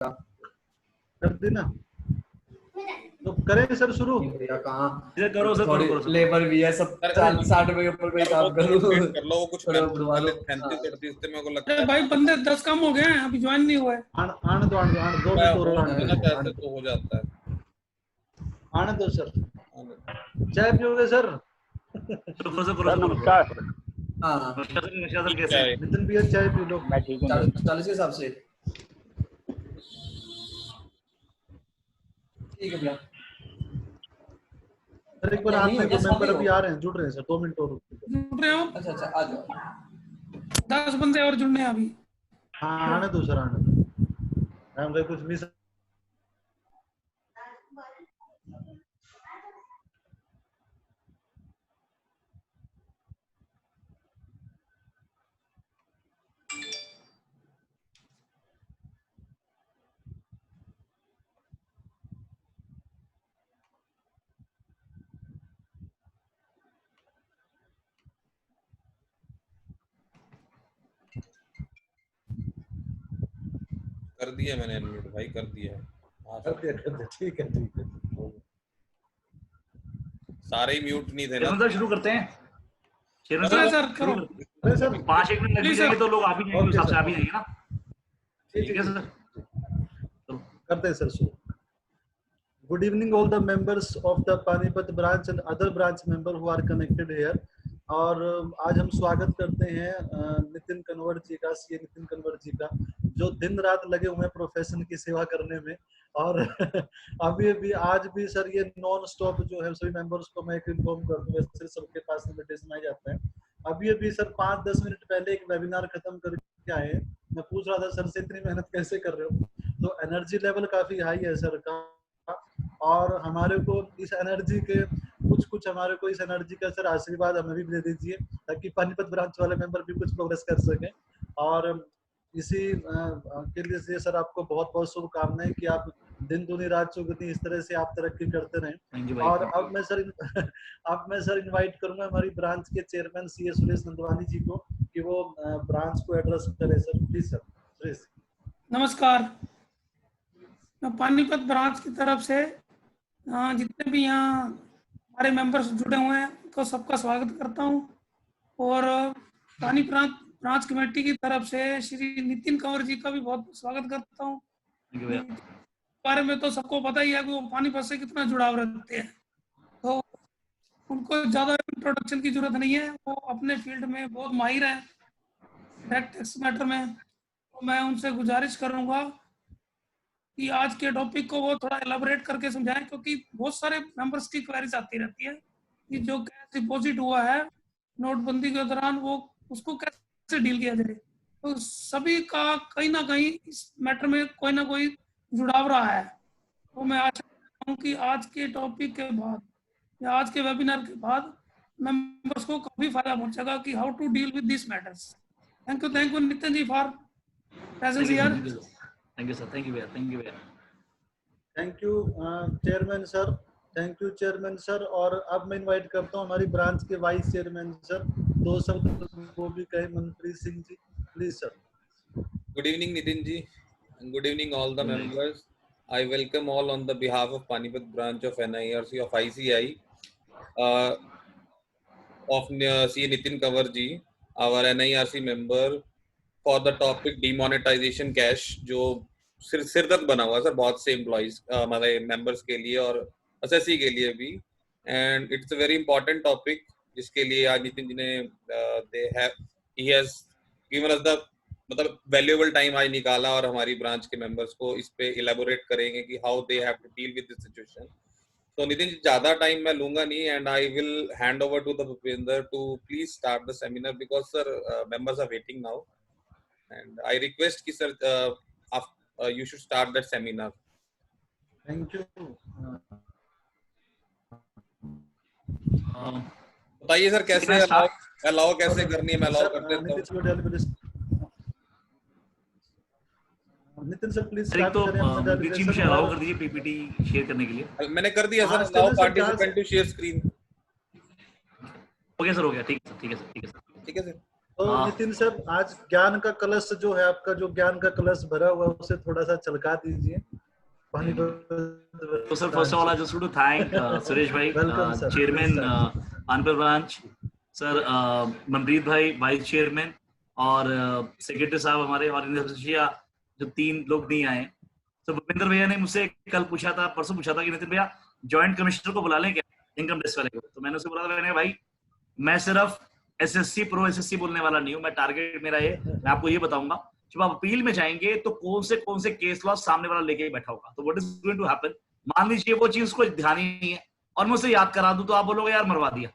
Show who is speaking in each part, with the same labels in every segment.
Speaker 1: कर देना तो करें सर शुरू।
Speaker 2: कहाँ
Speaker 3: करो सर,
Speaker 2: थोड़ी
Speaker 3: करो सर।
Speaker 2: लेबर भी है, सब 40-60 रुपए के ऊपर कोई काम करो
Speaker 4: कर लो, वो कुछ
Speaker 2: थोड़ा बढ़वा लो।
Speaker 4: 35-38 मेरे को लगता
Speaker 5: अरे
Speaker 4: है।
Speaker 5: भाई बंदे 10 कम हो गए हैं, अभी ज्वाइन नहीं हुआ है।
Speaker 1: आने दो 2 मिनट और
Speaker 4: होना चाहते तो हो जाता है।
Speaker 1: आने दो सर। चाय पियोगे सर?
Speaker 3: करो सर, करो
Speaker 6: सर
Speaker 3: सर,
Speaker 6: नमस्कार।
Speaker 2: हाँ
Speaker 3: नमस्कार सर, कैसे हैं?
Speaker 1: नितिन भैया चाय पी लो।
Speaker 6: मैं ठीक हूँ।
Speaker 2: 40 के हिसाब से ठीक है भैया।
Speaker 1: सर एक बार
Speaker 2: नहीं,
Speaker 1: आने दो,
Speaker 2: जैसा
Speaker 1: मेंबर
Speaker 2: भी
Speaker 1: अभी
Speaker 2: हो।
Speaker 1: आ रहे हैं, जुड़ रहे हैं सर, 2 मिनट और।
Speaker 5: जुड़ रहे हो?
Speaker 2: अच्छा आ जाओ।
Speaker 5: 10 बंदे और जुड़ने हैं अभी।
Speaker 1: हाँ आने दो सर, आने दो। हम कुछ मिस
Speaker 4: कर दिया मैंने अनम्यूट भाई, कर दिया है। हाँ
Speaker 1: कर दिया। ठीक है ठीक है।
Speaker 4: सारे ही म्यूट नहीं थे ना।
Speaker 3: चलो सर, शुरू करते हैं।
Speaker 5: चलो सर करो।
Speaker 1: अरे सर
Speaker 3: 5-1 मिनट लग भी जाएंगे तो लोग आ भी जाएंगे, उस हिसाब से आ भी जाएंगे ना। ठीक है सर,
Speaker 1: करते हैं सर शुरू। Good evening all the members of the Panipat branch and other branch member who are connected here. और आज हम स्वागत करते हैं नितिन कन्वर जी का, सीए नितिन कन्वर जी का, जो दिन रात लगे हुए हैं प्रोफेशन की सेवा करने में। और अभी आज भी सर ये नॉन स्टॉप जो है, सभी मेंबर्स को मैं इन्फॉर्म कर दूं, वैसे सबके पास इन्विटेशन आ जाता है। अभी सर 5-10 मिनट पहले एक वेबिनार खत्म करके आए। मैं पूछ रहा था सर से, इतनी मेहनत कैसे कर रहे हो? तो एनर्जी लेवल काफी हाई है सर का, और हमारे को इस एनर्जी के कुछ हमारे को इस एनर्जी का सर आशीर्वाद हमें भी दे दीजिए, ताकि पानीपत ब्रांच वाले मेंबर भी कुछ प्रोग्रेस कर सकें। और इसी के लिए से सर आपको बहुत बहुत शुभकामनाएं कि आप दिन दूनी रात चौगुनी इस तरह से आप तरक्की करते रहें। और अब मैं सर इनवाइट करूंगा हमारी ब्रांच के चेयरमैन सीए सुरेश नंदवानी जी को कि वो ब्रांच को एड्रेस करें सर। Please sir Suresh.
Speaker 5: नमस्कार, मैं पानीपत ब्रांच की तरफ से जितने भी यहाँ हमारे मेंबर्स जुड़े हुए हैं उनको सबका स्वागत करता हूँ। और पानीपत ब्रांच कमेटी की तरफ से श्री नितिन कंवर जी का भी बहुत स्वागत करता हूँ। बारे में तो सबको पता ही है कि वो पानीपत से कितना जुड़ाव रखते हैं, तो उनको ज़्यादा इंट्रोडक्शन की जरूरत नहीं है। वो अपने फील्ड में बहुत माहिर हैं डायरेक्ट टैक्स मैटर में। तो मैं उनसे गुजारिश करूँगा कि आज के टॉपिक को वो थोड़ा एलाबोरेट करके समझाएं, क्योंकि बहुत सारे मेंबर्स की क्वेरीज आती रहती है कि जो कैश डिपॉजिट हुआ है नोटबंदी के दौरान, वो उसको कैसे डील किया जाए। तो सभी का कहीं ना कहीं इस मैटर में कोई ना कोई जुड़ाव रहा है। तो मैं आशा करता हूँ कि आज के टॉपिक के बाद या आज के वेबिनार के बाद मेंबर्स को काफी फायदा पहुंचेगा कि how to deal with this matters. Thank you Nitin ji for presence here.
Speaker 3: Thank you sir, thank you भैया, थैंक यू भैया।
Speaker 1: Thank you chairman sir, thank you chairman sir. और अब मैं इनवाइट करता हूँ हमारी ब्रांच के वाइस चेयरमैन सर, 2 शब्द वो भी कहे, Manpreet Singh ji, please sir.
Speaker 4: Good evening Nitin ji, and good evening all the members. I welcome all on the behalf of Panipat branch of NIRC of ICI of C Nitin Kanwar ji, our NIRC member, for the topic demonetization cash, जो सिरदर्द बना हुआ sir बहुत से employees हमारे members के लिए और एसएससी के लिए भी। And it's a very important topic जिसके लिए आज नितिन जी ने he has given us the मतलब वैल्यूएबल टाइम आज निकाला और हमारी ब्रांच के मेंबर्स को इस पे इलेबोरेट करेंगे कि how they have to deal with this situation. तो नितिन जी ज्यादा टाइम मैं लूंगा नहीं, and I will hand over to the Bhupendra to please start the seminar because sir members are waiting now, and I request कि sir you should start that seminar.
Speaker 1: Thank you.
Speaker 4: बताइए sir कैसे allow कैसे करनी है, मैं allow कर देता हूं।
Speaker 1: नितिन सर प्लीज
Speaker 3: स्टार्ट करें। टीम से अलाउ कर दीजिए पीपीटी शेयर करने के लिए।
Speaker 4: मैंने कर दिया sir, allow participant to share screen.
Speaker 3: Okay sir, हो गया। ठीक है सर, ठीक है सर, ठीक है सर,
Speaker 4: ठीक है सर।
Speaker 1: तो नितिन सर, आज ज्ञान का कलश जो है आपका, जो ज्ञान का कलश भरा हुआ है, उसे थोड़ा सा छलका दीजिए।
Speaker 3: तो sir, first of all I just want to thank Suresh भाई, chairman Panipat branch, sir Manpreet भाई वाइस चेयरमैन, और सेक्रेटरी साहब हमारे, और जो 3 लोग नहीं आए। तो भूपेंद्र भैया ने मुझसे कल पूछा था, परसों पूछा था कि नितिन भैया जॉइंट कमिश्नर को बुला लें क्या, इनकम टैक्स वाले को। तो मैंने उसे बोला था, मैंने भाई मैं सिर्फ एसएससी प्रो एसएससी बोलने वाला नहीं हूँ, मैं टारगेट मेरा है, मैं आपको ये बताऊंगा जब आप अपील में जाएंगे तो कौन से केस लॉ सामने वाला लेके बैठा होगा। तो what is going to happen, मान लीजिए वो चीज को ध्यान ही नहीं है और मैं उसे याद करा दूं तो आप बोलोगे यार मरवा दिया।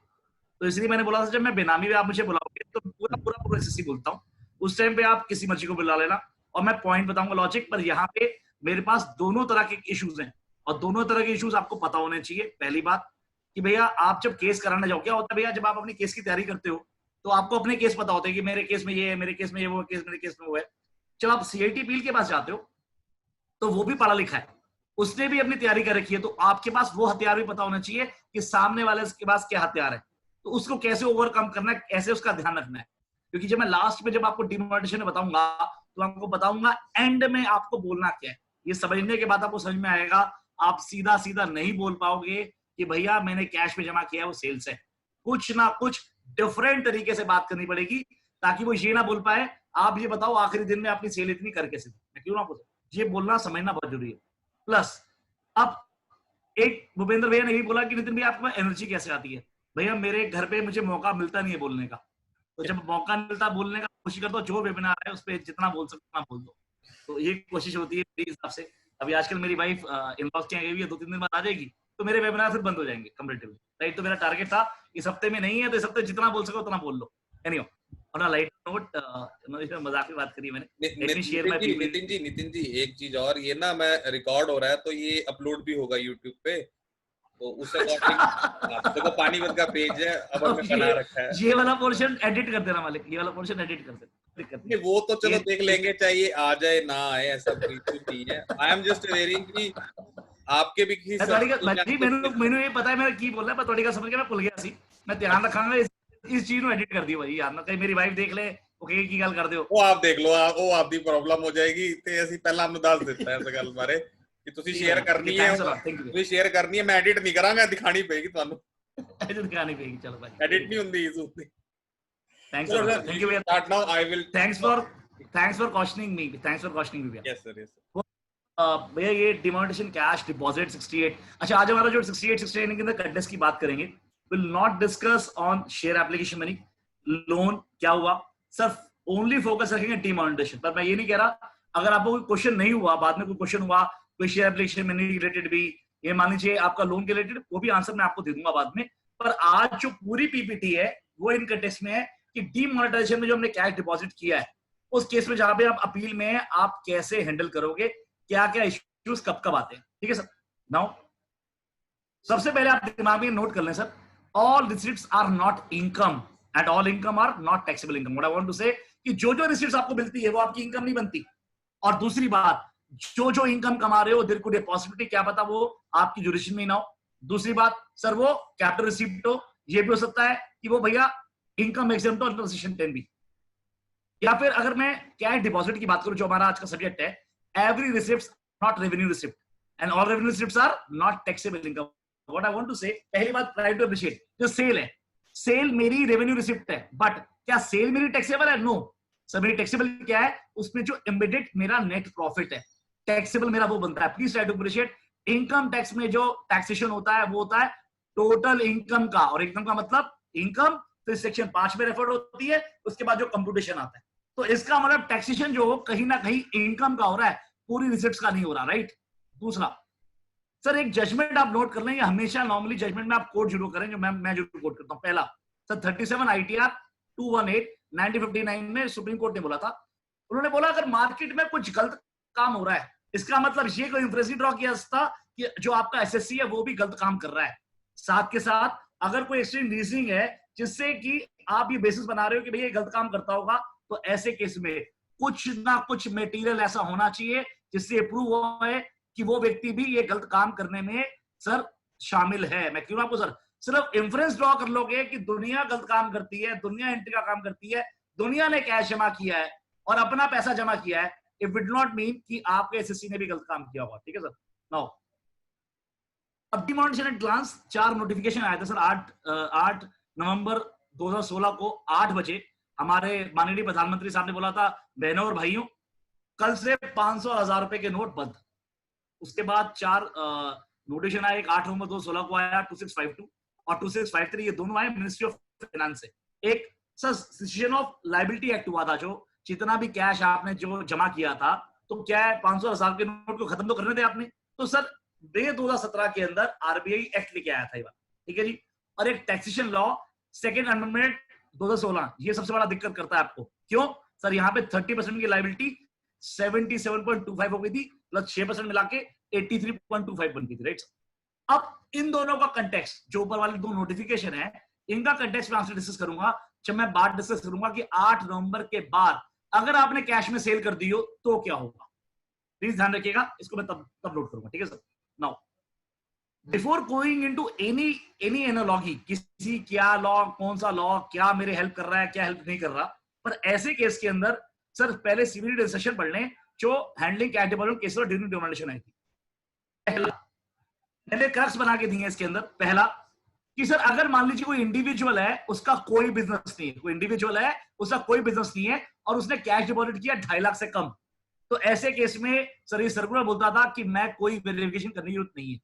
Speaker 3: तो इसलिए मैंने बोला था जब मैं बेनामी में आप मुझे बुलाओगे तो पूरा एसएससी बोलता हूँ, उस टाइम पे आप किसी मर्जी को बुला लेना और मैं पॉइंट बताऊंगा लॉजिक पर। यहाँ पे मेरे पास दोनों तरह के इश्यूज हैं और दोनों तरह के इश्यूज आपको पता होने चाहिए। पहली बात कि भैया आप जब केस कराने जाओ, क्या होता है भैया, जब आप अपनी केस की तैयारी करते हो तो आपको अपने केस पता होते हैं कि मेरे केस में ये है, मेरे केस में ये वो केस, मेरे केस में वो है। जब आप सीआईटी अपील के पास जाते हो तो वो भी पढ़ा लिखा है, उसने भी अपनी तैयारी कर रखी है, तो आपके पास वो हथियार भी पता होना चाहिए कि सामने वाले के पास क्या हथियार है, तो उसको कैसे ओवरकम करना है, कैसे उसका ध्यान रखना है। क्योंकि जब मैं लास्ट में जब आपको डिमोनेटाइजेशन में बताऊंगा तो आपको बताऊंगा एंड में आपको बोलना क्या है। ये समझने के बाद आपको समझ में आएगा, आप सीधा सीधा नहीं बोल पाओगे कि भैया मैंने कैश में जमा किया है वो सेल्स है। कुछ ना कुछ डिफरेंट तरीके से बात करनी पड़ेगी ताकि वो ये ना बोल पाए आप ये बताओ आखिरी दिन में अपनी सेल इतनी करके से, मैं क्यों ना पूछूं, ये बोलना समझना बहुत जरूरी है। प्लस अब एक भूपेंद्र भैया ने भी बोला कि नितिन भैया आपके पास एनर्जी कैसे आती है। भैया मेरे घर पे मुझे मौका मिलता नहीं है बोलने का, तो जब मौका मिलता बोलने का कोशिश करता हूँ, जो वेबिनार है उस पर जितना बोल सकता बोल दो, तो ये कोशिश होती है मेरे हिसाब से। अभी आजकल मेरी वाइफ इन-लॉज के यहाँ गई हुई है, 2-3 दिन बाद आ जाएगी, तो मेरे वेबिनार फिर बंद हो जाएंगे कंपैरेटिवली, राइट। तो मेरा टारगेट था इस हफ्ते में नहीं है तो इस हफ्ते जितना बोल सको उतना बोल लो। Anyway, on a light note, मजाक में बात करी मैंने।
Speaker 4: नितिन जी एक चीज और, ये ना मैं रिकॉर्ड हो रहा है तो ये अपलोड भी होगा यूट्यूब पे, तो उस अकॉर्डिंग देखो पानीपत का पेज है अब हमने बना रखा है।
Speaker 3: ये वाला पोर्शन एडिट कर देना मालिक, ये वाला पोर्शन एडिट कर देना।
Speaker 4: वो तो चलो देख लेंगे, चाहिए आ जाए ना आए ऐसा बिल्कुल नहीं है। आई एम जस्ट वेयरिंग कि आपके भी किसी
Speaker 3: मैंने ये पता है मैं की बोल रहा है, पर समझ के मैं भूल गया सी, मैं ध्यान रखांगा इस चीज को एडिट कर दियो भाई यार, ना कहीं मेरी वाइफ देख ले ओके की गल कर दियो,
Speaker 4: वो आप देख लो, वो आपकी प्रॉब्लम हो जाएगी ते ਅਸੀਂ ਪਹਿਲਾਂ ਨੂੰ ਦੱਸ ਦਿੱਤਾ ਹੈ ਇਸ ਗੱਲ ਬਾਰੇ ਕਿ ਤੁਸੀਂ ਸ਼ੇਅਰ ਕਰਨੀ ਹੈ, ਤੁਸੀਂ ਸ਼ੇਅਰ ਕਰਨੀ ਹੈ, ਮੈਂ ਐਡਿਟ ਨਹੀਂ ਕਰਾਂਗਾ, ਦਿਖਾਣੀ ਪਏਗੀ ਤੁਹਾਨੂੰ,
Speaker 3: ਦਿਖਾਣੀ ਪਏਗੀ। ਚਲੋ ਭਾਈ
Speaker 4: ਐਡਿਟ ਨਹੀਂ ਹੁੰਦੀ ਇਸ ਉੱਤੇ।
Speaker 3: Thanks thank you
Speaker 4: start now, I will
Speaker 3: thanks for questioning me भैया।
Speaker 4: यस सर
Speaker 3: भैया ये डिमोनेटाइजेशन कैश डिपॉजिट 68, अच्छा आज हमारा जो 68 के अंदर कटनेस की बात करेंगे, will not discuss on share application money loan क्या हुआ, सिर्फ ओनली फोकस रखेंगे डिमोनेटाइजेशन पर। मैं ये नहीं कह रहा अगर आपको कोई क्वेश्चन नहीं हुआ, बाद में कोई क्वेश्चन हुआ कोई शेयर एप्लीकेशन मनी रिलेटेड भी, ये मान लीजिए आपका लोन के रिलेटेड, वो भी आंसर मैं आपको दे दूंगा बाद में। पर आज जो पूरी पीपीटी है वो इन कंटेक्स्ट में है कि डीमोनेटाइजेशन में जो हमने कैश डिपॉजिट किया है उस केस में जहां पे आप अपील में आप कैसे हैंडल करोगे, क्या क्या इश्यूज कब कब आते हैं, ठीक है सर। नाउ सबसे पहले आप दिमाग में नोट कर लें sir, all receipts are not income and all income are not taxable income. What I want to say कि जो जो रिसीट्स आपको मिलती है वो आपकी इनकम नहीं बनती। और दूसरी बात, जो जो इनकम कमा रहे हो देयर कुड बी पॉसिबिलिटी, क्या पता वो आपकी जुरिस्डिक्शन में ना हो। दूसरी बात सर, वो कैपिटल रिसीप्ट हो, ये भी हो सकता है कि वो भैया इनकम एग्जेम्प्ट हो अंडर सेक्शन 10 भी। या फिर अगर मैं कैश डिपॉजिट की बात करूं जो हमारा आज का सब्जेक्ट है, every receipts not revenue receipt and all revenue receipts are not taxable income. What I want to say, पहली बात ट्राई टू अप्रिशिएट, जो सेल है, सेल मेरी रेवेन्यू रिसिप्ट है, बट क्या सेल मेरी टैक्सेबल है? नो सर, मेरी टैक्सेबल क्या है, उसमें जो एम्बेडेड मेरा नेट प्रॉफिट है, टैक्सेबल मेरा वो बनता है। Please try to appreciate, income tax में जो टैक्सेशन होता है वो होता है टोटल इनकम का, और इनकम का मतलब इनकम फिर सेक्शन 5 में रेफर होती है, उसके बाद जो कंप्यूटेशन आता है। तो इसका मतलब टैक्सेशन जो कहीं ना कहीं इनकम का हो रहा है, पूरी रिसिप्ट्स का नहीं हो रहा, राइट। दूसरा सर, एक जजमेंट आप नोट कर लें, हमेशा नॉर्मली जजमेंट में आप कोड जरूर करें, जो मैं जरूर कोड करता हूं। पहला सर 37 ITR 218 1959 में सुप्रीम कोर्ट ने बोला था, उन्होंने बोला अगर मार्केट में कुछ गलत काम हो रहा है, इसका मतलब ये कोई इंफरेंस ड्रॉ किया था कि जो आपका एसएससी है वो भी गलत काम कर रहा है। साथ के साथ अगर कोई एक्सट्रीम रीजनिंग है जिससे कि आप ये बेसिस बना रहे हो कि भैया गलत काम करता होगा, तो ऐसे केस में कुछ ना कुछ मटेरियल ऐसा होना चाहिए जिससे प्रूव हो कि वो व्यक्ति भी ये गलत काम करने में सर शामिल है। मैं क्यों आपको सर सिर्फ इंफरेंस ड्रॉ कर लोगे कि दुनिया गलत काम करती है, दुनिया एंटी का काम करती है, दुनिया ने कैश जमा किया है और अपना पैसा जमा किया है, इट विड नॉट मीन कि आपके एसएससी ने भी गलत काम किया होगा, ठीक है सर। नाउ अब डिमोनेटाइजेशन एट ग्लांस 4 नोटिफिकेशन आए थे सर। 8 नवंबर 2016 को 8 बजे हमारे माननीय प्रधानमंत्री साहब ने बोला था, बहनों और भाइयों कल से 500,000 रुपए के नोट बंद। उसके बाद 4 नोटिफिकेशन आए, एक 8 नवंबर 2016 को आया 2652 और 2653, ये दोनों आए मिनिस्ट्री ऑफ फाइनेंस से। एक sir situation of liability act हुआ था, जो जितना भी कैश आपने जो जमा किया था, तो क्या है 500,000 के नोट को खत्म तो करने थे आपने, तो सर मई 2017 के अंदर आरबीआई एक्ट लेके आया था ये बात, ठीक है जी। और एक टैक्सेशन लॉ सेकेंड अमेंडमेंट 2016, ये सबसे बड़ा दिक्कत करता है आपको। क्यों सर? यहाँ पे 30% की लायबिलिटी 77.25 हो गई थी, प्लस 6% मिला के 83.25 बन गई थी, राइट। अब इन दोनों का कंटेक्स्ट, जो ऊपर वाले 2 नोटिफिकेशन है, इनका कंटेक्स्ट मैं आपसे डिस्कस करूंगा जब मैं बात डिस्कस करूंगा कि 8 नवंबर के बाद अगर आपने कैश में सेल कर दी हो तो क्या होगा। प्लीज ध्यान रखिएगा, इसको मैं तब नोट करूंगा, ठीक है sir. Now before going into any analogy, किसी क्या लॉ, कौन सा लॉ क्या मेरे हेल्प कर रहा है, क्या हेल्प नहीं कर रहा, पर ऐसे केस के अंदर सर पहले सीवीडी डिस्कशन पढ़ लें जो हैंडलिंग कैश डिपॉजिट केस और ड्यूरिंग डिमोनेटाइजेशन आई थी। पहला मैंने क्रक्स बना के दिए इसके अंदर। पहला कि सर अगर मान लीजिए कोई इंडिविजुअल है, उसका कोई बिजनेस नहीं है, कोई इंडिविजुअल है उसका कोई बिजनेस नहीं है और उसने कैश डिपॉजिट किया 2.5 लाख से कम, तो ऐसे केस में सर ये सर्कुलर बोलता था कि मैं कोई वेरिफिकेशन करने की जरूरत नहीं है।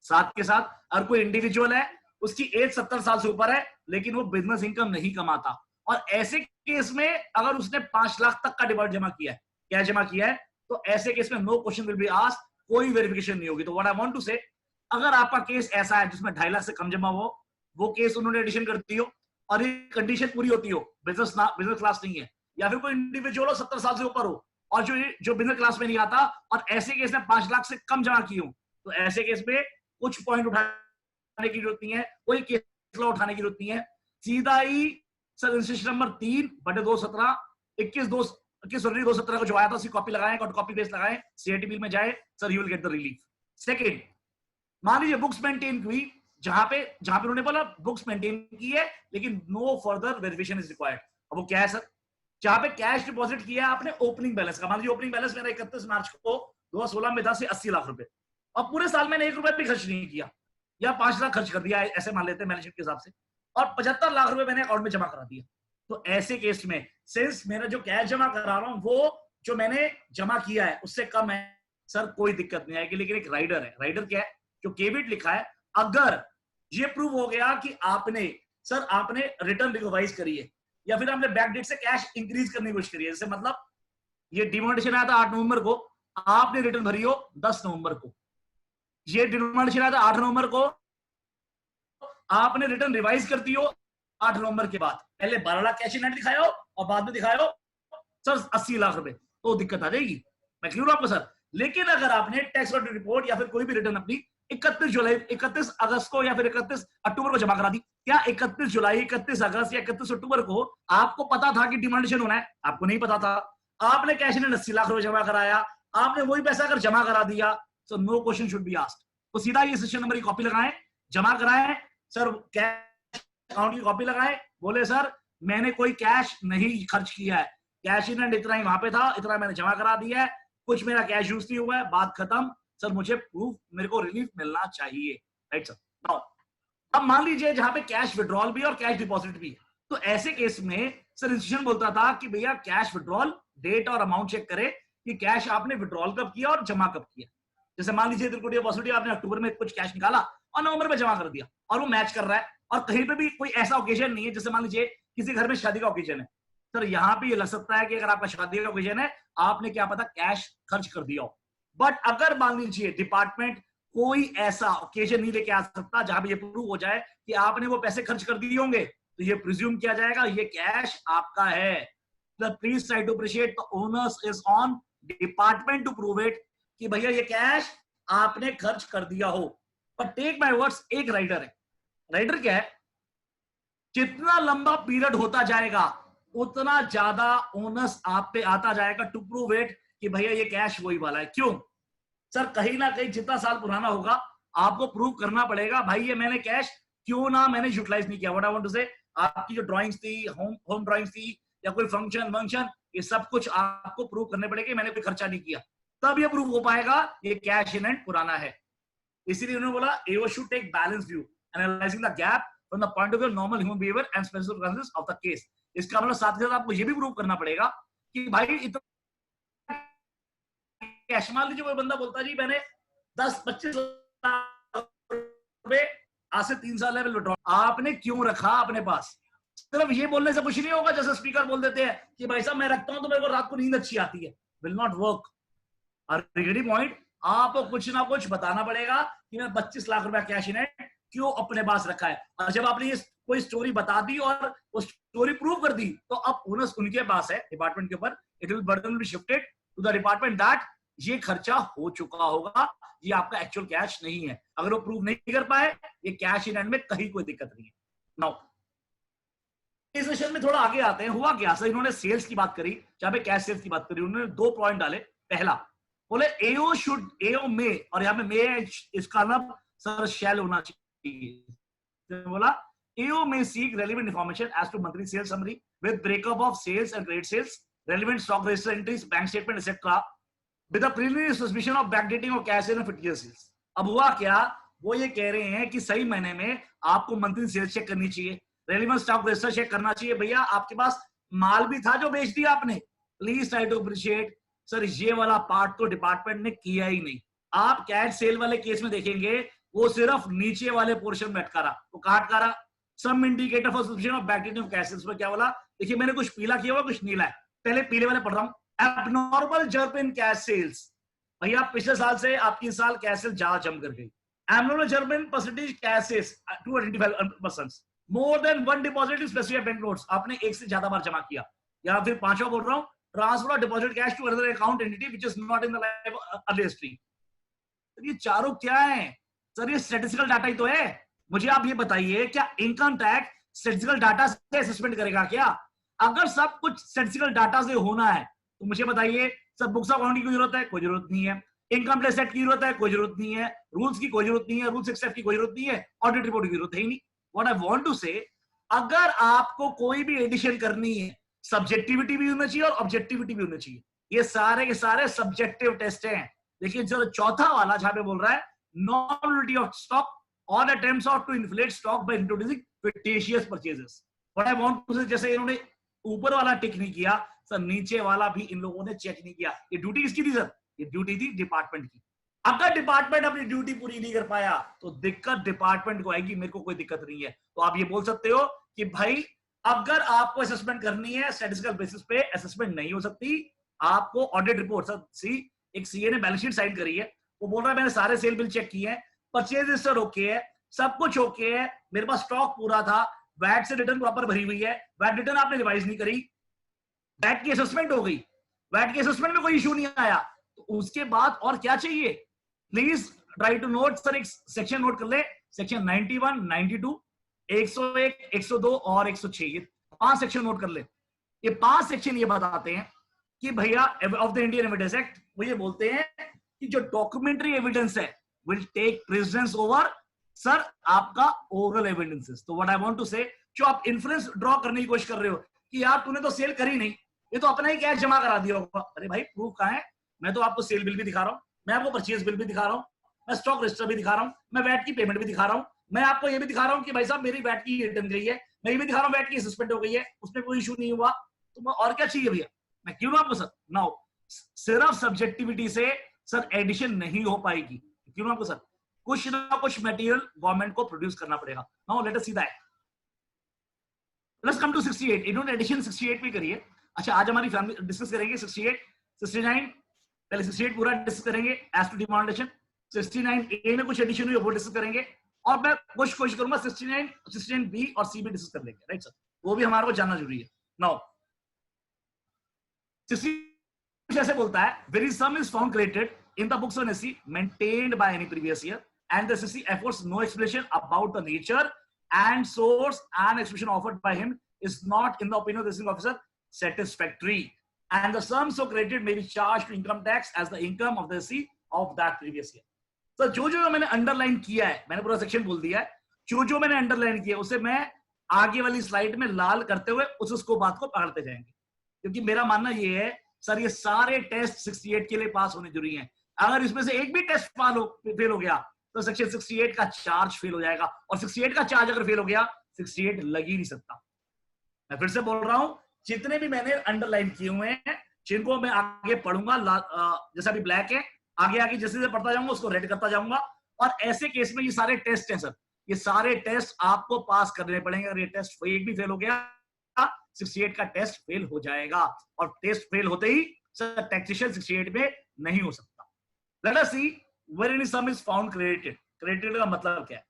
Speaker 3: साथ के साथ अगर कोई इंडिविजुअल है, उसकी एज 70 साल से ऊपर है लेकिन वो बिजनेस इनकम नहीं कमाता, और ऐसे केस में अगर उसने 5 लाख तक का डिपॉजिट जमा किया है, कैश जमा किया है, तो ऐसे केस में no question will be asked, कोई वेरिफिकेशन नहीं होगी। तो what I want to say, अगर आपका केस ऐसा है जिसमें 2.5 लाख से कम जमा हो, वो केस उन्होंने एडिशन करती हो और ये कंडीशन पूरी होती हो, बिजनेस क्लास नहीं है, या फिर कोई इंडिविजुअल हो 70 साल से ऊपर हो और जो बिजनेस क्लास में नहीं आता, और ऐसे केस में 5 लाख से कम जमा की हो, तो ऐसे केस में कुछ पॉइंट उठाने की जरूरत नहीं है, कोई केस उठाने की जरूरत नहीं है। सीधा ही सर इंस्ट्रक्शन नंबर 3/2017 21 फरवरी 2017 को जो आया था उसकी कॉपी लगाएं और कॉपी पेस्ट लगाएं, सीआईटी बिल में जाए, sir you will get the relief. Second, मान लीजिए बुक्स मेंटेन हुई, जहां पे उन्होंने बोला बुक्स मेंटेन की है लेकिन no further verification is required. अब वो क्या है सर? जहां पे कैश डिपॉजिट किया है आपने ओपनिंग बैलेंस का, मान लीजिए ओपनिंग बैलेंस मेरा 31 मार्च को 2016 में था से 80 लाख रुपए, और पूरे साल मैंने 1 रुपए भी खर्च नहीं किया या 5 लाख खर्च कर दिया, ऐसे मान लेते हैं बैलेंस शीट के हिसाब से, और 75 लाख रुपए मैंने अकाउंट में जमा करा दिया। तो ऐसे केस में सिंस मेरा जो कैश जमा करा रहा हूं वो जो मैंने जमा किया है उससे कम है, सर कोई दिक्कत नहीं आएगी। लेकिन एक राइडर है, राइडर क्या है, जो केबिट लिखा है, अगर ये प्रूव हो गया कि आपने रिटर्न रिवाइज करी है या फिर आपने बैक डेट से कैश इंक्रीज करने की कोशिश करी है, जैसे मतलब ये डिमोनेटाइजेशन आया था 8 नवंबर को, आपने रिटर्न भरी हो 10 नवंबर को, ये डिमोनेटाइजेशन आया था 8 नवंबर को, आपने रिटर्न रिवाइज कर दी हो 8 नवंबर के बाद, पहले 12 लाख कैश इन हैंड दिखाया हो और बाद में दिखाया हो सर 80 लाख रुपए, तो दिक्कत आ जाएगी। मैं क्लियर हूं आपको सर? लेकिन अगर आपने टैक्स रिपोर्ट या फिर कोई भी रिटर्न अपनी 31 अगस्त को या फिर 31 अक्टूबर को जमा करा दी, क्या 31 जुलाई, 31 अगस्त या 31 अक्टूबर को आपको पता था कि डिमोनेटाइजेशन होना है? आपको नहीं पता था, आपने कैश इन 80 लाख रुपए जमा कराया, आपने वही पैसा अगर जमा करा दिया, so no question should be asked. तो सीधा ये सेशन नंबर की कॉपी लगाएं, जमा कराएं, सर कैश अकाउंट की कॉपी लगाएं, बोले सर मैंने कोई कैश नहीं खर्च किया है, कैश इन हैंड इतना ही वहां पे था, इतना मैंने जमा करा दिया है, कुछ मेरा कैश यूज नहीं हुआ है, बात खत्म, सर मुझे प्रूफ, मेरे को रिलीफ मिलना चाहिए, राइट सर। नाउ अब मान लीजिए जहां पे कैश विड्रॉल भी और कैश डिपॉजिट भी है, तो ऐसे केस में सर इंस्टीट्यूशन बोलता था कि भैया कैश विड्रॉल डेट और अमाउंट चेक करे कि कैश आपने विड्रॉल कब किया और जमा कब किया। जैसे मान लीजिए त्रिकुटी पॉजिटिव आपने अक्टूबर में कुछ कैश निकाला और नवंबर में जमा कर दिया और वो मैच कर रहा है, और कहीं पे भी कोई ऐसा ओकेजन नहीं है, जैसे मान लीजिए किसी घर में शादी का ओकेजन है, सर यहाँ पे ये लग सकता है कि अगर आपका शादी का ओकेजन है, आपने क्या पता कैश खर्च कर दिया हो, बट अगर मान लीजिए डिपार्टमेंट कोई ऐसा ओकेजन नहीं लेके आ सकता जहां पे ये प्रूव हो जाए कि आपने वो पैसे खर्च कर दिए होंगे, तो ये प्रिज्यूम किया जाएगा ये कैश आपका है। Please try to appreciate the onus is on department to prove it कि भैया ये कैश आपने खर्च कर दिया हो। पर टेक माय वर्ड्स, एक राइडर है, राइडर क्या है, जितना लंबा पीरियड होता जाएगा उतना ज्यादा ओनर्स आप पे आता जाएगा टू प्रूव इट कि भैया ये कैश वही वाला है। क्यों सर? कहीं ना कहीं जितना साल पुराना होगा आपको प्रूव करना पड़ेगा भाई ये मैंने कैश क्यों ना मैंने यूटिलाइज नहीं किया। व्हाट आई वांट टू से, आपकी जो ड्राइंग्स थी, होम ड्राइंग्स थी या कोई फंक्शन, ये सब कुछ आपको प्रूव करने पड़ेगा मैंने कोई खर्चा नहीं किया, तब ये प्रूव हो पाएगा ये कैश इन हैंड पुराना है। इसीलिए उन्होंने बोला AO should take balanced view analyzing the gap from the point of view of normal human behavior and special circumstances of the case। इसका मतलब साथ ही साथ आपको ये भी प्रूव करना पड़ेगा कि भाई इतना कैश, मान लीजिए कोई बंदा बोलता जी मैंने 10-25 लाख रुपए आज से 3 साल पहले विड्रॉ, आपने क्यों रखा अपने पास? सिर्फ ये बोलने से कुछ नहीं होगा, जैसे स्पीकर बोल देते हैं कि भाई साहब मैं रखता हूं तो मेरे को रात को नींद अच्छी आती है, विल नॉट वर्क। पॉइंट, आपको कुछ ना कुछ बताना पड़ेगा कि मैं 25 लाख रुपया कैश इन हैंड क्यों अपने पास रखा है। और जब आपने ये कोई स्टोरी बता दी और वो स्टोरी प्रूव कर दी, तो अब ओनर्स उनके पास है, डिपार्टमेंट के ऊपर, it will burden be shifted to the department that ये खर्चा हो चुका होगा, ये आपका एक्चुअल कैश नहीं है। अगर वो प्रूव नहीं कर पाए, ये कैश इन हैंड में कहीं कोई दिक्कत नहीं है। नाउ इस सेशन में थोड़ा आगे आते हैं। हुआ क्या सर, इन्होंने सेल्स की बात करी, जहां पे कैश सेल्स की बात करी, उन्होंने 2 पॉइंट डाले। पहला बोले AO में, और यहाँ पे में इसका नाम सर शैल होना चाहिए। बोला AO may seek relevant information as to monthly sales summary with breakup of sales and credit sales, relevant stock register entries, bank statement, etc. with a preliminary suspicion of backdating of cash and fictitious sales। अब हुआ क्या, वो ये कह रहे हैं कि सही महीने में आपको मंथली सेल्स चेक करनी चाहिए, रेलिवेंट स्टॉक रजिस्टर चेक करना चाहिए। भैया आपके पास माल भी था जो बेच दिया आपने, please try to appreciate. Sir ये वाला पार्ट तो डिपार्टमेंट ने किया ही नहीं। आप कैश सेल वाले केस में देखेंगे वो सिर्फ नीचे वाले पोर्शन में अटका रहा। तो कहां अटका रहा? Some indicator for suspension of backdating of cash sales में क्या बोला, देखिए मैंने कुछ पीला किया हुआ कुछ नीला है, पहले पीले वाले पढ़ रहा हूं। Abnormal jump in cash sales, भैया पिछले साल से आपकी इस साल कैश सेल्स ज्यादा जंप कर गई। Abnormal jump in percentage cash sales 225%, more than 1 deposit in specific bank notes, आपने एक से ज्यादा बार जमा किया। या फिर 5वां बोल रहा हूं, transfer of deposit cash to another account entity which is not in the life early history. ये चारों क्या है सर? ये स्टैटिस्टिकल डाटा ही तो है। मुझे आप ये बताइए, क्या इनकम टैक्स स्टैटिस्टिकल डाटा से असेसमेंट करेगा क्या? अगर सब कुछ स्टैटिस्टिकल डाटा से होना है तो मुझे बताइए सर बुक्स ऑफ अकाउंट की जरूरत है? कोई जरूरत नहीं है। इनकम टैक्स एक्ट की जरूरत है? कोई जरूरत नहीं है। रूल्स की कोई जरूरत नहीं है, रूल 6F की कोई जरूरत नहीं है, ऑडिट रिपोर्ट की जरूरत है ही नहीं। What I want to say, अगर आपको कोई भी एडिशन करनी है, सब्जेक्टिविटी भी होना चाहिए और ऑब्जेक्टिविटी भी होना चाहिए। ये सारे के सारे सब्जेक्टिव टेस्ट हैं। लेकिन जो चौथा वाला जहां पे बोल रहा है नॉन ऑफ स्टॉक और attempts of to inflate stock by introducing fictitious purchases, what I want to say, जैसे इन्होंने ऊपर वाला टिक नहीं किया सर, नीचे वाला भी इन लोगों ने चेक नहीं किया। ये ड्यूटी किसकी थी सर? ये ड्यूटी थी डिपार्टमेंट की। अगर डिपार्टमेंट अपनी ड्यूटी पूरी नहीं कर पाया तो दिक्कत डिपार्टमेंट को आएगी, मेरे को कोई दिक्कत नहीं है। तो आप ये बोल सकते हो कि भाई अगर आपको असेसमेंट करनी है स्टैटिस्टिकल बेसिस पे, असेसमेंट नहीं हो सकती। आपको ऑडिट रिपोर्ट, सर सी एक सीए ने बैलेंस शीट साइन करी है, वो बोल रहा है मैंने सारे सेल बिल चेक किए हैं, परचेज रजिस्टर ओके है, सब कुछ ओके है, मेरे पास स्टॉक पूरा था, वैट से रिटर्न प्रॉपर भरी हुई है, वैट रिटर्न आपने रिवाइज नहीं करी, वैट की असेसमेंट हो गई, वैट के असेसमेंट में कोई इशू नहीं आया, तो उसके बाद और क्या चाहिए? Please try to note sir, एक सेक्शन नोट कर ले, सेक्शन 91, 92, 101, 102 और 106, ये 5 सेक्शन नोट कर ले। ये 5 सेक्शन ये बताते हैं कि भैया of the Indian Evidence Act, वो ये बोलते हैं कि जो डॉक्यूमेंट्री एविडेंस है will take precedence over sir आपका ओरल एविडेंसेस। तो what I want to say, जो आप इन्फ्लुएंस ड्रॉ करने की कोशिश कर रहे हो कि यार तूने तो सेल करी नहीं, ये तो अपना ही कैश जमा करा दिया होगा। अरे भाई प्रूफ कहां है? मैं तो आपको सेल बिल भी दिखा रहा हूं, मैं आपको परचेज बिल भी दिखा रहा हूं, मैं स्टॉक रजिस्टर भी दिखा रहा हूं, मैं वैट की पेमेंट भी दिखा रहा हूं, मैं आपको ये भी दिखा रहा हूं कि भाई साहब मेरी वैट की रिटर्न गई है, मैं ये भी दिखा रहा हूं वैट की सस्पेंड हो गई है, उसमें कोई इशू नहीं हुआ। तो और क्या चाहिए भैया? मैं क्यों ना आपको सर नाउ सिर्फ सब्जेक्टिविटी से सर एडिशन नहीं हो पाएगी। क्यों ना आपको सर कुछ ना कुछ मटेरियल गवर्नमेंट को प्रोड्यूस करना पड़ेगा। Now let us see that. Let's come to 68। इन्होंने एडिशन 68 पे करी है। अच्छा आज हमारी फैमिली डिस्कस करेंगे 68, 69, पहले 68 पूरा डिस्कस करेंगे एज टू डिमोनेटाइजेशन, 69 ए में कुछ एडिशन हुई वो डिस्कस करेंगे, और मैं कोशिश करूंगा 69, 69 बी और सी भी डिस्कस कर लेंगे, राइट सर? वो भी हमारे को जानना जरूरी है। नाउ 60 ऐसे बोलता है, very sum is found created in the books of SC maintained by any previous year and the SC affords no explanation about the nature and source and explanation offered by him is not in the opinion of the SC officer satisfactory and the sum so created may be charged to income tax as the income of the SC of that previous year। तो जो मैंने underline किया है, मैंने पूरा section बोल दिया है, जो मैंने अंडरलाइन किया उसे मैं आगे वाली स्लाइड में लाल करते हुए उसको बात को पकड़ते जाएंगे, क्योंकि मेरा मानना ये है सर ये सारे टेस्ट 68 के लिए पास होने जरूरी हैं। अगर इसमें से एक भी टेस्ट फेल हो गया तो सेक्शन 68 का चार्ज फेल हो जाएगा, और 68 का चार्ज अगर फेल हो गया 68 लग ही नहीं सकता। मैं फिर से बोल रहा हूं, जितने भी मैंने अंडरलाइन किए हुए हैं जिनको मैं आगे पढ़ूंगा, जैसा अभी ब्लैक है, आगे आगे जैसे जैसे पढ़ता जाऊंगा उसको रेड करता जाऊंगा। और ऐसे केस में ये सारे टेस्ट हैं सर, ये सारे टेस्ट आपको पास करने पड़ेंगे। अगर ये टेस्ट एक भी फेल हो गया 68 का टेस्ट फेल हो जाएगा, और टेस्ट फेल होते ही सर टैक्सेशन 68 में नहीं हो सकता। Let us see where any sum is found credited. Credited का मतलब क्या है?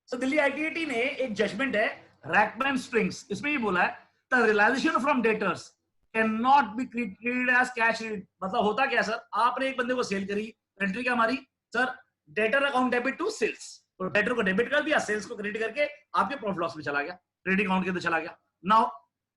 Speaker 3: सो दिल्ली आईटीएटी ने एक जजमेंट है रैकमैन स्प्रिंग्स, इसमें ये बोला है the realisation from debtors can not be treated as cash. मतलब होता क्या सर, आपने एक बंदे को सेल करी, एंट्री क्या हमारी sir, debtor account debit to sales, तो डेटर को डेबिट कर दिया, सेल्स को क्रेडिट करके आपके प्रॉफिट लॉस में चला गया, क्रेडिट अकाउंट के अंदर चला गया। नाउ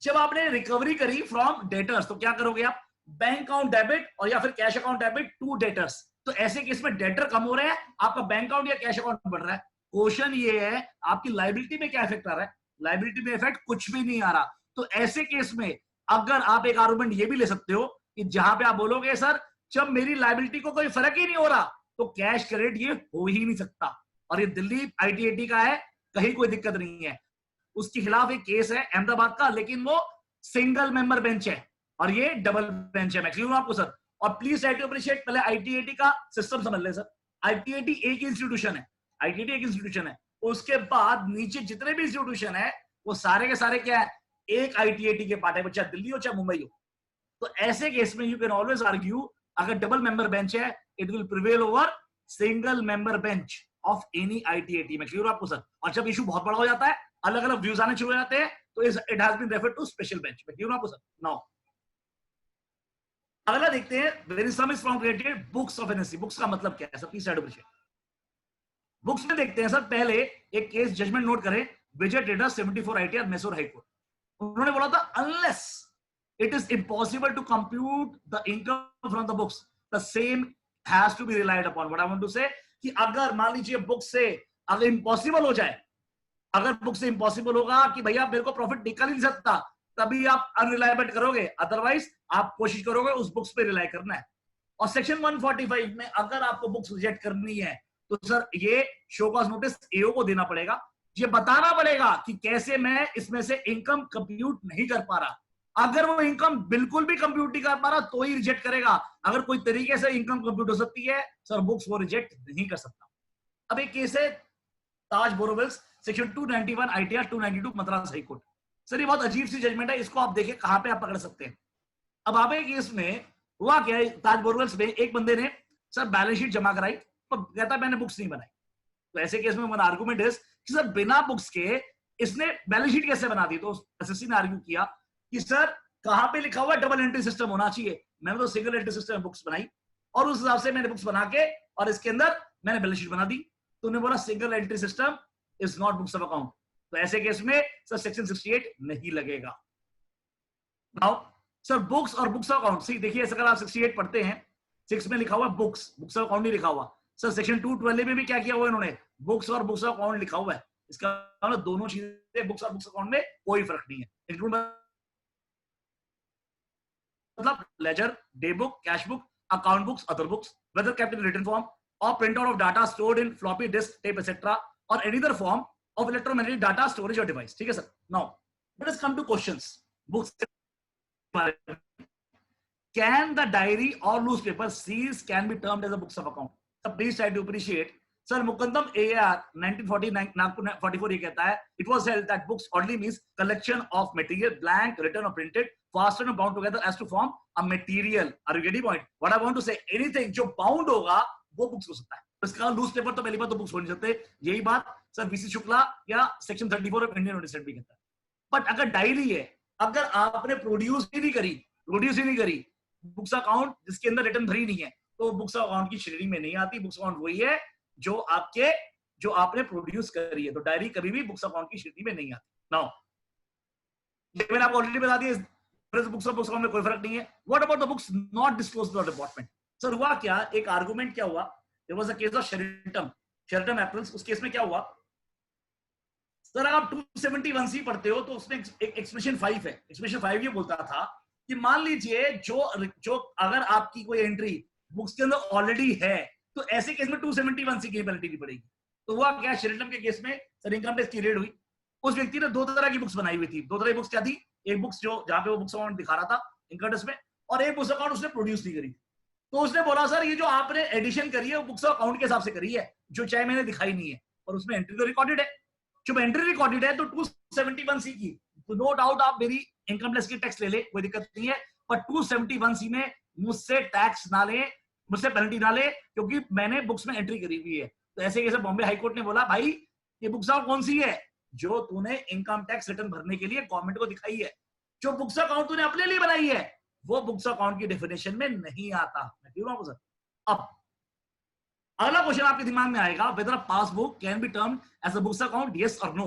Speaker 3: जब आपने रिकवरी करी फ्रॉम डेटर्स तो क्या करोगे आप, बैंक अकाउंट डेबिट और या फिर cash account debit to debtors. तो ऐसे केस में डेटर कम हो रहा है, आपका बैंक अकाउंट या कैश अकाउंट बढ़ रहा है। क्वेश्चन ये है आपकी लायबिलिटी में क्या इफेक्ट आ रहा है? लायबिलिटी में इफेक्ट कुछ भी नहीं आ रहा। तो ऐसे केस में अगर आप एक आर्गुमेंट ये भी ले सकते हो कि जहां पे आप बोलोगे सर जब मेरी लायबिलिटी को कोई फर्क ही नहीं हो रहा तो कैश क्रेडिट ये हो ही नहीं सकता, और ये दिल्ली आईटीएटी का है, कहीं कोई दिक्कत नहीं है। उसके खिलाफ एक केस है अहमदाबाद का, लेकिन वो सिंगल मेंबर बेंच है और ये डबल बेंच है। मैं क्लियर हूं आपको सर? और प्लीज ट्राई टू अप्रिशिएट, पहले आईटीएटी का सिस्टम समझ ले सर। आईटीएटी एक इंस्टीट्यूशन है, आईटीएटी एक इंस्टीट्यूशन है, उसके बाद नीचे जितने भी इंस्टीट्यूशन है वो सारे के सारे क्या है, एक आईटीएटी के पार्ट है, चाहे दिल्ली हो चाहे मुंबई हो। तो ऐसे केस में यू कैन ऑलवेज आर्ग्यू अगर डबल मेंबर बेंच है it will prevail over single member bench of any ITAT. में क्लियर आपको सर? और जब इशू बहुत बड़ा हो जाता है, अलग अलग व्यूज आने शुरू हो जाते हैं, तो it has been referred to special bench. में क्लियर आपको सर? नाउ अगला देखते हैं, very sum is from created books of assessee. Books का मतलब क्या है sir? Please side appreciate. Books में देखते हैं सर, पहले एक केस जजमेंट नोट करें, Vijay traders 74 ITR Mysore high court. उन्होंने बोला था unless it is impossible to compute the income from the books the same has to be relied upon. What I want to say कि अगर मान लीजिए बुक से अगर इम्पॉसिबल हो जाए, अगर बुक से इम्पॉसिबल होगा कि भैया मेरे को प्रॉफिट निकल ही नहीं सकता, तभी आप अनरिलायबल करोगे, अदरवाइज आप कोशिश करोगे उस बुक्स पे रिलाई करना है। और सेक्शन 145 में अगर आपको बुक्स रिजेक्ट करनी है तो सर ये शो कॉज नोटिस एओ को देना पड़ेगा, ये बताना पड़ेगा कि कैसे मैं इसमें से इनकम कंप्यूट नहीं कर पा रहा। अगर वो इनकम बिल्कुल भी कंप्यूट नहीं कर पा रहा तो ही रिजेक्ट करेगा। अगर कोई तरीके से इनकम कंप्यूट हो सकती है सर, बुक्स वो रिजेक्ट नहीं कर सकता। अब एक केस है Taj borewells, section 291 ITR 292 Madras high court. Sir ये बहुत अजीब सी जजमेंट है, इसको आप देखें कहां पे आप पकड़ सकते हैं। अब आप एक केस में हुआ क्या है, ताज बोरोवेल्स में एक बंदे ने सर बैलेंस शीट जमा कराई तो कहता मैंने बुक्स नहीं बनाई। तो ऐसे केस में वन आर्गुमेंट है कि सर बिना बुक्स के इसने बैलेंस शीट कैसे बना दी? तो एसएससी ने आर्ग्यू किया कि सर कहां पे लिखा हुआ डबल एंट्री सिस्टम होना चाहिए, मैंने तो सिंगल एंट्री सिस्टम में बुक्स बनाई और उस हिसाब से मैंने बुक्स बना के और इसके अंदर मैंने बैलेंस शीट बना दी। तो उन्होंने बोला single entry system is not books of account. तो ऐसे केस में सर सेक्शन 68 नहीं लगेगा। नाउ सर बुक्स और बुक्स ऑफ अकाउंट, सी देखिए अगर आप 68 पढ़ते हैं 6 में लिखा हुआ बुक्स, बुक्स ऑफ अकाउंट नहीं लिखा हुआ। सर सेक्शन 212 में भी क्या किया हुआ इन्होंने, बुक्स और बुक्स ऑफ अकाउंट लिखा हुआ है। इसका मतलब दोनों चीजें बुक्स और बुक्स अकाउंट में कोई फर्क नहीं है। इंक्लूड मतलब ledger, day book, cash book, account books, other books, whether kept in written form or printout of data stored in floppy disk, tape, etc., or any other form of electromagnetic data storage or device. ठीक है sir? Now let us come to questions. Books. Can the diary or newspaper series can be termed as a books of account? So please try to appreciate. Sir, Muqaddam AAR 1949 Nagpur 44 ये कहता है, it was held that books only means collection of material, blank, written or printed, fastened and bound together as to form a material. Are you getting point? What I want to say, anything जो bound होगा वो books हो सकता है। इसका newspaper तो पहली बात तो बुक्स हो नहीं सकते। यही बात सर वीसी शुक्ला या सेक्शन 34 ऑफ इंडियन नोटिस भी कहता है। बट अगर डायरी है, अगर आपने प्रोड्यूस ही नहीं करी बुक्स अकाउंट जिसके अंदर रिटर्न भरी नहीं है, तो बुक्स अकाउंट की श्रेणी में नहीं आती। बुक्स अकाउंट वही है जो आपने प्रोड्यूस करी है। तो डायरी कभी भी बुक्स अकाउंट की श्रेणी में नहीं आती। नाउ ये मैंने आपको ऑलरेडी बता दिया, बुक्स और बुक्स अकाउंट में कोई फर्क नहीं है। What about the books not disclosed to the department? Sir हुआ क्या, एक आर्गुमेंट क्या हुआ, there was a case of शेरिटम एप्रिल्स। उस केस में क्या हुआ, सर आप 271C पढ़ते हो तो उसमें एक एक्सप्रेशन 5 है। एक्सप्रेशन 5 ये बोलता था कि मान लीजिए जो अगर आपकी कोई एंट्री बुक्स के अंदर ऑलरेडी है तो ऐसे केस में 271C की पेनल्टी नहीं पड़ेगी। तो हुआ क्या, शेरटन के केस में सर इनकम टैक्स की रेड हुई, उस व्यक्ति ने दो तरह की बुक्स बनाई हुई थी। दो तरह की बुक्स क्या थी, एक बुक्स जो जहां पे वो बुक्स अकाउंट दिखा रहा था इनकम टैक्स में, और एक बुक्स अकाउंट उसने प्रोड्यूस नहीं करी। तो उसने बोला सर ये जो आपने एडिशन करी है वो बुक्स अकाउंट के हिसाब से करी है, जो चाहे मैंने दिखाई नहीं है, और उसमें एंट्री तो रिकॉर्डेड है। जब एंट्री रिकॉर्डेड है तो 271C की, तो नो डाउट आप मेरी इनकम टैक्स की टैक्स ले ले, कोई दिक्कत नहीं है, पर 271C में मुझसे टैक्स ना ले, मुझसे पेनल्टी ना ले, क्योंकि मैंने बुक्स में एंट्री करी हुई है। तो ऐसे कैसे बॉम्बे हाईकोर्ट ने बोला भाई ये बुक्स अकाउंट कौन सी है, जो तूने इनकम टैक्स रिटर्न भरने के लिए गवर्नमेंट को दिखाई है। जो बुक्स अकाउंट तूने अपने लिए बनाई है वो बुक्स अकाउंट की डेफिनेशन में नहीं आता। मैं क्यों रहा हूं सर। अब अगला क्वेश्चन आपके दिमाग में आएगा, whether a passbook can be termed as a books account, yes और नो।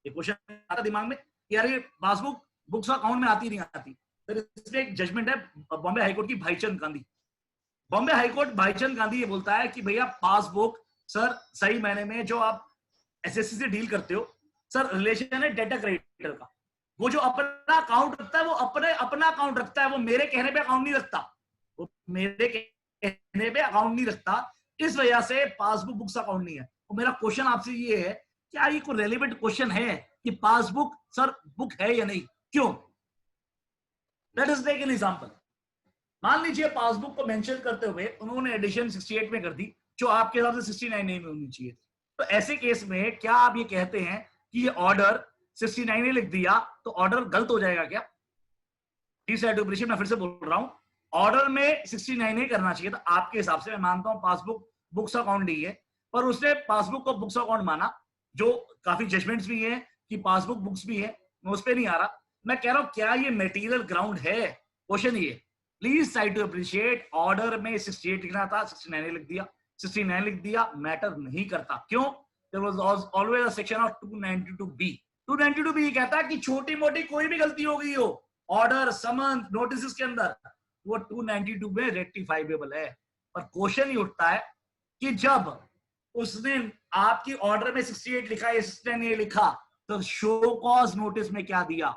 Speaker 3: ये क्वेश्चन आता दिमाग में, यार ये पासबुक बुक्स अकाउंट में आती नहीं आती। फिर इसमें एक जजमेंट है बॉम्बे हाईकोर्ट की, भाईचंद गांधी। बॉम्बे हाईकोर्ट भाईचंद गांधी ये बोलता है कि भैया पासबुक सर सही मायने में जो आप एसएससी से डील करते हो सर, रिलेशन है डेटा क्रेडिटर का। वो जो अपना अकाउंट रखता है वो अपना अकाउंट रखता है, वो मेरे कहने पे अकाउंट नहीं रखता, वो मेरे कहने पे अकाउंट नहीं रखता। इस वजह से पासबुक बुक्स अकाउंट नहीं है। तो मेरा क्वेश्चन आपसे ये है, क्या ये कोई रेलेवेंट क्वेश्चन है कि पासबुक सर बुक है या नहीं? क्यों? Let us take an example. मान लीजिए पासबुक को मेंशन करते हुए उन्होंने एडिशन 68 में कर दी, जो आपके हिसाब से 69 में होनी चाहिए। तो ऐसे केस में क्या आप ये कहते हैं कि ये ऑर्डर 69 ने लिख दिया तो ऑर्डर गलत हो जाएगा क्या? मैं फिर से बोल रहा हूं, ऑर्डर में 69 नहीं करना चाहिए था आपके हिसाब से। मैं मानता हूं पासबुक बुक्स अकाउंट नहीं है, पर उसने पासबुक को बुक्स अकाउंट माना, जो काफी जजमेंट्स भी है कि पासबुक बुक्स भी है, मैं उस पर नहीं आ रहा। मैं कह रहा हूं क्या ये मेटीरियल ग्राउंड है? क्वेश्चन ये, please try to appreciate. Order में 68 लिखना था, 69 लिख दिया, 69 लिख दिया, मैटर नहीं करता। क्यों? There was always a section of 292B। 292B ये कहता है कि छोटी मोटी कोई भी गलती हो गई हो ऑर्डर, समन, नोटिस के अंदर, वो 292 में रेक्टिफाइबल है। पर क्वेश्चन ये उठता है कि जब उसने आपकी ऑर्डर में 68 लिखा है, 69 लिखा, तो शो कॉज नोटिस में क्या दिया?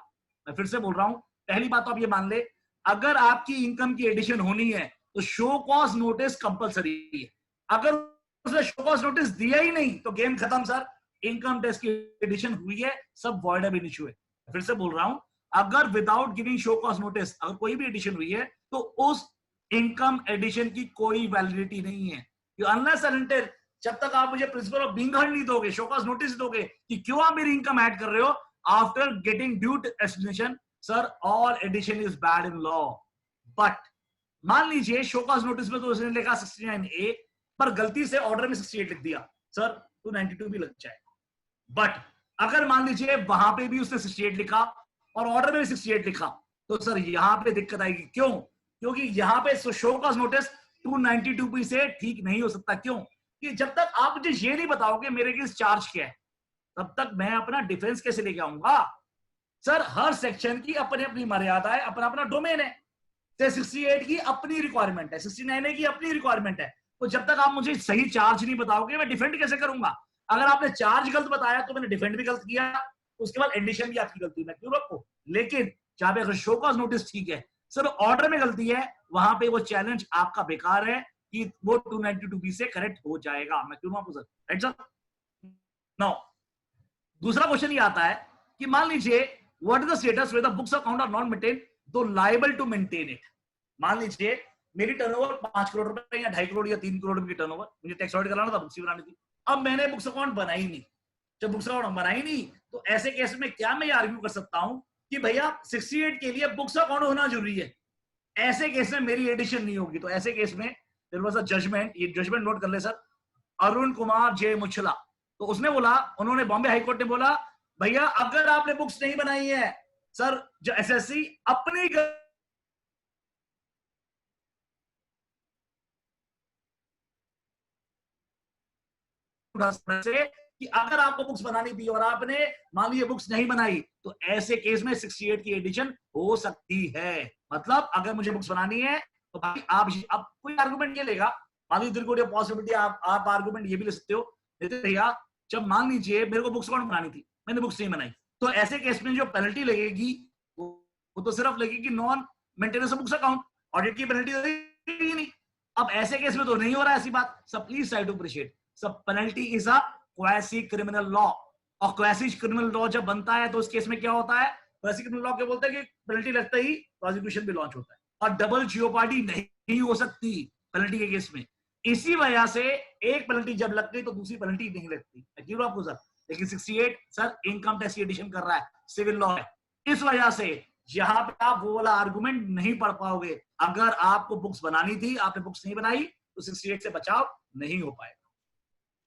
Speaker 3: मैं फिर से बोल रहा हूं, पहली बात तो आप ये मान ले, अगर आपकी इनकम की एडिशन होनी है तो शो कॉज नोटिस कंपलसरी है। अगर उसने शो कॉज नोटिस दिया ही नहीं तो गेम खत्म सर, इनकम टैक्स की एडिशन हुई है, सब वॉइड अब इशू है। फिर से बोल रहा हूं, अगर without giving show cause notice अगर कोई भी एडिशन हुई है तो उस इनकम एडिशन की कोई वैलिडिटी नहीं है। अनलेस एंड अनटिल, जब तक आप मुझे प्रिंसिपल ऑफ बीइंग हर्ड नहीं दोगे, शो कॉज नोटिस दोगे कि क्यों आप मेरी इनकम ऐड कर रहे हो, after getting due explanation, sir all addition is bad in law. But मान लीजिए शो कॉज नोटिस में तो उसने लिखा 69A, पर गलती से ऑर्डर में 68 लिख दिया, सर 292 भी लग जाएगा। बट अगर मान लीजिए वहां पे भी उसने 68 लिखा और ऑर्डर में भी 68 लिखा, तो सर यहां पे दिक्कत आएगी। क्यों? क्योंकि यहां पे शो कॉज नोटिस 292B से ठीक नहीं हो सकता। क्यों? कि जब तक आप मुझे ये नहीं बताओगे मेरे केस चार्ज क्या है, तब तक मैं अपना डिफेंस कैसे लेके आऊंगा? सर हर सेक्शन की अपनी अपनी मर्यादा है, अपना अपना डोमेन है। 68 की अपनी रिक्वायरमेंट है, 69 की अपनी रिक्वायरमेंट है। तो जब तक आप मुझे सही चार्ज नहीं बताओगे मैं डिफेंड कैसे करूंगा? अगर आपने चार्ज गलत बताया तो मैंने डिफेंड भी गलत किया, उसके बाद एडिशन भी आपकी गलती, मैं क्यों रखूं? लेकिन जहां पे अगर शो कॉज नोटिस ठीक है, सर ऑर्डर में गलती है, वहां पे वो चैलेंज आपका बेकार है कि वो 292B से करेक्ट हो जाएगा। मैं क्यों आपको सर, राइट सर? नाउ दूसरा क्वेश्चन ये आता है कि मान लीजिए what is the status with the books account are not maintain though liable to maintain it. मान लीजिए मेरी टर्नओवर 5 करोड़ रुपए या 2.5 करोड़ या 3 करोड़ रुपए की टर्नओवर, मुझे टैक्स ऑडिट कराना था, बुक्स बनानी थी। अब मैंने बुक्स अकाउंट बनाई नहीं। जब बुक्स अकाउंट बनाई नहीं तो ऐसे केस में क्या मैं आर्ग्यू कर सकता हूं कि भैया 68 के लिए बुक्स अकाउंट होना जरूरी है, ऐसे केस में मेरी एडिशन नहीं होगी। तो ऐसे केस में देयर वाज अ जजमेंट, ये जजमेंट नोट कर ले सर, अरुण कुमार जे मुछला। तो उसने बोला, उन्होंने बॉम्बे हाईकोर्ट ने बोला भैया अगर आपने बुक्स नहीं बनाई है सर, जो एसएससी अपनी से कि अगर आपको बुक्स बनानी थी और आपने मान लीजिए बुक्स नहीं बनाई, तो ऐसे केस में 68 की एडिशन हो सकती है। मतलब अगर मुझे बुक्स बनानी है तो भाई आप अब कोई आर्गुमेंट ये लेगा, मान लीजिए पॉसिबिलिटी आप आर्गुमेंट ये भी ले सकते हो, भैया जब मान लीजिए मेरे को बुक्स अकाउंट बनानी थी, मैंने बुक्स नहीं बनाई, तो ऐसे केस में जो पेनल्टी लगेगी वो तो सिर्फ लगेगी non maintenance of books account, audit की पेनल्टी लगेगी नहीं। अब ऐसे केस में तो नहीं हो रहा ऐसी बात। सब प्लीज ट्राई टू अप्रिशिएट, सब penalty is a quasi criminal law, और क्वासी क्रिमिनल लॉ जब बनता है तो उस केस में क्या होता है, क्वासी क्रिमिनल लॉ क्या बोलते हैं कि पेनल्टी लगता ही प्रोसिक्यूशन भी लॉन्च होता है, और डबल जियोपार्डी नहीं हो सकती पेनल्टी के केस में। इसी वजह से एक पेनल्टी जब लग गई तो दूसरी पेनल्टी नहीं लगती, आपको सर। लेकिन 68 सर इनकम टैक्स की एडिशन कर रहा है, सिविल लॉ है, इस वजह से यहां पे आप वो वाला आर्गुमेंट नहीं पढ़ पाओगे। अगर आपको बुक्स बनानी थी, आपने बुक्स नहीं बनाई, तो 68 से बचाव नहीं हो पाएगा।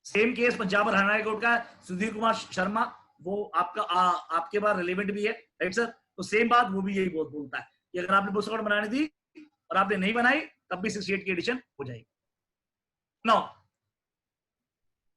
Speaker 3: सेम केस पंजाब और हरियाणा हाई कोर्ट का सुधीर कुमार शर्मा, वो आपका आपके पास रिलेवेंट भी है, राइट सर। तो सेम बात वो भी यही बोलता है कि अगर आपने बुक्स बनानी थी और आपने नहीं बनाई, तब भी 68 की एडिशन हो जाएगी। नाउ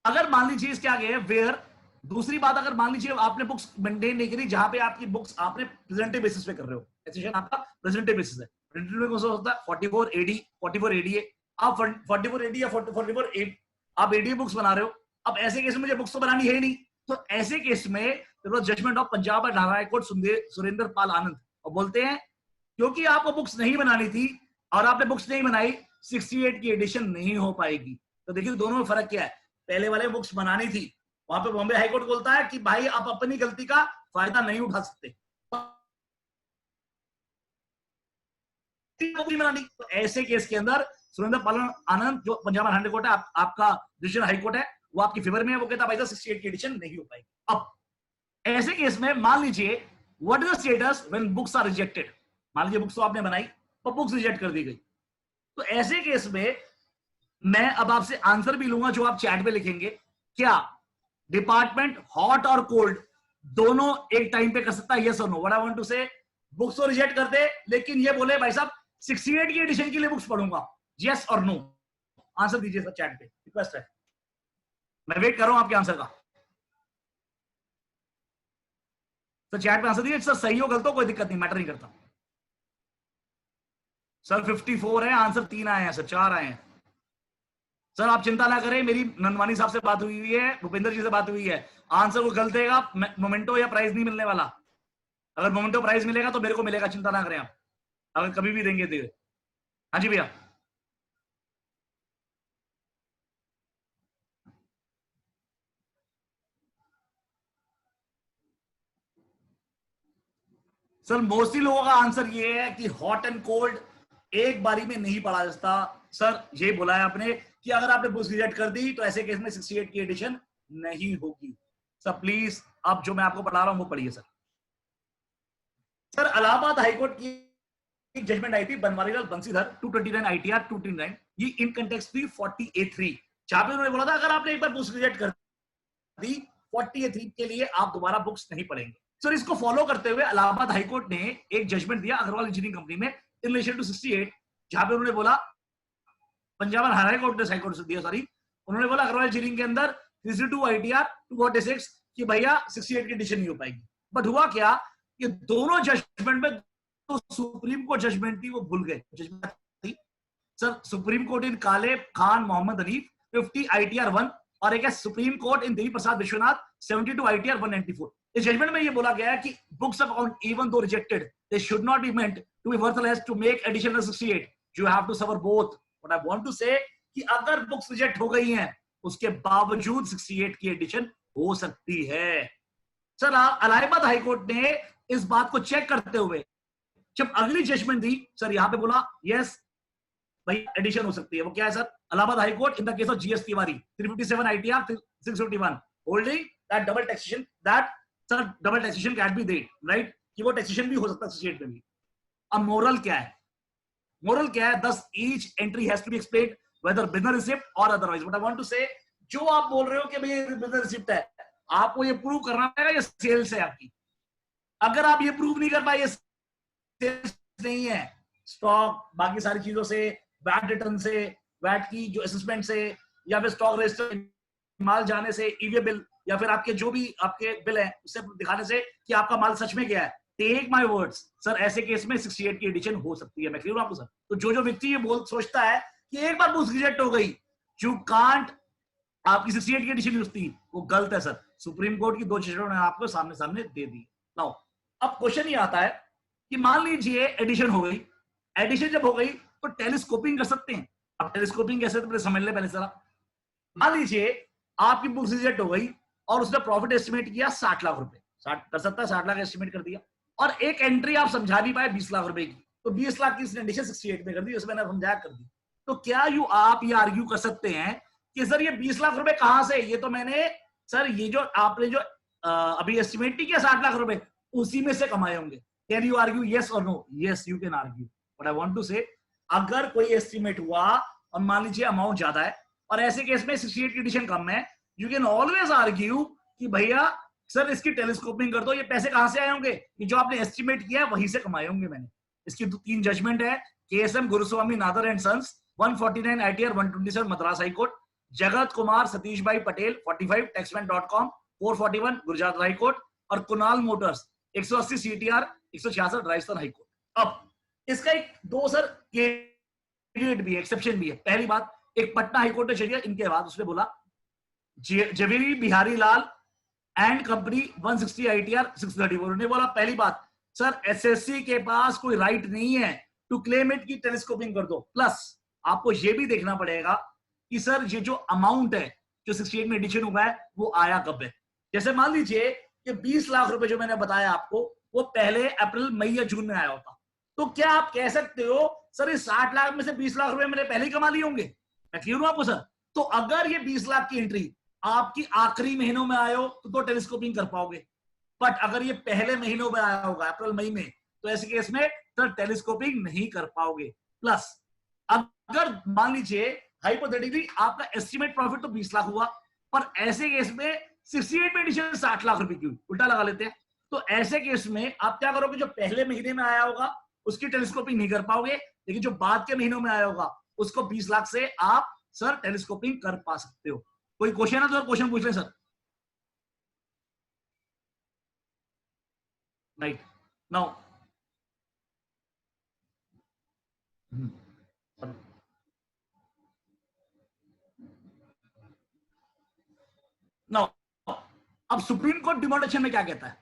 Speaker 3: अगर मान लीजिए इसके आगे वेयर, दूसरी बात, अगर मान लीजिए आपने बुक्स मेंटेन नहीं करी, जहां पे आपकी बुक्स आपने प्रेजेंटिव बेसिस पे कर रहे हो, टैक्सेशन आपका प्रेजेंटिव बेसिस है, प्रेजेंटिव में कौन सा होता है 44 AD 44 ADA, आप 44 AD या 44 8 आप ADA बुक्स बना रहे हो। अब ऐसे केस में मुझे बुक्स तो बनानी है ही नहीं, तो ऐसे केस में judgment of Punjab and Haryana high court Surendra Pal Anand, और बोलते हैं क्योंकि आपको बुक्स नहीं बनानी थी और आपने बुक्स नहीं बनाई, 68 की एडिशन नहीं हो पाएगी। तो देखिए दोनों में फर्क क्या है, पहले वाले बुक्स बनानी थी, वहां पे बॉम्बे हाईकोर्ट बोलता है कि भाई आप अपनी गलती का फायदा नहीं उठा सकते, तो ऐसे केस के अंदर सुरेंद्र पाल आनंद जो पंजाब हरियाणा कोर्ट है, आपका डिसीजन हाई कोर्ट है, वो आपकी फेवर में है, वो कहता है भाई 68 की एडिशन नहीं हो पाएगी। अब ऐसे केस में मान लीजिए what is the status when books are rejected, मान लीजिए बुक्स तो आपने बनाई पर बुक्स रिजेक्ट कर दी गई, तो ऐसे केस में मैं अब आपसे आंसर भी लूंगा जो आप चैट पे लिखेंगे। क्या डिपार्टमेंट हॉट और कोल्ड दोनों एक टाइम पे कर सकता है, यस और no? What I want to say, books तो रिजेक्ट करते लेकिन ये बोले भाई साहब 68 की एडिशन के लिए बुक्स पढ़ूंगा, यस और नो? आंसर दीजिए सर चैट पे, रिक्वेस्ट है, मैं वेट कर रहा हूं आपके आंसर का। सर चैट पे आंसर दीजिए, सर सही हो गलत हो कोई दिक्कत नहीं, मैटर नहीं करता। सर 54 है, आंसर 3 आए हैं सर, 4 आए हैं सर। आप चिंता ना करें, मेरी नंदवानी साहब से बात हुई है, भूपेंद्र जी से बात हुई है, आंसर को गलत देगा मोमेंटो या प्राइज नहीं मिलने वाला। अगर मोमेंटो प्राइज मिलेगा तो मेरे को मिलेगा, चिंता ना करें आप, अगर कभी भी देंगे दे। हाँ जी भैया। सर मोस्टली लोगों का आंसर ये है कि हॉट एंड कोल्ड एक बारी में नहीं पढ़ा जाता। सर ये बोला है आपने कि अगर आपने बुक्स रिजेक्ट कर दी तो ऐसे केस में 68 की एडिशन नहीं होगी। सर प्लीज अब जो मैं आपको पढ़ा रहा हूं वो पढ़िए सर। सर इलाहाबाद हाईकोर्ट की जजमेंट आई थी बनवारीलाल बंसीधर 229 ITR 229, ये इन कंटेक्स्ट थी 40A3, जहां पे उन्होंने बोला था अगर आपने एक बार बुक्स रिजेक्ट कर दी 40A3 के लिए आप दोबारा बुक्स नहीं पढ़ेंगे। सर इसको फॉलो करते हुए इलाहाबाद हाईकोर्ट ने एक जजमेंट दिया अग्रवाल इंजीनियरिंग कंपनी में इन रिलेशन टू 68, जहां पे उन्होंने बोला, पंजाब और हरियाणा कोर्ट ने हाईकोर्ट से दिया, सॉरी, उन्होंने बोला अग्रवाल इंजीनियरिंग के अंदर 302 ITR 246 कि भैया 68 की एडिशन नहीं हो पाएगी। बट हुआ क्या, ये दोनों जजमेंट में तो सुप्रीम कोर्ट जजमेंट थी वो भूल गए। जजमेंट थी सर सुप्रीम कोर्ट इन काले खान मोहम्मद हनीफ 50 ITR 1 और एक है सुप्रीम कोर्ट इन देवी प्रसाद विश्वनाथ 72 ITR 194। इस जजमेंट में ये बोला गया है कि books of account even though rejected they should not be meant to be worthless to make additional 68, you have to suffer both. What I want to say कि अगर books reject हो गई हैं उसके बावजूद 68 की एडिशन हो सकती है। सर इलाहाबाद हाईकोर्ट ने इस बात को चेक करते हुए जब अगली जजमेंट दी, सर यहां पे बोला यस भाई एडिशन हो सकती है। वो क्या है sir, Allahabad high court in the case of GS Tiwari 357 ITR 651 holding that double taxation that sir double taxation can be देड, राइट, कि वो टैक्सेशन भी हो सकता है 68 में भी। अब मोरल क्या है, मोरल क्या है, thus each entry has to be explained whether business receipt or otherwise. What I want to say, जो आप बोल रहे हो कि भाई बिजनेस रिसिप्ट है, आपको ये प्रूव करना पड़ेगा ये सेल्स है आपकी। अगर आप ये प्रूव नहीं कर पाए ये सेल्स नहीं है, स्टॉक बाकी सारी चीजों से, वैट रिटर्न से, वैट की जो असेसमेंट से, या फिर स्टॉक रजिस्टर माल जाने से, ईवे बिल या फिर आपके जो भी आपके बिल है उससे दिखाने से कि आपका माल सच में गया है, टेक माय वर्ड्स सर ऐसे केस में 68 की एडिशन हो सकती है। मैं क्लियर हूं आपको सर? तो जो व्यक्ति ये सोचता है कि एक बार बुक्स रिजेक्ट हो गई, यू कांट आपकी 68 की एडिशन यूज थी, वो गलत है सर। सुप्रीम कोर्ट की 2 जजमेंट आपको सामने सामने दे दी। नाउ अब क्वेश्चन ये आता है कि मान लीजिए एडिशन हो गई, एडिशन जब हो गई तो टेलीस्कोपिंग कर सकते हैं। अब टेलीस्कोपिंग कैसे, तो समझ ले पहले जरा। मान लीजिए आपकी बुक्स रिजेक्ट हो गई और उसने प्रॉफिट एस्टिमेट किया 60 लाख रुपए, 60 कर सकता है, 60 लाख एस्टिमेट कर दिया, और एक एंट्री आप समझा नहीं पाए 20 लाख रुपए की, तो 20 लाख की इसने एडिशन 68 में कर दी, उसमें समझाया कर दी। तो क्या आप ये आर्ग्यू कर सकते हैं कि सर ये 20 लाख रुपए कहां से, ये तो मैंने सर ये जो आपने जो अभी एस्टिमेट नहीं किया 60 लाख रुपए, उसी में से कमाए होंगे। कैन यू आर्ग्यू यस और no? Yes you can argue. But I want to say, अगर कोई एस्टिमेट हुआ और मान लीजिए अमाउंट ज्यादा है और ऐसे केस में 68 की एडिशन कम है, यू कैन ऑलवेज आर्ग्यू कि भैया सर इसकी टेलीस्कोपिंग कर दो, ये पैसे कहां से आए होंगे, ये जो आपने एस्टिमेट किया है वहीं से कमाए होंगे मैंने। इसकी 3 जजमेंट है, KSM Guruswamy Nadar and sons 149 ITR 127 Madras high court, Jagat Kumar Satish भाई Patel 45 taxman.com 441 Gujarat high court, और Kunal Motors 180 CTR 166 Rajasthan high court. अब इसका एक 2 सर कैविएट भी है, एक्सेप्शन भी है। पहली बात, एक पटना हाई कोर्ट ने चलिए इनके बाद उसने बोला जवेरी बिहारी लाल एंड कंपनी 160 ITR 634, उन्होंने बोला पहली बात सर एसएससी के पास कोई राइट नहीं है टू क्लेम इट की टेलीस्कोपिंग कर दो, प्लस आपको ये भी देखना पड़ेगा कि सर ये जो अमाउंट है जो 68 में एडिशन हुआ है वो आया कब है। जैसे मान लीजिए कि 20 लाख रुपए जो मैंने बताया आपको वो पहले अप्रैल मई या जून में आया होता, तो क्या आप कह सकते हो सर इस 60 लाख में से 20 लाख रुपए मैंने पहले ही कमा लिए होंगे? मैं क्लियर हूं आपको सर? तो अगर ये 20 लाख की एंट्री आपकी आखिरी महीनों में आयो तो टेलीस्कोपिंग कर पाओगे, बट अगर ये पहले महीनों में आया होगा अप्रैल मई में, तो ऐसे केस में सर टेलीस्कोपिंग नहीं कर पाओगे। प्लस अगर मान लीजिए हाइपोथेटिकली आपका एस्टिमेट प्रॉफिट तो 20 लाख हुआ, पर ऐसे केस में 68 में एडिशन 60 लाख रुपए की हुई, उल्टा लगा लेते हैं, तो ऐसे केस में आप क्या करोगे, जो पहले महीने में आया होगा उसकी टेलीस्कोपिंग नहीं कर पाओगे, लेकिन जो बाद के महीनों में आया होगा उसको 20 लाख से आप सर टेलीस्कोपिंग कर पा सकते हो। कोई क्वेश्चन है तो क्वेश्चन पूछ लें सर। राइट नाउ नाउ अब सुप्रीम कोर्ट डिमोनेटेशन में क्या कहता है?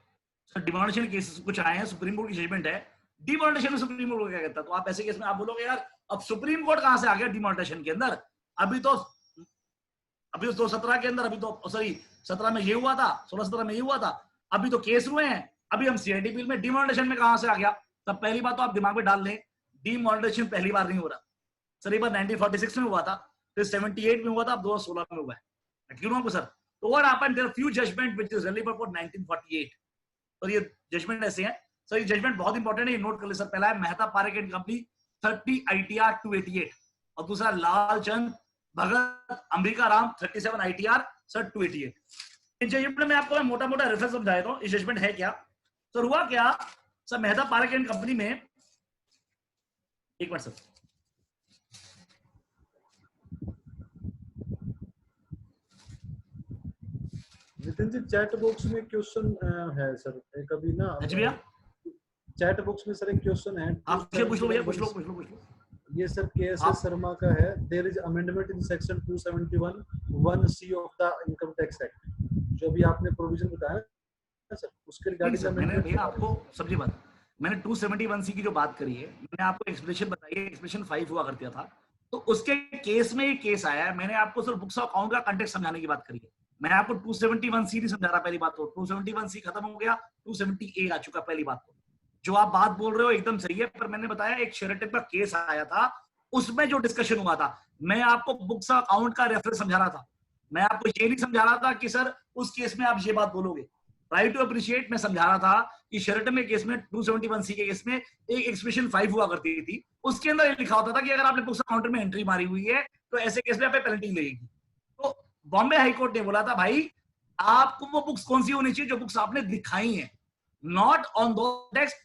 Speaker 3: सर डिमोनेटेशन केसेस कुछ आए हैं, सुप्रीम कोर्ट की जजमेंट है, डिमोनेटेशन में सुप्रीम कोर्ट क्या कहता है? तो आप ऐसे केस में आप बोलोगे यार अब सुप्रीम कोर्ट कहां से आ गया डिमोनेटेशन के अंदर? अभी तो 2017 के अंदर, अभी तो सॉरी 17 में ये हुआ था, 16-17 में ये हुआ था, अभी तो केस हुए हैं, अभी हम सीआईडी बिल में डिमोनेटेशन में कहां से आ गया? तब पहली बात तो आप दिमाग में डाल लें, डिमोनेटेशन पहली बार नहीं हो रहा सर, एक बार 1946 में हुआ था, फिर 78 में हुआ था, अब 2016 में हुआ है। क्यों आपको सर? तो what happened, there are few judgment which is relevant for 1948, और ये जजमेंट ऐसे हैं सर, ये जजमेंट बहुत इंपॉर्टेंट है, ये नोट कर ले सर। पहला है Mehta Parekh and company 30 ITR 288, और दूसरा लालचंद भगत अंबिका राम 37 ITR सर 288। इस जजमेंट में आपको मैं मोटा मोटा रेफरेंस समझा देता हूं, इस जजमेंट है क्या सर, हुआ क्या sir, Mehta Parekh and company में, एक मिनट सर,
Speaker 1: नितिन जी चैट बॉक्स में क्वेश्चन है सर, कभी ना
Speaker 3: भैया
Speaker 1: चैट बॉक्स में सर एक क्वेश्चन है,
Speaker 3: आप पूछ लो भैया, पूछ लो।
Speaker 1: ये सर केएसएस शर्मा का है, there is amendment in section 271(1)(c) of the income tax act, जो भी आपने प्रोविजन बताया सर, उसके रिगार्डिंग
Speaker 3: मैंने भैया आपको समझी बात, मैंने 271(c) की जो बात करी है, मैंने आपको एक्सप्रेशन बताई है, एक्सप्रेशन 5 हुआ करता था, तो उसके केस में ये केस आया है, मैंने आपको सर बुक्स ऑफ अकाउंट का कंटेक्स्ट समझाने की बात करी है, मैं आपको 271(c) नहीं समझा रहा। पहली बात तो 271(c) खत्म हो गया, 270(a) आ चुका। पहली बात तो जो आप बात बोल रहे हो एकदम सही है, पर मैंने बताया एक शेयर का केस आया था, उसमें जो डिस्कशन हुआ था, मैं आपको बुक्स ऑफ अकाउंट का रेफरेंस समझा रहा था, मैं आपको ये नहीं समझा रहा था कि सर उस केस में आप ये बात बोलोगे। राइट टू अप्रिशिएट में समझा रहा था कि शेरटन में केस में 271(c) के केस में एक एक्सप्रेशन 5 हुआ करती थी, उसके अंदर लिखा होता था कि अगर आपने बुक्स ऑफ अकाउंट में एंट्री मारी हुई है तो ऐसे केस में आप पेनल्टी लगेगी। तो बॉम्बे हाई कोर्ट ने बोला था भाई आपको वो बुक्स कौन सी होनी चाहिए जो बुक्स आपने दिखाई हैं, नॉट ऑन दो टेक्स्ट,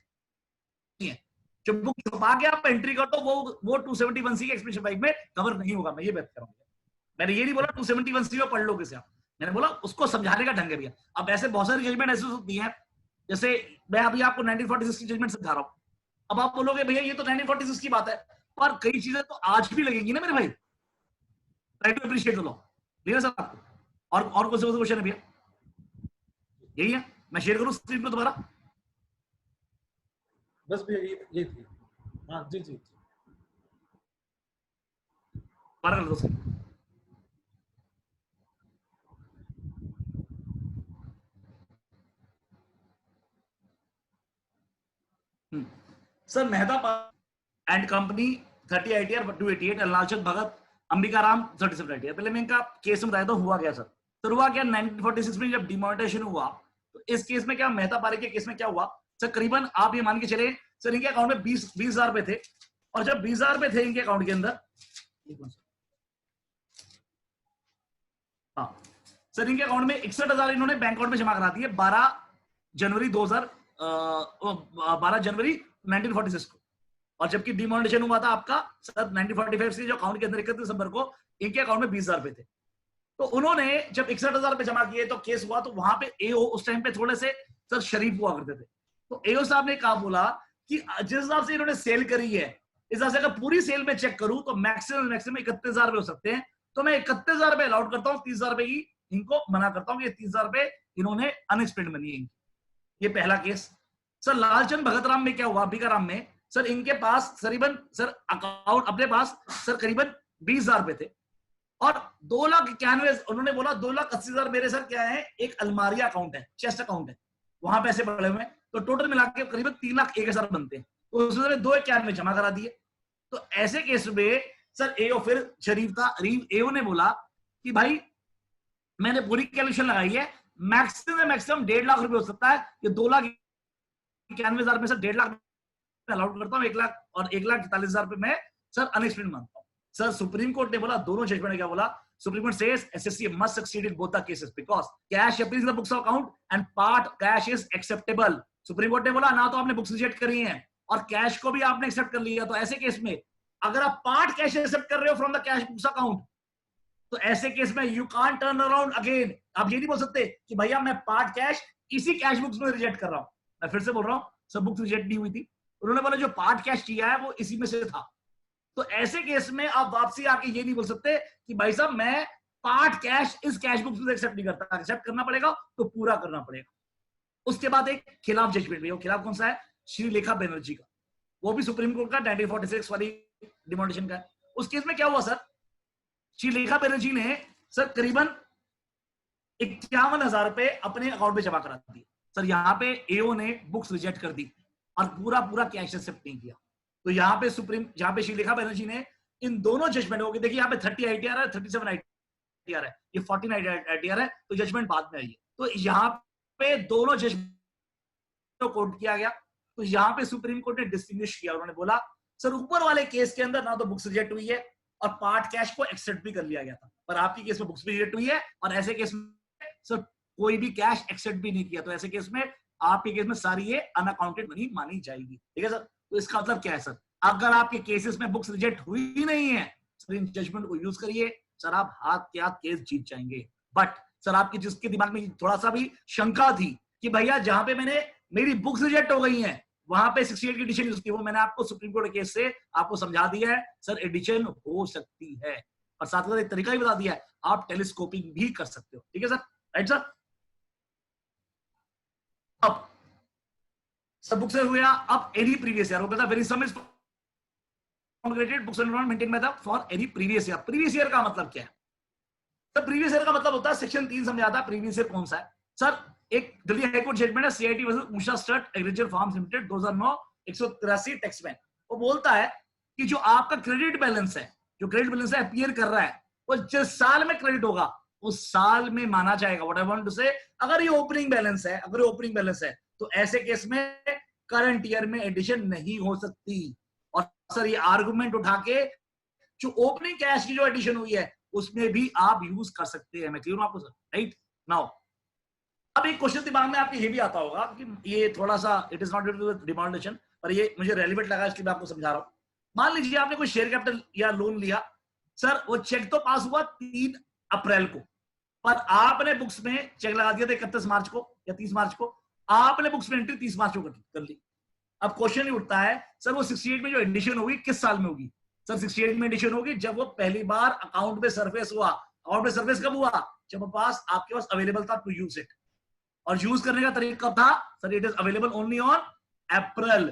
Speaker 3: जो बुक छुपा के आप एंट्री कर दो वो 271(c) के एक्सप्रेशन 5 में कवर नहीं होगा। मैं ये बात कर रहा हूं, मैंने ये नहीं बोला 271(c) में पढ़ लो किसे आप, मैंने बोला उसको समझाने का ढंग है भैया। अब ऐसे बहुत सारी जजमेंट ऐसी होती हैं, जैसे मैं अभी आपको 1946 की जजमेंट समझा रहा हूं, अब आप बोलोगे भैया ये तो 1946 की बात है, पर कई चीजें तो आज भी लगेंगी ना मेरे भाई। Right to appreciate the law, clear sir आपको? और कौन से क्वेश्चन है भैया? यही है, मैं शेयर करूं स्क्रीन को दोबारा?
Speaker 1: बस भैया ये थी। हाँ जी जी।
Speaker 3: दोबारा कर दो screen. Sir Mehta and company 30 ITR 288 Lalchand Bhagat Ambika Ram 37 ITR। पहले मैं इनका केस में बताया तो हुआ गया सर हुआ क्या 1946 में जब डिमोनेटाइजेशन हुआ तो इस केस में क्या मेहता पारे के केस में क्या हुआ सर, करीबन आप ये मान के चले सर इनके अकाउंट में 20,000 रुपए थे, और जब 20,000 रुपए थे इनके अकाउंट के अंदर, हाँ सर इनके अकाउंट में 61,000 इन्होंने बैंक अकाउंट में जमा करा दिए 12 जनवरी 1946 को, और जबकि डिमोनेटाइजेशन हुआ था आपका सर 1945 से जो अकाउंट के अंदर 31 दिसंबर को इनके अकाउंट में 20,000 रुपए थे। तो उन्होंने जब 61,000 रुपए जमा किए तो केस हुआ, तो वहां पे एओ उस टाइम पे थोड़े से सर शरीफ हुआ करते थे, तो एओ साहब ने कहा बोला कि जिस हिसाब से इन्होंने सेल करी है इस हिसाब से अगर पूरी सेल में चेक करूं तो मैक्सिमम 31,000 रुपए हो सकते हैं, तो मैं 31,000 रुपए अलाउड करता हूँ, 30,000 रुपए की इनको मना करता हूँ कि 30,000 रुपए इन्होंने अनएक्सपेक्टेड मनी है। ये पहला केस। सर लालचंद भगत राम में क्या हुआ, अंबिका राम में सर इनके पास करीबन सर अकाउंट अपने पास सर करीबन 20,000 रुपए थे, और 2,91,000 उन्होंने बोला 2,80,000 मेरे सर क्या है, एक अलमारिया अकाउंट है, चेस्ट अकाउंट है, वहां पैसे पड़े हुए हैं, तो टोटल मिला के करीबन 3,01,000 बनते हैं, तो उसने 2,91 जमा करा दिए। तो ऐसे केस में सर एओ फिर शरीफ था, एओ ने बोला कि भाई मैंने पूरी कैलकुलेशन लगाई है, मैक्सिमम 1.5 लाख रुपए हो सकता है, ये 2,91,000 में सर 1.5 लाख अलाउड करता हूँ, 1 लाख और 1,41,000 रुपए में सर अनएक्सपेक्टेड मानता हूँ। सर सुप्रीम कोर्ट ने बोला, दोनों जजमेंट ने क्या बोला, supreme court says SSC must succeed in both the cases because cash appears in the books of account and part cash is acceptable. Supreme court ने बोला ना तो आपने बुक्स रिजेक्ट करी हैं और कैश को भी आपने एक्सेप्ट कर लिया, तो ऐसे केस में अगर आप पार्ट कैश एक्सेप्ट कर रहे हो from the cash books account, तो ऐसे केस में you can't turn around again. आप ये नहीं बोल सकते कि भैया मैं पार्ट कैश इसी कैश बुक्स में रिजेक्ट कर रहा हूं। मैं फिर से बोल रहा हूं, सब बुक्स रिजेक्ट नहीं हुई थी, उन्होंने बोला जो पार्ट कैश किया है वो इसी में से था। तो ऐसे केस में आप वापसी आके ये नहीं बोल सकते कि भाई साहब मैं पार्ट कैश इस कैश बुक्स में एक्सेप्ट नहीं करता, एक्सेप्ट करना पड़ेगा तो पूरा करना पड़ेगा। उसके बाद एक खिलाफ जजमेंट भी, वो खिलाफ कौन सा है, श्रीलेखा बनर्जी का, वो भी सुप्रीम कोर्ट का 1946 वाली डिमोनेटाइजेशन का है। उस केस में क्या हुआ सर, श्रीलेखा बनर्जी ने सर करीबन 51,000 रुपए अपने अकाउंट में जमा करा दिए। सर यहाँ पे एओ ने बुक्स रिजेक्ट कर दी और पूरा कैश एक्सेप्ट नहीं किया। तो यहाँ पे श्रीलेखा बनर्जी ने इन दोनों जजमेंट हो गए, देखिए यहाँ पे 30 ITR है, 37 ITR है, ये 14 ITR है, तो जजमेंट बाद में आई है। तो यहाँ पे दोनों जजमेंट को कोट किया गया। तो यहाँ पे सुप्रीम कोर्ट ने डिस्टिंग्विश किया, उन्होंने बोला सर ऊपर वाले केस के अंदर ना तो बुक्स रिजेक्ट हुई है और पार्ट कैश को एक्सेप्ट भी कर लिया गया था, पर आपकी केस में बुक्स भी रिजेक्ट हुई है और ऐसे केस में सर कोई भी कैश एक्सेप्ट भी नहीं किया, तो ऐसे केस में आपके केस में सारी ये अनअकाउंटेड मनी मानी जाएगी। ठीक है सर, तो इसका मतलब क्या है सर, अगर आपके केसेस में बुक्स रिजेक्ट हुई ही नहीं है सर इन जजमेंट को यूज करिए सर, आप हाथ के हाथ केस जीत जाएंगे। बट सर आपकी जिसके दिमाग में थोड़ा सा भी शंका थी कि भैया जहां पे मेरी बुक्स रिजेक्ट हो गई हैं वहां पे 68 की एडिशन यूज की, वो मैंने आपको सुप्रीम कोर्ट केस से आपको समझा दिया है सर, एडिशन हो सकती है और साथ में एक तरीका भी बता दिया है, आप टेलीस्कोपिंग भी कर सकते हो। ठीक है सर, राइट सर। अब सब बुक्स हुआ, अब एनी प्रीवियस ईयर वो कहता very sum is congregated books and maintain method for any previous year। previous year का मतलब क्या है सर, प्रीवियस ईयर का मतलब होता है सेक्शन 3 समझाता है प्रीवियस ईयर कौन सा है सर। एक दिल्ली हाईकोर्ट जजमेंट है CIT versus Usha स्टट agriculture farms limited 2009 183 Taxmann, वो बोलता है कि जो आपका क्रेडिट बैलेंस है, जो क्रेडिट बैलेंस है अपीयर कर रहा है, वो जिस साल में क्रेडिट होगा उस साल में माना जाएगा। What I want to say, अगर ये ओपनिंग बैलेंस है, तो ऐसे केस में करंट ईयर में एडिशन नहीं हो सकती। और सर ये आर्गुमेंट उठा के जो ओपनिंग कैश की जो एडिशन हुई है उसमें भी आप यूज कर सकते हैं। मैं क्लियर हूं आपको सर, राइट नाउ। अब एक क्वेश्चन दिमाग में आपके ये भी आता होगा कि ये थोड़ा सा it is not due to demonetisation, पर ये मुझे रेलेवेंट लगा इसलिए मैं आपको समझा रहा हूं। मान लीजिए आपने कोई शेयर कैपिटल या लोन लिया सर, वो चेक तो पास हुआ 3 अप्रैल को, पर आपने बुक्स में चेक लगा दिया था 31 मार्च को या 30 मार्च को, आपने बुक्स में एंट्री 30 मार्च को कर ली। अब क्वेश्चन ही उठता है सर वो 68 में जो एडिशन होगी किस साल में होगी सर, 68 में एडिशन होगी जब वो पहली बार अकाउंट में सरफेस हुआ। अकाउंट में सरफेस कब हुआ, जब पास आपके पास अवेलेबल था टू यूज इट। और यूज करने का तरीका था sir it is available only on April.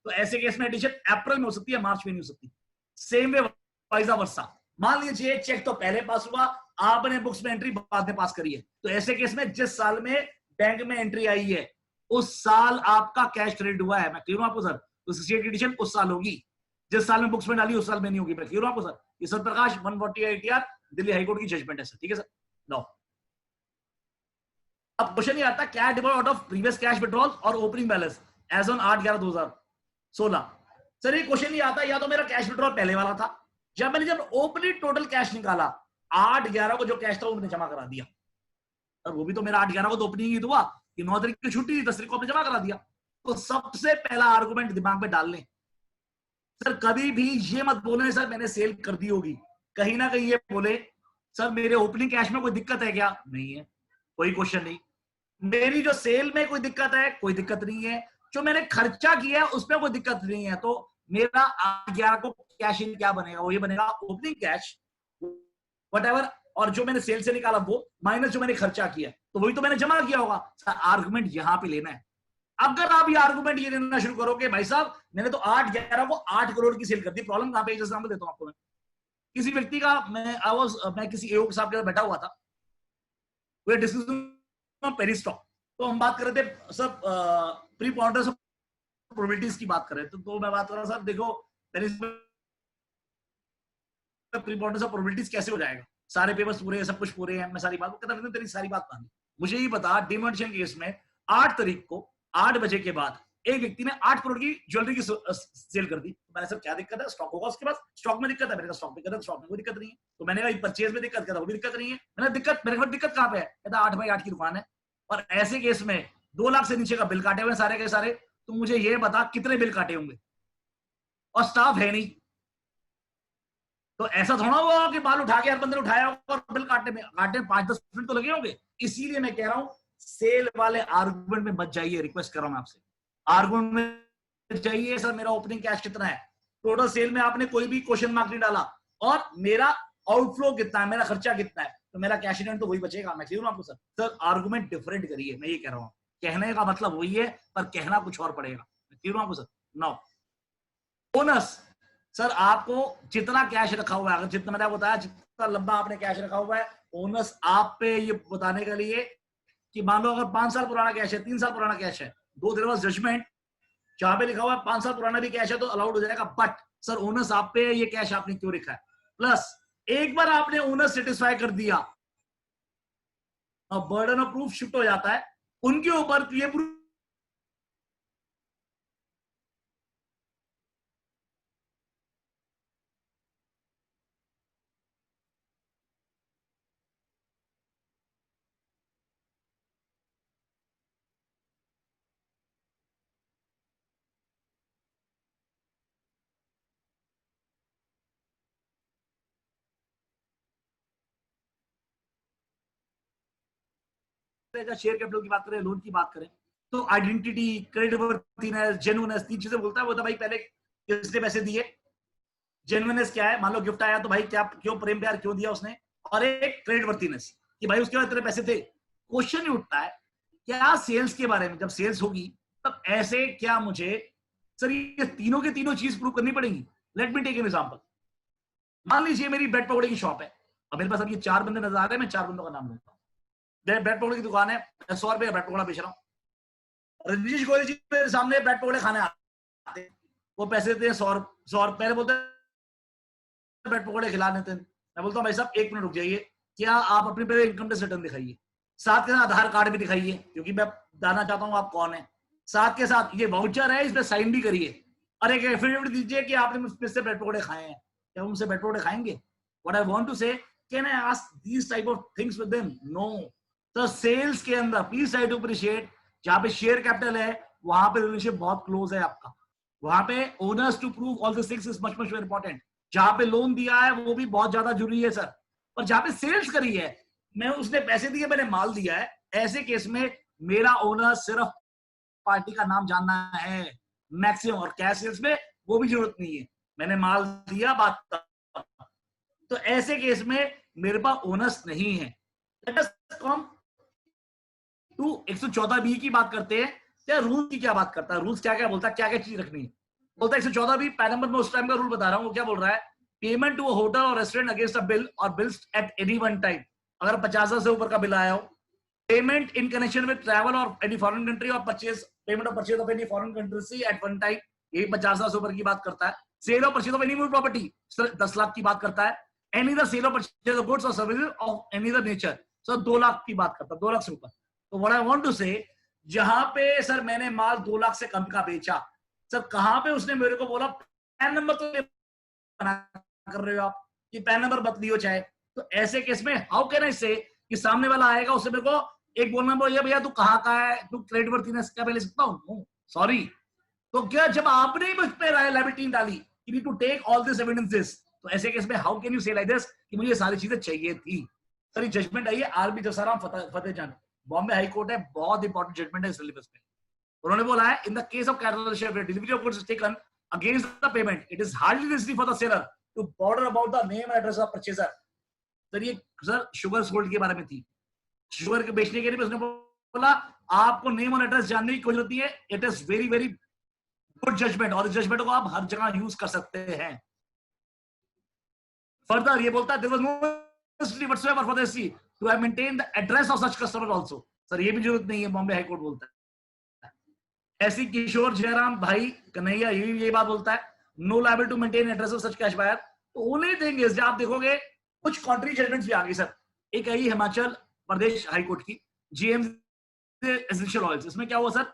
Speaker 3: तो ऐसे केस में एडिशन अप्रैल में हो सकती है, मार्च में नहीं हो सकती। सेम वे वाइजा वर्सा, मान लीजिए चेक तो पहले पास हुआ, आपने बुक्स में एंट्री बाद में पास करी है, तो ऐसे केस में जिस साल में बैंक में एंट्री आई है उस साल आपका कैश क्रेडिट हुआ है। मैं क्लियर हूं आपको सर? तो 68 एडिशन उस साल होगी, जिस साल में बुक्स में डाली उस साल में नहीं होगी। मैं क्लियर हूं आपको सर? ये सर प्रकाश 148 ATR दिल्ली हाईकोर्ट की जजमेंट है सर, ठीक है सर। नो, अब क्वेश्चन ये आता है क्या deposit out of previous cash withdrawal or opening balance as on 8/11/2016। Sir ये क्वेश्चन ये आता है या तो मेरा कैश विड्रॉल पहले वाला था, जब मैंने ओपनिंग टोटल कैश निकाला 8/11 को जो कैश था वो मैंने जमा करा दिया। और वो भी तो मेरा 8/11 को तो ओपनिंग ही तो हुआ कि 9 तारीख की छुट्टी थी, 10 तारीख को आपने जमा करा दिया। तो सबसे पहला आर्गुमेंट दिमाग में डाल लें सर, कभी भी ये मत बोले सर मैंने सेल कर दी होगी। कहीं ना कहीं ये बोले सर मेरे ओपनिंग कैश में कोई दिक्कत है क्या? नहीं है, कोई क्वेश्चन नहीं। मेरी जो सेल में कोई दिक्कत है, कोई दिक्कत नहीं है। जो मैंने खर्चा किया है उसमें कोई दिक्कत नहीं है। तो मेरा 8/11 को कैश इन क्या बनेगा? वो ये बनेगा ओपनिंग कैश व्हाटएवर, और जो मैंने सेल से निकाला वो माइनस जो मैंने खर्चा किया, तो वही तो मैंने जमा किया होगा। सर आर्गुमेंट यहां पे लेना है। अगर आप ये आर्गुमेंट ये लेना शुरू करोगे भाई साहब मैंने तो 8/11 को 8 करोड़ की सेल कर दी, प्रॉब्लम कहां पे? एग्जांपल देता हूं आपको मैं। किसी व्यक्ति का मैं किसी एओ के साथ के साथ बैठा हुआ था, वे डिस्कशन पेरी स्टॉक, तो हम बात कर रहे थे सब प्रीपोनेंस ऑफ प्रोबेबिलिटीज की बात कर रहे थे। तो मैं बात कर रहा सर देखो प्रीपोनेंस ऑफ प्रोबेबिलिटीज कैसे हो जाएगा, सारे पेपर्स पूरे हैं, सब कुछ पूरे हैं। मैं सारी बात कहता तेरी सारी बात मानी, मुझे ये बता डिमोनेटाइजेशन केस में 8 तारीख को 8 बजे के बाद एक व्यक्ति ने 8 करोड़ की ज्वेलरी की सेल कर दी। तो मैंने सर क्या दिक्कत है? स्टॉक होगा उसके पास, स्टॉक में दिक्कत है। मेरे स्टॉक में दिक्कत है, स्टॉक में कोई दिक्कत नहीं है। तो मैंने कहा परचेज में दिक्कत, वो भी दिक्कत नहीं है। मैंने दिक्कत मेरे पास दिक्कत कहां पे है? कहता 8/8 की दुकान है और ऐसे केस में 2 लाख से नीचे का बिल काटे हुए सारे के सारे। तो मुझे ये बता कितने बिल काटे होंगे? और स्टाफ है नहीं, तो ऐसा थोड़ा हुआ कि बाल उठा के हर बंदे ने उठाया और बिल काटने में 5-10 मिनट तो लगे होंगे। इसीलिए मैं कह रहा हूं सेल वाले आर्गुमेंट में मत जाइए, रिक्वेस्ट कर रहा हूं मैं आपसे। आर्गुमेंट में जाइए सर मेरा ओपनिंग कैश कितना है, टोटल सेल में आपने कोई भी क्वेश्चन मार्क नहीं डाला, और मेरा आउटफ्लो कितना है, मेरा खर्चा कितना है, तो मेरा कैश इन तो वही बचेगा। मैं क्लियर हूं आपको सर? सर आर्गुमेंट डिफरेंट करिए, मैं ये कह रहा हूं। कहने का मतलब वही है पर कहना कुछ और पड़ेगा। मैं क्लियर हूं आपको सर? नाउ बोनस सर आपको जितना कैश रखा हुआ है, अगर जितना मैंने बताया जितना लंबा आपने कैश रखा हुआ है, बोनस आप पे ये बताने के लिए कि मान लो अगर 5 साल पुराना कैश है, 3 साल पुराना कैश है, 2 दिन बाद जजमेंट जहां पे लिखा हुआ है 5 साल पुराना भी कैश है तो अलाउड हो जाएगा। बट सर ओनर्स आप पे ये कैश आपने क्यों लिखा है? प्लस एक बार आपने ओनर सेटिस्फाई कर दिया, अब बर्डन ऑफ प्रूफ शिफ्ट हो जाता है उनके ऊपर। ये प्रूफ शेयर कैपिटल की बात करें, लोन की बात करें, तो आइडेंटिटी, क्रेडिटवर्थिनेस, जेन्युइननेस, 3 चीजें बोलता है। वो तो भाई पहले किसने पैसे दिए, जेन्युइननेस क्या है, मान लो गिफ्ट आया तो भाई क्या क्यों प्रेम प्यार क्यों दिया उसने, और एक क्रेडिटवर्थिनेस कि भाई उसके बाद इतने पैसे थे। क्वेश्चन ही उठता है क्या सेल्स के बारे में, जब सेल्स होगी तब ऐसे क्या मुझे सर ये तीनों के तीनों चीज प्रूव करनी पड़ेगी। Let me take an example. मान लीजिए मेरी ब्रेड पकौड़े की शॉप है, अब मेरे पास अब ये 4 बंदे नजर आ रहे हैं, मैं 4 बंदों का नाम लूंगा। ब्रेड पकौड़े की दुकान है, 100 रुपए का ब्रेड पकौड़ा बेच रहा हूँ। रजनीश गोयल जी मेरे सामने ब्रेड पकौड़े खाने आते, वो पैसे देते हैं 100 पहले बोलते हैं ब्रेड पकौड़े खिला देते हैं। मैं बोलता हूँ भाई साहब 1 मिनट रुक जाइए, क्या आप अपनी पहले इनकम टैक्स रिटर्न दिखाइए, साथ के साथ आधार कार्ड भी दिखाइए क्योंकि मैं जानना चाहता हूँ आप कौन है, साथ के साथ ये वाउचर है इस पे साइन भी करिए, और एक एफिडेविट दीजिए कि आपने मुझसे ब्रेड पकौड़े खाए हैं। क्या उनसे ब्रेड पकौड़े खाएंगे? What I want to say, can I ask these type of things with them? No. तो सेल्स के अंदर प्लीज ट्राई टू अप्रिशिएट, जहां पे शेयर कैपिटल है वहां पे रिलेशनशिप बहुत क्लोज है आपका, वहां पे onus to prove all this things is much much very important. जहां पे लोन दिया है वो भी बहुत ज्यादा जरूरी है सर, और जहां पे सेल्स करी है मैं उसने पैसे दिए, मैंने माल दिया है, ऐसे केस में मेरा ओनर सिर्फ पार्टी का नाम जानना है मैक्सिमम, और कैश सेल्स में वो भी जरूरत नहीं है, मैंने माल दिया बात। तो ऐसे केस में मेरे पास ओनर्स नहीं है, late us come to 114B की बात करते हैं, क्या रूल की क्या बात करता है, रूल्स क्या क्या बोलता है, क्या क्या चीज रखनी है। बोलता है 114B पैन नंबर में उस टाइम का रूल बता रहा हूँ, क्या बोल रहा है, पेमेंट टू अ होटल और रेस्टोरेंट अगेंस्ट अ बिल और bills at any one time, अगर 50,000 से ऊपर का बिल आया हो, payment in connection with travel और एनी फॉरेन कंट्री और purchase, payment of purchase of any foreign country at one time, ये 50,000 से ऊपर की बात करता है। सेल और purchase of any property 10 lakh की बात करता है। एनी द सेल और परचेज ऑफ गुड्स और services of any the nature, sir 2 lakh की बात करता है, 2 लाख से ऊपर। तो व्हाट आई वांट टू से, जहां पे सर मैंने माल 2 लाख से कम का बेचा, सर कहां पे उसने मेरे को बोला पैन नंबर तो बना कर रहे हो आप, कि पैन नंबर बदलियो चाहे, तो ऐसे केस में हाउ कैन आई से कि सामने वाला आएगा उससे मेरे को एक बोलना बोलिए भैया तू कहाँ का है, तू क्रेडिट वर्थिनेस क्या ले सकता हूँ, सॉरी। तो क्या जब आपने ही मुझ पे लायबिलिटी डाली कि to take all this evidences, तो ऐसे केस में how can you say like this कि मुझे ये सारी चीजें चाहिए थी। सर ये जजमेंट आई है आरबी जसाराम फतेह जंग, बॉम्बे हाई कोर्ट है, बहुत इंपॉर्टेंट जजमेंट है सिलेबस में। उन्होंने बोला है in the case of cattle share delivery of goods taken against the payment, it is hardly necessary for the seller to bother about the name and address of purchaser. Sir ये sir sugar sold के बारे में थी, sugar के बेचने के लिए उसने बोला आपको नेम और एड्रेस जानने की कोई जरूरत नहीं है, it is very very good judgment, और इस जजमेंट को आप हर जगह यूज कर सकते हैं। फर्दर ये बोलता है there was no necessity whatsoever for the assessee to have maintain the address of such customer also, sir ये भी जरूरत नहीं है, बॉम्बे हाई कोर्ट बोलता है। ऐसी किशोर जयराम भाई कन्हैया ये बात बोलता है, no liable to maintain address of such cash buyer. तो ओनली थिंग इज आप देखोगे कुछ कॉन्ट्री जजमेंट्स भी आ गई सर। एक आई हिमाचल प्रदेश हाई कोर्ट की जीएम एसेंशियल ऑयल्स, इसमें क्या हुआ सर,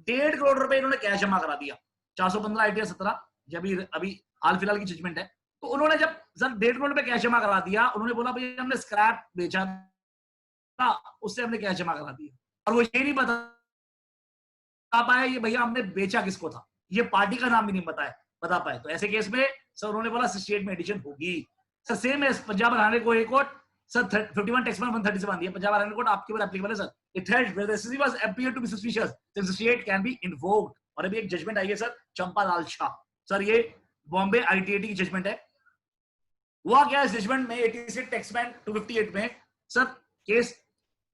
Speaker 3: 1.5 करोड़ रुपए इन्होंने कैश जमा करा दिया, 415 आईटीआर 17, जब अभी हाल फिलहाल की जजमेंट है। तो उन्होंने जब सर 1.5 करोड़ रुपए कैश जमा करा दिया, उन्होंने बोला भैया हमने स्क्रैप बेचा था, उससे हमने कैश जमा करा दिया, और वो ये नहीं बता पाया ये भैया हमने बेचा किसको था, ये पार्टी का नाम भी नहीं बता पाए। तो ऐसे केस में सर उन्होंने बोला स्टेट में एडिशन होगी। सर सेम है पंजाब हरियाणा को एक कोर्ट सर 51 टेक्स्ट 137 दिया, पंजाब हरियाणा कोर्ट आपके ऊपर एप्लीकेबल है sir. It held where the assessee was appear to be suspicious the state can be invoked. और अभी एक जजमेंट आई है सर चंपालाल शाह, सर ये बॉम्बे आईटीएटी की जजमेंट है। हुआ क्या इस जजमेंट में 86 टेक्समैन 258 में सर केस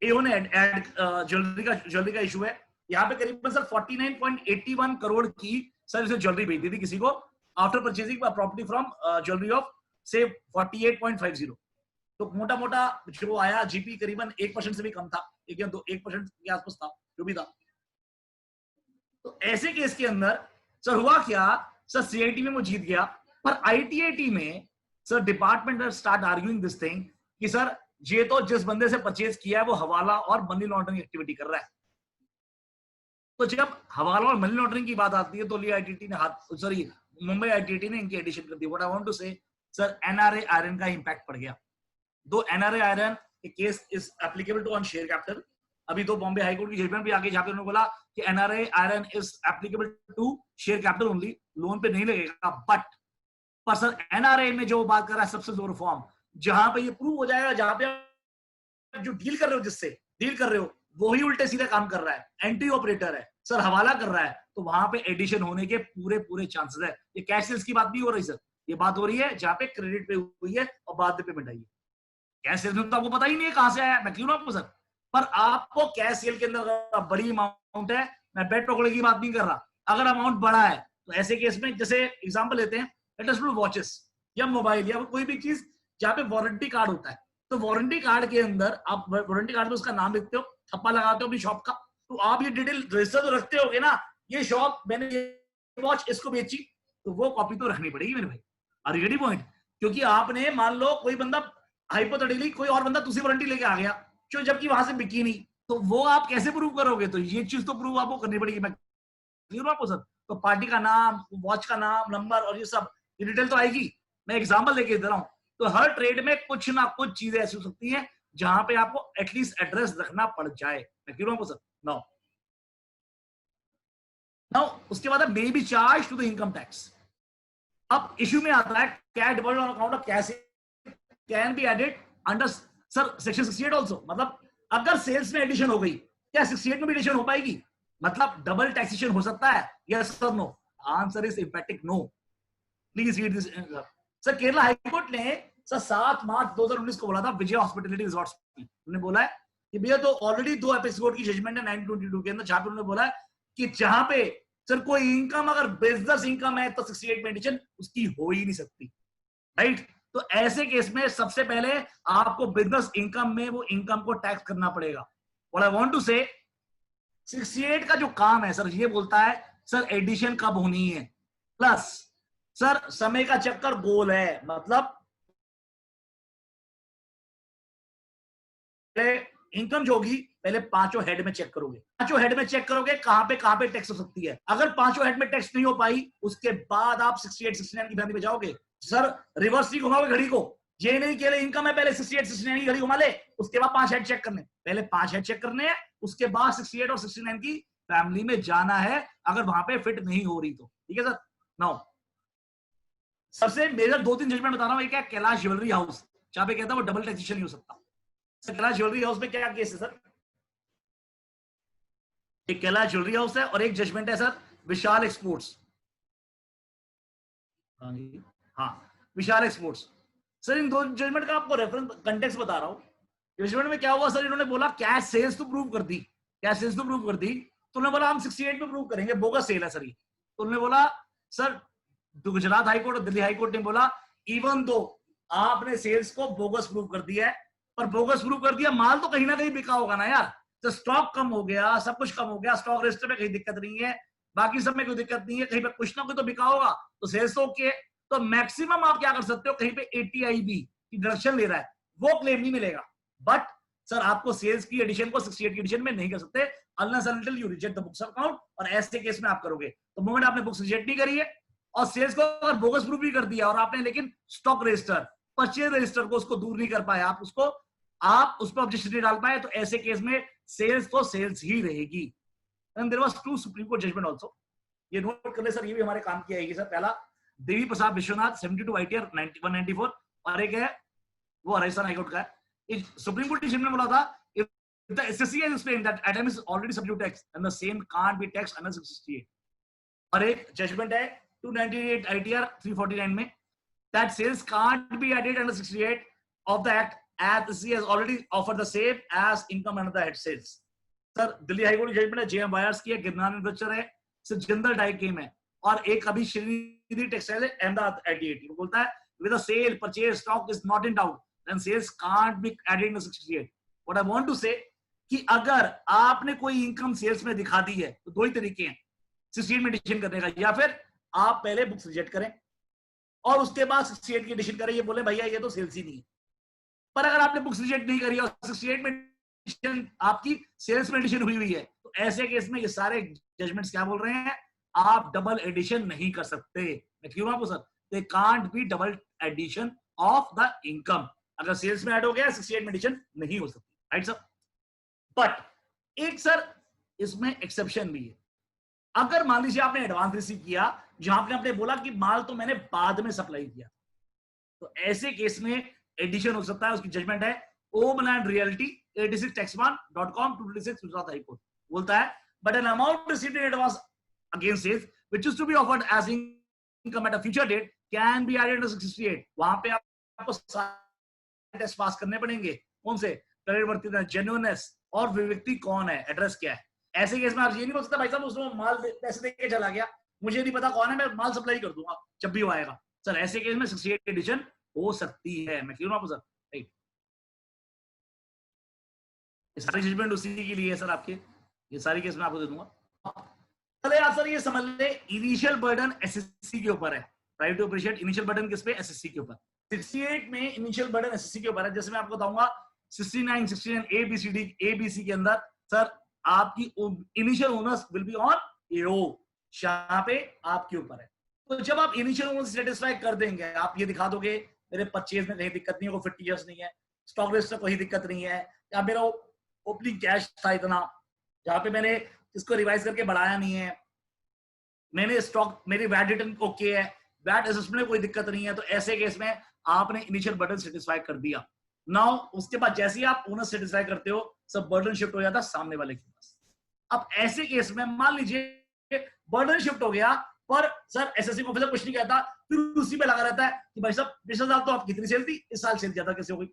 Speaker 3: एओ ने ज्वेलरी का इशू है, यहाँ पे करीबन सर 49.81 करोड़ की सर इसे ज्वेलरी बेच दी थी किसी को after purchasing property from jewellery of से 48.50। तो मोटा मोटा जो आया जीपी करीबन 1% से भी कम था, 1% के आसपास था जो भी था। तो ऐसे केस के अंदर सर हुआ क्या, सर सीआईटी में वो जीत गया, पर आईटीएटी में sir department start arguing this thing कि सर ये तो जिस बंदे से परचेज किया है वो हवाला और मनी लॉन्ड्रिंग एक्टिविटी कर रहा है। तो जब हवाला और मनी लॉन्ड्रिंग की बात आती है तो आईटीटी ने मुंबई आईटीटी ने इनकी एडिशन कर दी। What I want to say sir NRA Iron का इंपैक्ट पड़ गया। Though NRA Iron case is applicable to on share capital, अभी तो बॉम्बे हाई कोर्ट की जजमेंट भी आगे जहां पे उन्होंने बोला कि NRA Iron is applicable to share capital only, loan पे नहीं लगेगा। बट पर सर एनआरए में जो बात कर रहा है सबसे जोर फॉर्म, जहां पे ये प्रूव हो जाएगा, जहां पे जो डील कर रहे हो जिससे डील कर रहे हो वही उल्टे सीधे काम कर रहा है, एंटी ऑपरेटर है सर, हवाला कर रहा है, तो वहां पे एडिशन होने के पूरे चांसेस है। ये कैश सेल्स की बात नहीं हो रही सर, ये बात हो रही है जहां पे क्रेडिट पे हुई है और बाद में पेमेंट आई है। कैश सेल्स में तो आपको पता ही नहीं है कहां से आया, मैं क्यों ना आपको सर, पर आपको कैश सेल के अंदर बड़ी अमाउंट है, मैं बेट पकड़ने की बात नहीं कर रहा, अगर अमाउंट बड़ा है तो ऐसे केस में जैसे एग्जांपल लेते हैं, लेट अस डू वॉचेस या मोबाइल या कोई भी चीज जहां पे वारंटी कार्ड होता है, तो वारंटी कार्ड के अंदर आप वारंटी कार्ड में उसका नाम लिखते हो, थप्पा लगाते हो अपनी शॉप का, तो आप ये डिटेल रजिस्टर तो रखते होगे ना, ये शॉप मैंने ये वॉच इसको बेची, तो वो कॉपी तो रखनी पड़ेगी मेरे भाई। Are you getting point? क्योंकि आपने मान लो कोई बंदा हाइपोथेटिकली कोई और बंदा दूसरी वारंटी लेके आ गया जो जबकि वहां से बिकी नहीं, तो वो आप कैसे प्रूव करोगे? तो ये चीज तो प्रूव आपको करनी पड़ेगी। मैं क्लियर हूं आपको सर? तो पार्टी का नाम, वॉच का नाम, नंबर और ये सब डिटेल तो आएगी। मैं एग्जांपल लेके दे रहा हूं, तो हर ट्रेड में कुछ ना कुछ चीजें ऐसी हो सकती हैं जहां पे आपको एटलीस्ट एड्रेस रखना पड़ जाए। मैं क्लियर हूं आपको सर? नाउ उसके बाद may be charge to the income tax. अब इश्यू में आता है क्या deposit on account of cash can be added under sir section 68 also, मतलब अगर सेल्स में एडिशन हो गई, क्या 68 में भी एडिशन हो पाएगी? मतलब डबल टैक्सेशन हो सकता है? यस और no? Answer is emphatic no. Please read this. Sir Kerala high court ने सर 7 मार्च 2019 को बोला था विजय हॉस्पिटैलिटी रिजॉर्ट्स, उन्होंने बोला है कि भैया तो ऑलरेडी 2 एपेक्स कोर्ट की जजमेंट है 1922 के अंदर, जहां पे उन्होंने बोला है कि जहां पे सर कोई इनकम अगर बिजनेस इनकम है तो 68 में एडिशन उसकी हो ही नहीं सकती, राइट। तो ऐसे केस में सबसे पहले आपको बिजनेस इनकम में वो इनकम को टैक्स करना पड़ेगा। व्हाट आई वांट टू से 68 का जो काम है सर ये बोलता है सर एडिशन कब होनी है, प्लस सर समय का चक्कर गोल है, मतलब इनकम जो होगी पहले 5 हेड में चेक करोगे, 5 हेड में चेक करोगे कहां पे टैक्स हो सकती है। अगर 5 हेड में टैक्स नहीं हो पाई उसके बाद आप 68 69 की फैमिली में जाओगे। सर रिवर्स नहीं घुमाओगे घड़ी को, ये नहीं कि इनकम है पहले 68 69 की घड़ी घुमा ले, उसके बाद 5 हेड चेक करने, पहले 5 हेड चेक करने हैं, उसके बाद 68 और 69 की फैमिली में जाना है अगर वहां पे फिट नहीं हो रही तो, ठीक है सर। नाउ सबसे मेजर 2-3 जजमेंट बता रहा हूं। एक है कैलाश ज्वेलरी हाउस, जहां पे कहता है वो डबल टैक्सेशन नहीं हो सकता। सर कैलाश ज्वेलरी हाउस में क्या केस है सर? एक कैलाश ज्वेलरी हाउस है और एक जजमेंट है सर विशाल एक्सपोर्ट्स, हाँ विशाल एक्सपोर्ट्स। सर इन दो जजमेंट का आपको रेफरेंस कंटेक्स्ट बता रहा हूं। जजमेंट में क्या हुआ सर, इन्होंने बोला कैश सेल्स तो प्रूव कर दी, कैश सेल्स तो प्रूव कर दी, तो उन्होंने बोला हम 68 में प्रूव करेंगे, बोगस सेल है सर ये। तो उन्होंने बोला सर गुजरात हाईकोर्ट और दिल्ली हाईकोर्ट ने बोला इवन दो आपने सेल्स को बोगस प्रूव कर दिया है, पर बोगस प्रूव कर दिया माल तो कहीं ना कहीं बिका होगा ना यार, तो स्टॉक कम हो गया, सब कुछ कम हो गया, स्टॉक रजिस्टर में कहीं दिक्कत नहीं है, बाकी सब में कोई दिक्कत नहीं है, कहीं पे कुछ ना कुछ तो बिका होगा, तो सेल्स तो ओके। तो मैक्सिमम आप क्या कर सकते हो, कहीं पे ATIB की डिडक्शन ले रहा है वो क्लेम नहीं मिलेगा, बट सर आपको सेल्स की एडिशन को 68 की एडिशन में नहीं कर सकते unless until you reject the books of account. और ऐसे केस में आप करोगे तो मोमेंट आपने बुक्स रिजेक्ट नहीं करी है और सेल्स को अगर बोगस प्रूफ भी कर दिया और आपने लेकिन स्टॉक रजिस्टर परचेज रजिस्टर को उसको दूर नहीं कर पाए, आप उस पर ऑब्जेक्शन नहीं डाल पाए, तो ऐसे केस में सेल्स तो सेल्स ही रहेगी। And there was 2 supreme court judgment also, ये नोट कर ले सर, ये भी हमारे काम की आएगी सर। पहला देवी प्रसाद विश्वनाथ 72 ITR 194 और एक है वो राजस्थान हाईकोर्ट का है। सुप्रीम कोर्ट जजमेंट में बोला था if the SSC has explained that item is already subject to tax and the same can't be taxed under 68। और एक जजमेंट है 298 ITR 349 में that sales can't be added under 68 of the act as SSC has already offered the same as income under the head sales। Sir Delhi high court judgment है JM buyers की है, Girnar manufacture है, sir Jindal dye chem है, और एक अभी Srinidhi textile है अहमदाबाद 88 वो बोलता है with a sale purchase stock is not in doubt then sales can't be added in 68। what I want to say कि अगर आपने कोई इनकम सेल्स में दिखा दी है तो 2 ही तरीके हैं 68 में एडिशन करने का, या फिर आप पहले बुक्स रिजेक्ट करें और उसके बाद 68 की एडिशन करें, ये बोले भैया ये तो सेल्स ही नहीं है। पर अगर आपने बुक्स रिजेक्ट नहीं करी और 68 में एडिशन आपकी सेल्स में एडिशन हुई है, तो ऐसे केस में ये सारे जजमेंट्स क्या बोल रहे हैं, आप डबल एडिशन नहीं कर सकते। मैं क्यों आपको sir, they can't be double addition of the income, अगर सेल्स में ऐड हो गया 68 में एडिशन नहीं हो सकती, राइट सर। बट एक सर इसमें एक्सेप्शन भी है, अगर मान लीजिए आपने एडवांस रिसीव किया जहां पे आपने बोला कि माल तो मैंने बाद में सप्लाई किया, तो ऐसे केस में एडिशन हो सकता है। उसकी जजमेंट है ओमलैंड रियल्टी 86taxman.com 226 गुजरात हाईकोर्ट बोलता है but an amount received in advance against sales which is to be offered as income at a future date can be added to 68। वहां पे आपको सारे टेस्ट पास करने पड़ेंगे, कौन से, क्रेडिटवर्थिनेस, जेन्युइननेस और व्यक्ति कौन है, एड्रेस क्या है। ऐसे केस में आप ये नहीं बोल सकते भाई साहब उसमें माल पैसे देके चला गया, मुझे नहीं पता कौन है, मैं माल सप्लाई कर दूंगा जब भी वो आएगा। सर ऐसे केस में 68 एडिशन हो सकती है। मैं क्यों ना आपको सर, राइट, सारी जजमेंट उसी के लिए है सर आपके, ये सारी केस मैं आपको दे दूंगा। चले यार सर ये समझ ले इनिशियल बर्डन एसएससी के ऊपर है, right to appreciate initial burden किस पे, एसएससी के ऊपर। 68 में इनिशियल बर्डन एसएससी के ऊपर है, जैसे मैं आपको बताऊंगा 69 69 ABCD ABC के अंदर सर आपकी initial onus will be on AO, यहाँ पे आपके ऊपर है। तो जब आप इनिशियल ओनर्स सेटिस्फाई कर देंगे, आप ये दिखा दोगे मेरे परचेज में कहीं दिक्कत नहीं है, कोई 50 इयर्स नहीं है, स्टॉक रजिस्टर कोई दिक्कत नहीं है, या मेरा ओपनिंग कैश था इतना जहां पे मैंने इसको रिवाइज करके बढ़ाया नहीं है, मैंने स्टॉक मेरी वैट रिटर्न ओके है, वैट असेसमेंट में कोई दिक्कत नहीं है, तो ऐसे केस में आपने इनिशियल बर्डन सेटिस्फाई कर दिया। नाउ उसके बाद जैसे ही आप ओनर सेटिस्फाई करते हो सब बर्डन शिफ्ट हो जाता है सामने वाले के पास। अब ऐसे केस में मान लीजिए बर्डन शिफ्ट हो गया पर सर एसएससी ऑफिसर कुछ नहीं कहता, फिर उसी पे लगा रहता है कि भाई साहब पिछले साल तो आप कितनी सेल थी, इस साल सेल ज्यादा कैसे हो गई,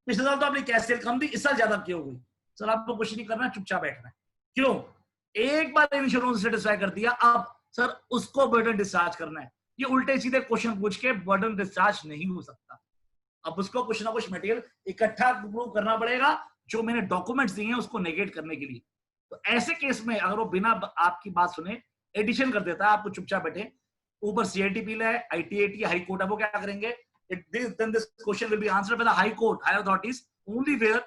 Speaker 3: पिछले साल तो आपने कैश सेल कम थी, इस साल ज्यादा क्यों हो गई। सर आपको कुछ नहीं करना, चुपचाप बैठना है। क्यों? एक बार इंश्योरेंस सेटिस्फाई कर दिया, अब सर उसको बर्डन डिस्चार्ज करना है। ये उल्टे सीधे क्वेश्चन पूछ के बर्डन डिस्चार्ज नहीं हो सकता। अब उसको कुछ ना कुछ मटेरियल इकट्ठा प्रूव करना पड़ेगा, जो मैंने डॉक्यूमेंट्स दिए हैं उसको नेगेट करने के लिए। तो ऐसे केस में अगर वो बिना आपकी बात सुने एडिशन कर देता है, आपको चुपचाप बैठे, ऊपर सीआईटी है, आईटीएटी, हाई कोर्ट है, वो क्या करेंगे, then this question will be answered by the high court, higher authorities, only where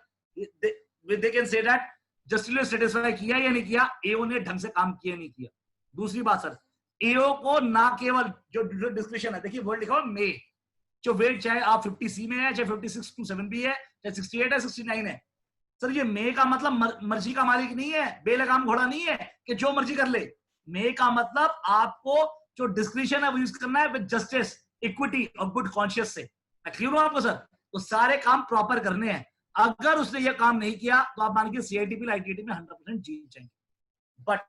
Speaker 3: they can say that justice ने सेटिस्फाई किया या नहीं किया, एओ ने ढंग से काम किया नहीं किया। दूसरी बात सर, एओ को ना केवल जो डिस्क्रिप्शन है, देखिए वर्ड लिखा हुआ मे, जो वेट चाहे आप 50C में है, चाहे 56 to 7B है, चाहे 68 है, 69 है। सर ये मे का मतलब मर्जी का मालिक नहीं है, बेलगाम घोड़ा नहीं है कि जो मर्जी कर ले। मे का मतलब आपको जो डिस्क्रिप्शन है वो यूज करना है विद जस्टिस, इक्विटी और गुड कॉन्शियस से। क्लियर हो आपको सर? तो सारे काम प्रॉपर करने हैं। अगर उसने ये काम नहीं किया तो आप मान के सीआईटीपी आईटीटी में 100% जीत जाएंगे। बट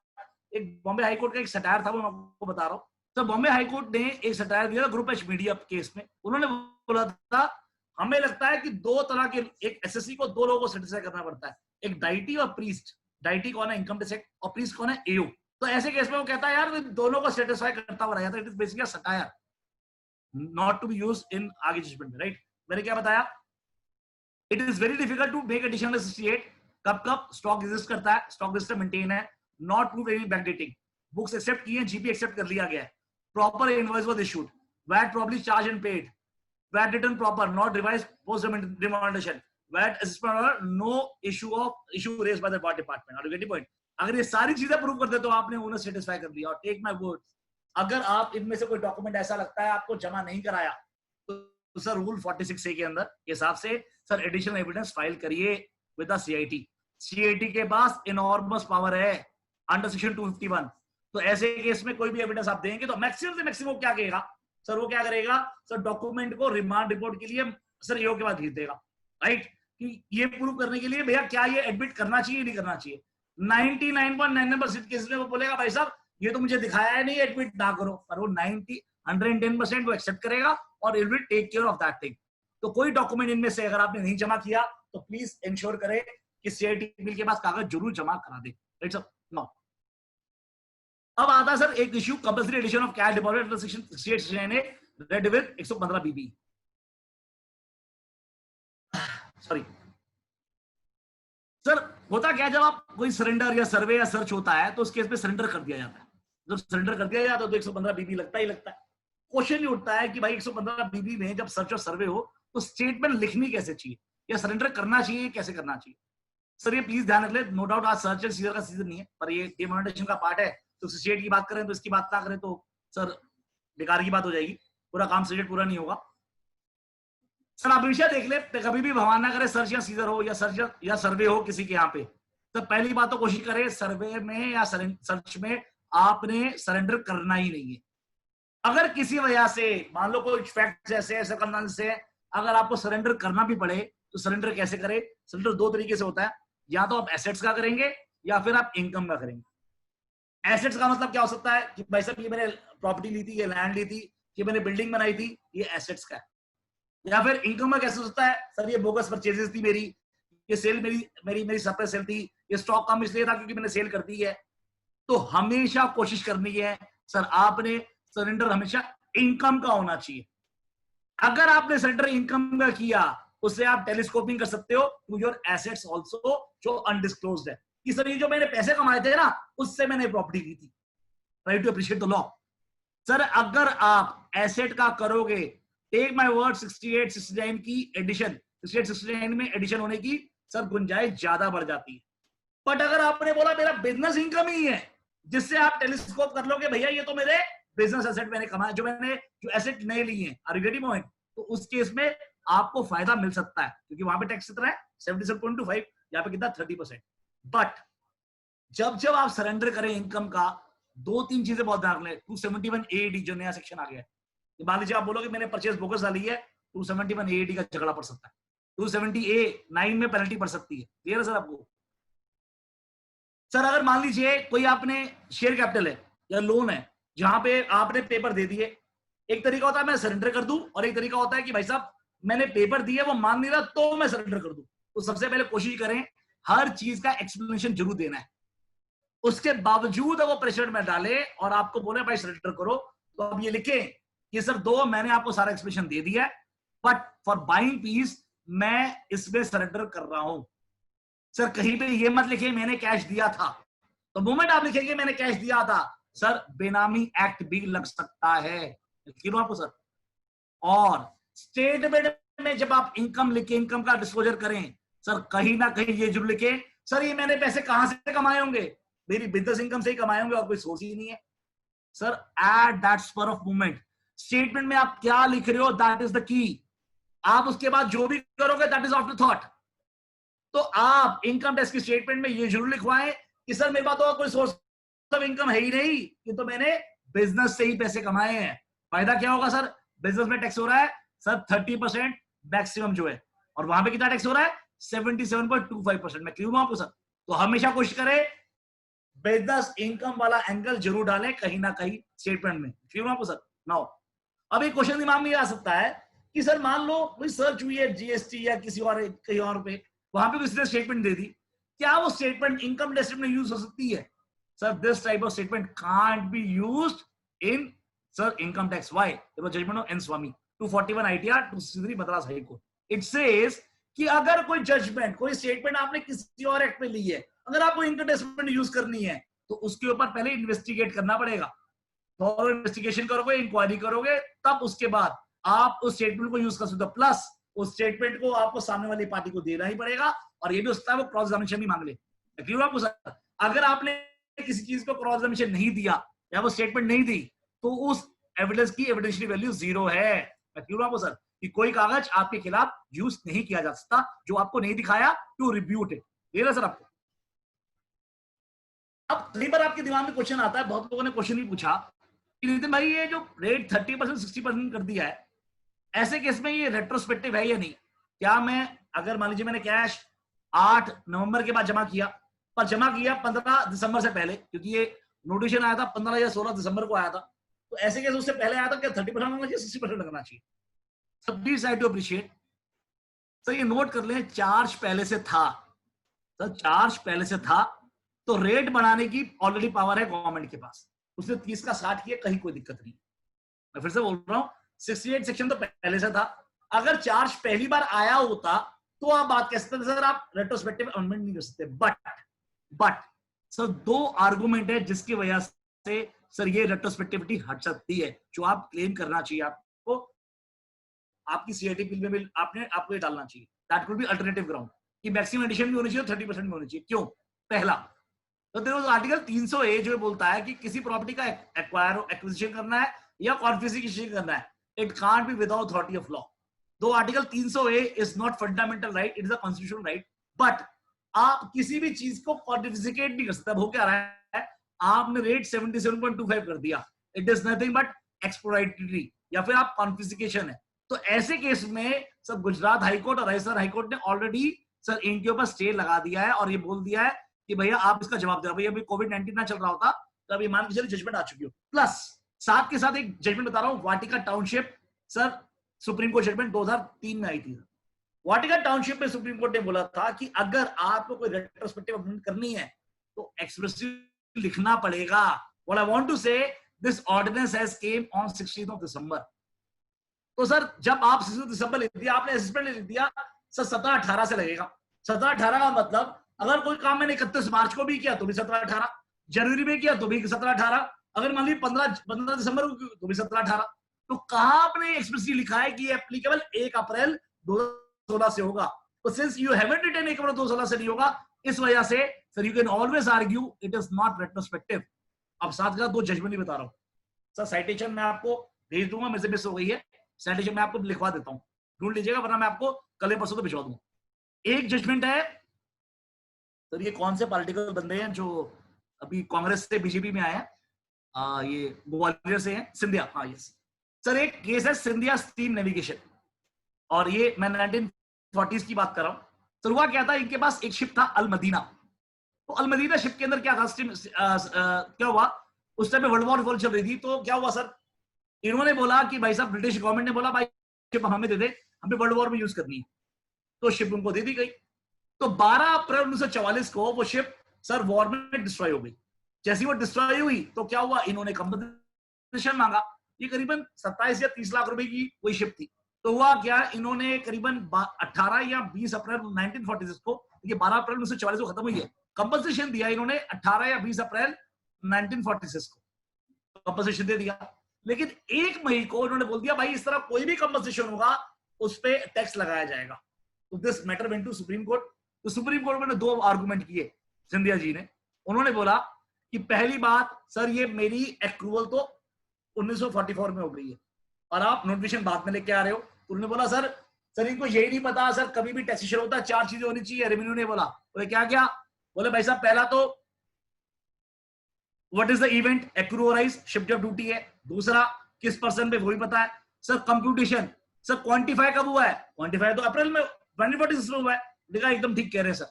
Speaker 3: एक बॉम्बे हाई कोर्ट का एक सटायर था, वो मैं आपको बता रहा हूँ। तो बॉम्बे हाई कोर्ट ने एक सटायर दिया था ग्रुप एच मीडिया केस में। उन्होंने बोला था हमें लगता है कि दो तरह के, एक एसएससी को दो लोगों को सेटिस्फाई करना पड़ता है, एक डाइटी और प्रीस्ट। डाइटी कौन है? इनकम टैक्स एक्ट, और प्रीस्ट कौन है? एओ। तो ऐसे केस में वो कहता है यार दोनों को सेटिस्फाई करता हुआ रहा था। It is basically satire, not to be used in आगे जजमेंट में, राइट? मैंने क्या बताया? It is very difficult to make additional 68। कब स्टॉक एग्जिस्ट करता है, स्टॉक रजिस्टर मेंटेन है, not prove any backdating, books accept की हैं, जीपी एक्सेप्ट कर लिया गया है, proper invoice was issued, VAT properly charge and paid, VAT return proper, not revise post demonetisation, VAT assessment order, no issue raised by the department. Are you getting point? अगर ये सारी चीजें prove कर दे तो आपने उन्हें सेटिस्फाई कर लिया। और टेक माय वर्ड, अगर आप इनमें से कोई डॉक्यूमेंट ऐसा लगता है आपको जमा नहीं कराया, तो सर रूल 46A के अंदर के हिसाब से सर एडिशनल एविडेंस फाइल करिए विद द सीआईटी। सीआईटी के पास इनॉर्मस पावर है अंडर सेक्शन 251। तो ऐसे केस में कोई भी एविडेंस आप देंगे तो मैक्सिमम से मैक्सिमम क्या कहेगा सर, वो क्या करेगा सर, डॉक्यूमेंट को रिमांड रिपोर्ट के लिए सर ईओ के बाद भेज देगा, राइट? कि ये प्रूव करने के लिए भैया क्या ये एडमिट करना चाहिए नहीं करना चाहिए। 99.99% केस में वो बोलेगा भाई साहब ये तो मुझे दिखाया है नहीं, एडमिट ना करो, पर वो 110% वो एक्सेप्ट करेगा और it will take care of that thing. तो कोई डॉक्यूमेंट इनमें से अगर आपने नहीं जमा किया तो प्लीज इंश्योर करें कि सीआईटी बिल के पास कागज जरूर जमा करा दे, राइट सर? नो, अब आता है सर एक issue, compulsory addition of cash deposit section 68 read with 115 BB. Sorry sir, होता क्या जब आप कोई सरेंडर या सर्वे या सर्च होता है तो उस केस में सरेंडर कर दिया जाता है। जब सरेंडर कर दिया जाता है तो 115 बीबी लगता ही लगता है। क्वेश्चन ये उठता है कि भाई 115 बीबी में जब सर्च और सर्वे हो तो स्टेटमेंट लिखनी कैसे चाहिए या सरेंडर करना चाहिए, कैसे करना चाहिए? सर ये प्लीज ध्यान रख ले, नो डाउट आज सर्च एंड सीजर का सीजन नहीं है, पर ये डिमोनेटाइजेशन का पार्ट है, तो स्टेट की बात करें तो इसकी बात ना करें तो सर बेकार की बात हो जाएगी, पूरा काम स्टेट पूरा नहीं होगा। सर आप हमेशा देख ले, कभी भी भगवान ना करे सर्च या सीजर हो या सर्च या सर्वे हो किसी के यहाँ पे, तो पहली बात तो कोशिश करें सर्वे में या सर्च में आपने सरेंडर करना ही नहीं है। अगर किसी वजह से मान लो कोई फैक्ट ऐसे से अगर आपको सरेंडर करना भी पड़े तो सरेंडर कैसे करें? सरेंडर दो तरीके से होता है, या तो आप एसेट्स का करेंगे या फिर आप इनकम का करेंगे। एसेट्स का मतलब क्या हो सकता है कि भाई साहब ये मैंने प्रॉपर्टी ली थी, ये लैंड ली थी, ये मैंने बिल्डिंग बनाई थी, ये एसेट्स का है। या फिर इनकम में कैसे हो सकता है? सर ये बोगस परचेजेस थी मेरी, ये सेल मेरी सरप्लस सेल थी, ये स्टॉक कम इसलिए था क्योंकि मैंने सेल कर दी है। तो हमेशा कोशिश करनी है सर आपने सरेंडर हमेशा इनकम का होना चाहिए। अगर आपने सरेंडर इनकम का किया उससे आप टेलीस्कोपिंग कर सकते हो टू योर एसेट्स आल्सो जो अनडिस्क्लोज्ड है, कि सर ये जो मैंने पैसे कमाए थे ना उससे मैंने प्रॉपर्टी ली थी, right to appreciate the law. Sir अगर आप एसेट का करोगे, टेक माय वर्ड 68 69 की एडिशन, 68 69 में एडिशन होने की सर गुंजाइश ज्यादा बढ़ जाती है। बट अगर आपने बोला मेरा बिजनेस इनकम ही है जिससे आप टेलीस्कोप कर लोगे भैया ये तो मेरे बिजनेस एसेट मैंने कमाया, जो एसेट नए लिए हैं, आर यू गेटिंग पॉइंट? तो उस केस में आपको फायदा मिल सकता है क्योंकि वहां पे टैक्स कितना है 77.25, यहाँ पे कितना 30%। बट जब आप सरेंडर करें इनकम का, दो तीन चीजें बहुत ध्यान रखें। 271AD जो नया सेक्शन आ गया है, मान लीजिए आप बोलोगे मैंने परचेज बोगस डाली है, 271AD का झगड़ा पड़ सकता है, 270A9 में पेनल्टी पड़ सकती है। क्लियर है सर आपको? सर अगर मान लीजिए कोई आपने शेयर कैपिटल है या लोन है जहां पे आपने पेपर दे दिए। एक तरीका होता है मैं सरेंडर कर दूं, और एक तरीका होता है कि भाई साहब मैंने पेपर दिए, वो मान नहीं रहा तो मैं सरेंडर कर दूं। तो सबसे पहले कोशिश करें हर चीज का एक्सप्लेनेशन जरूर देना है। उसके बावजूद वो प्रेशर में डाले और आपको बोले भाई सरेंडर करो, तो आप ये लिखें कि सर दो मैंने आपको सारा एक्सप्लेनेशन दे दिया है, बट फॉर बाइंग पीस मैं इसमें सरेंडर कर रहा हूं। सर कहीं पे ये मत लिखिए मैंने कैश दिया था। तो मोमेंट आप लिखेंगे मैंने कैश दिया था, सर बेनामी एक्ट भी लग सकता है, क्यों आपको सर। और स्टेटमेंट में जब आप इनकम लिखे, इनकम का डिस्क्लोजर करें, सर कहीं ना कहीं ये जरूर लिखे सर ये मैंने पैसे कहां से कमाए होंगे, मेरी बिजनेस इनकम से ही कमाए होंगे और कोई सोर्स ही नहीं है। Sir at that spur of movement statement में आप क्या लिख रहे हो, दैट इज द की। आप उसके बाद जो भी करोगे दैट इज आफ्टर थॉट। तो आप इनकम टैक्स की स्टेटमेंट में ये जरूर लिखवाएं कि सर मेरे पास तो कोई सोर्स ऑफ इनकम है ही नहीं, कि तो मैंने बिजनेस से ही पैसे कमाए हैं। फायदा क्या होगा सर, बिजनेस में टैक्स हो रहा है सर 30% मैक्सिमम जो है, और वहां पे कितना टैक्स हो रहा है 77.25%। मैं क्लियर हूं आपको सर। तो हमेशा कोशिश करें बिजनेस इनकम वाला एंगल जरूर डालें कहीं ना कहीं स्टेटमेंट में, क्लियर हूं आपको सर। नाउ अब एक क्वेश्चन दिमाग में आ सकता है कि सर मान लो कोई सर्च हुई है जीएसटी या किसी और कहीं और पे, वहां पे किसी ने स्टेटमेंट दे दी, क्या वो स्टेटमेंट इनकम टैक्स में यूज हो सकती है? Sir this type of statement can't be used in sir income tax. Why? There was judgment of N Swami 241 ITR 263 Madras high court. It says कि अगर कोई जजमेंट, कोई स्टेटमेंट आपने किसी और एक्ट में ली है, अगर आपको इनकम टैक्स में यूज करनी है तो उसके ऊपर पहले इन्वेस्टिगेट करना पड़ेगा। थॉरो इन्वेस्टिगेशन करोगे, इंक्वायरी करोगे, तब उसके बाद आप उस स्टेटमेंट को यूज कर सकते हो। प्लस उस स्टेटमेंट को आपको सामने वाली पार्टी को देना ही पड़ेगा, और ये भी हो सकता है वो क्रॉस एग्जामिनेशन भी मांग ले। क्लियर आपको सर? अगर आपने किसी चीज को क्रॉस एग्जामिनेशन नहीं दिया या वो स्टेटमेंट नहीं दी तो उस एविडेंस की एविडेंशियल वैल्यू 0 है। क्लियर आपको सर कि कोई कागज आपके खिलाफ यूज नहीं किया जा सकता जो आपको नहीं दिखाया टू रिब्यूट इट। क्लियर है सर आपको? अब कई बार आपके दिमाग में क्वेश्चन आता है, बहुत लोगों ने क्वेश्चन भी पूछा कि नितिन भाई ये जो रेट 30% 60% कर दिया है, ऐसे केस में ये रेट्रोस्पेक्टिव है या नहीं? क्या मैं अगर मान लीजिए मैंने कैश 8 नवंबर के बाद जमा किया, पर जमा किया 15 दिसंबर से पहले, क्योंकि ये नोटिफिकेशन आया था 15 या 16 दिसंबर को आया था, तो ऐसे केस उससे पहले आया था, क्या 30% लगना चाहिए 60% लगना चाहिए? सब please try to appreciate. Sir ये नोट कर लें, चार्ज पहले से था, सर चार्ज पहले से था, तो रेट बढ़ाने की ऑलरेडी पावर है गवर्नमेंट के पास। उसने 30 का 60 किया, कहीं कोई दिक्कत नहीं। मैं फिर से बोल रहा हूं 68 सेक्शन तो पहले से था। अगर चार्ज पहली बार आया होता तो आप बात कह सकते थे सर आप रेट्रोस्पेक्टिव अमेंडमेंट नहीं कर सकते। बट सर 2 आर्गुमेंट है जिसकी वजह से सर ये रेट्रोस्पेक्टिविटी हट सकती है, जो आप क्लेम करना चाहिए आपको, आपकी सीआईटी बिल में भी आपको ये डालना चाहिए। That could be alternative ground कि मैक्सिमम एडिशन भी होनी चाहिए और 30% भी होनी चाहिए। क्यों? पहला तो देखो आर्टिकल 300A जो बोलता है कि किसी प्रॉपर्टी का एक्विजिशन करना है या कॉन्फिस्केशन करना है, it can't be without authority of law. Though article 300A is not fundamental right, it is a constitutional right, but आप किसी भी चीज को कॉन्फिस्केट नहीं कर सकते। हो क्या रहा है, आपने रेट 77.25 कर दिया, इट इज नथिंग बट एक्सप्लॉइटरी, या फिर आप कॉन्फिस्केशन है। तो ऐसे केस में सर गुजरात हाईकोर्ट और राजस्थान हाईकोर्ट ने ऑलरेडी सर इनके ऊपर स्टे लगा दिया है और ये बोल दिया है कि भैया आप इसका जवाब दो। भैया अभी कोविड-19 ना चल रहा होता तो अभी मान के चलिए जजमेंट आ चुकी हो। प्लस साथ के साथ एक जजमेंट बता रहा हूं, Vatika township, sir supreme court judgment 2003 में आई थी। वाटिका टाउनशिप में सुप्रीम कोर्ट ने बोला था कि अगर आपको कोई रेट्रोस्पेक्टिव अमेंडमेंट करनी है तो एक्सप्रेसिव लिखना पड़ेगा। What I want to say, this ordinance has came on 16th of December। तो सर जब आप 16 दिसंबर लिख दिया, आपने असेसमेंट लिख दिया, सर 17-18 से लगेगा। 17-18 का मतलब अगर कोई काम मैंने 31 मार्च को भी किया तो भी 17-18, जनवरी में किया तो भी 17-18, अगर मान लीजिए 15 दिसंबर को तो भी 17-18। तो कहां आपने एक्सप्रेसली लिखा है कि एप्लीकेबल 1 अप्रैल 2016 से होगा? तो सिंस यू हैवंट रिटन 1 अप्रैल 2016 से नहीं होगा, इस वजह से sir you can always argue it is not retrospective. अब साथ का 2 जजमेंट ही बता रहा हूं सर, साइटेशन मैं आपको भेज दूंगा, मेरे से मिस हो गई है, साइटेशन मैं आपको लिखवा देता हूं, ढूंढ लीजिएगा, वरना मैं आपको कल परसों तो भिजवा दूंगा। एक जजमेंट है सर, ये कौन से पॉलिटिकल बंदे हैं जो अभी कांग्रेस से बीजेपी में आए हैं, ये ग्वालियर से हैं, सिंधिया, हाँ यस सर। एक केस है सिंधिया स्टीम नेविगेशन, और ये मैं 1940s की बात कर रहा हूं सर। हुआ क्या था, इनके पास एक शिप था अल मदीना। तो अल मदीना शिप के अंदर क्या था, क्या हुआ उस टाइम पे वर्ल्ड वॉर चल रही थी, तो क्या हुआ सर, इन्होंने बोला कि भाई साहब ब्रिटिश गवर्नमेंट ने बोला भाई शिप हमें दे दे, हमें वर्ल्ड वॉर में यूज करनी है, तो शिप उनको दे दी गई। तो 12 अप्रैल 1944 को वो शिप सर वॉर में डिस्ट्रॉय हो गई। जैसी वो डिस्ट्रॉय हुई तो क्या हुआ, इन्होंने कंपनसेशन मांगा। ये करीबन 27 या 30 लाख रुपए की कोई शिप थी। तो हुआ क्या, इन्होंने करीबन 18 या 20 अप्रैल 1946 को, ये 12 अप्रैल 1944 को खत्म हुई है, कंपनसेशन दिया इन्होंने 18 या 20 अप्रैल 1946 को कंपनसेशन दे दिया। लेकिन 1 मई को इन्होंने बोल दिया भाई इस तरह कोई भी कंपनसेशन होगा उस पर टैक्स लगाया जाएगा। तो this matter went to supreme court. तो सुप्रीम कोर्ट में 2 आर्गुमेंट किए सिंधिया जी ने। उन्होंने बोला कि पहली बात सर, ये मेरी एक्रूवल तो 1944 में हो गई है और आप नोटिफिकेशन बाद में लेके आ रहे हो। तो उन्होंने बोला सर इनको यही नहीं पता सर, कभी भी टैक्सेशन होता है 4 चीजें होनी चाहिए। रेवेन्यू ने बोला, बोले क्या क्या, बोले भाई साहब पहला तो what is the event, एक्रूअराइज ship जब ड्यूटी है। दूसरा किस पर्सन पे, वो भी पता है। सर कंप्यूटेशन, सर क्वांटिफाई कब हुआ है, क्वांटिफाई तो अप्रैल में 2046 में हुआ है। देखा एकदम ठीक कह रहे हैं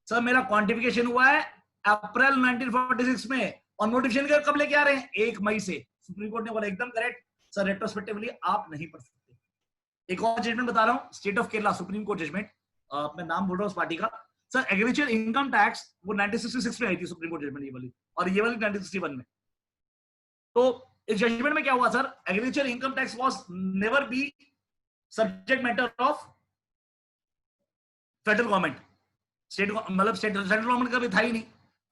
Speaker 3: सर मेरा क्वांटिफिकेशन हुआ है अप्रैल 1946 में और नोटिफिकेशन कब लेके आ रहे हैं, 1 मई से। सुप्रीम कोर्ट ने बोला एकदम करेक्ट सर, रेट्रोस्पेक्टिवली आप नहीं पढ़ सकते। एक और जजमेंट बता रहा हूं, state of Kerala supreme court judgment, मैं नाम बोल रहा हूं उस पार्टी का। सर एग्रीकल्चर इनकम टैक्स वो 1966 में आई थी सुप्रीम कोर्ट जजमेंट, ये वाली, और ये वाली 1961 में। तो इस जजमेंट में क्या हुआ sir, agriculture income tax was never be subject matter of federal government, state मतलब सेंट्रल गवर्नमेंट का भी था ही नहीं।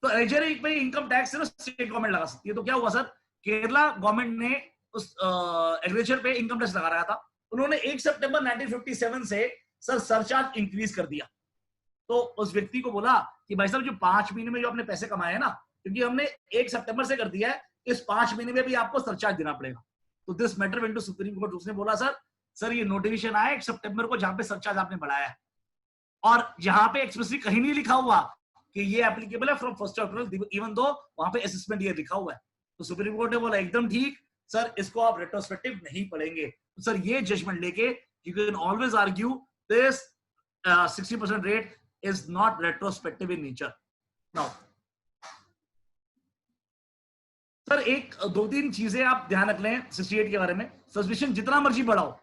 Speaker 3: तो एग्रीकल्चर पे इनकम टैक्स सिर्फ स्टेट गवर्नमेंट लगा सकती है। तो क्या हुआ सर, केरला गवर्नमेंट ने उस एग्रीकल्चर पे इनकम टैक्स लगा रहा था। उन्होंने 1 सितंबर 1957 से सर सरचार्ज इंक्रीज कर दिया। तो उस व्यक्ति को बोला कि भाई साहब जो 5 महीने में जो आपने पैसे कमाए हैं ना, क्योंकि हमने 1 सितंबर से कर दिया है, इस 5 महीने में भी आपको सरचार्ज देना पड़ेगा। तो this matter went to supreme court. उसने बोला सर ये नोटिफिकेशन आया 1 सितंबर को जहां पे सरचार्ज आपने बढ़ाया है और जहां पे एक्सप्रेसली कहीं नहीं लिखा हुआ कि ये एप्लीकेबल है फ्रॉम 1 अप्रैल, इवन दो वहां पे असेसमेंट ईयर लिखा हुआ है। तो सुप्रीम कोर्ट ने बोला एकदम ठीक सर, इसको आप रेट्रोस्पेक्टिव नहीं पढ़ेंगे। तो सर ये जजमेंट लेके you can always argue this 60% rate is not retrospective in nature. Now sir 1-2-3 चीजें आप ध्यान रख लें 68 के बारे में। सस्पिशन जितना मर्जी बढ़ाओ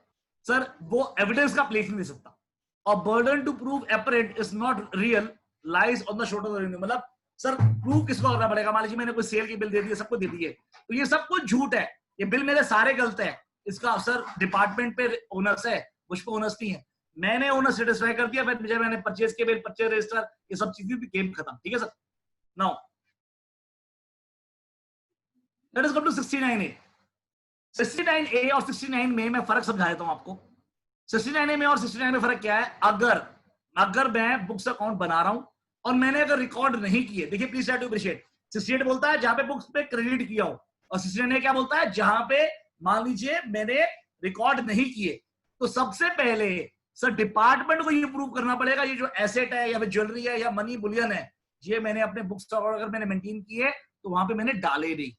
Speaker 3: सर, वो एविडेंस का प्लेस नहीं दे सकता। और burden to prove apparent is not real lies on the shoulder of the revenue. मतलब सर प्रूव किसको करना पड़ेगा, मान लीजिए मैंने कोई सेल की बिल दे दी है, सबको दे दी है, तो ये सब कुछ झूठ है, ये बिल मेरे सारे गलत है, इसका सर डिपार्टमेंट पे ओनर्स है, मुझ पे ओनर्स नहीं है। मैंने ओनर सेटिस्फाई कर दिया, फिर मैंने परचेज के बिल, परचेज रजिस्टर, ये सब चीजें भी गेम खत्म। ठीक है sir. Now let us come to 69A। 69A और 69 में मैं फर्क समझा देता हूं आपको। 69A में और 69 में फर्क क्या है, अगर मैं बुक्स अकाउंट बना रहा हूं और मैंने अगर रिकॉर्ड नहीं किए, देखिए प्लीज ट्राई टू अप्रिशिएट। 68 बोलता है जहां पे बुक्स पे क्रेडिट किया हो, और 69 क्या बोलता है, जहां पे मान लीजिए मैंने रिकॉर्ड नहीं किए। तो सबसे पहले सर डिपार्टमेंट को ये प्रूव करना पड़ेगा ये जो एसेट है या फिर ज्वेलरी है या मनी बुलियन है, ये मैंने अपने बुक्स अगर मैंने मेंटेन किए तो वहां पे मैंने डाले नहीं।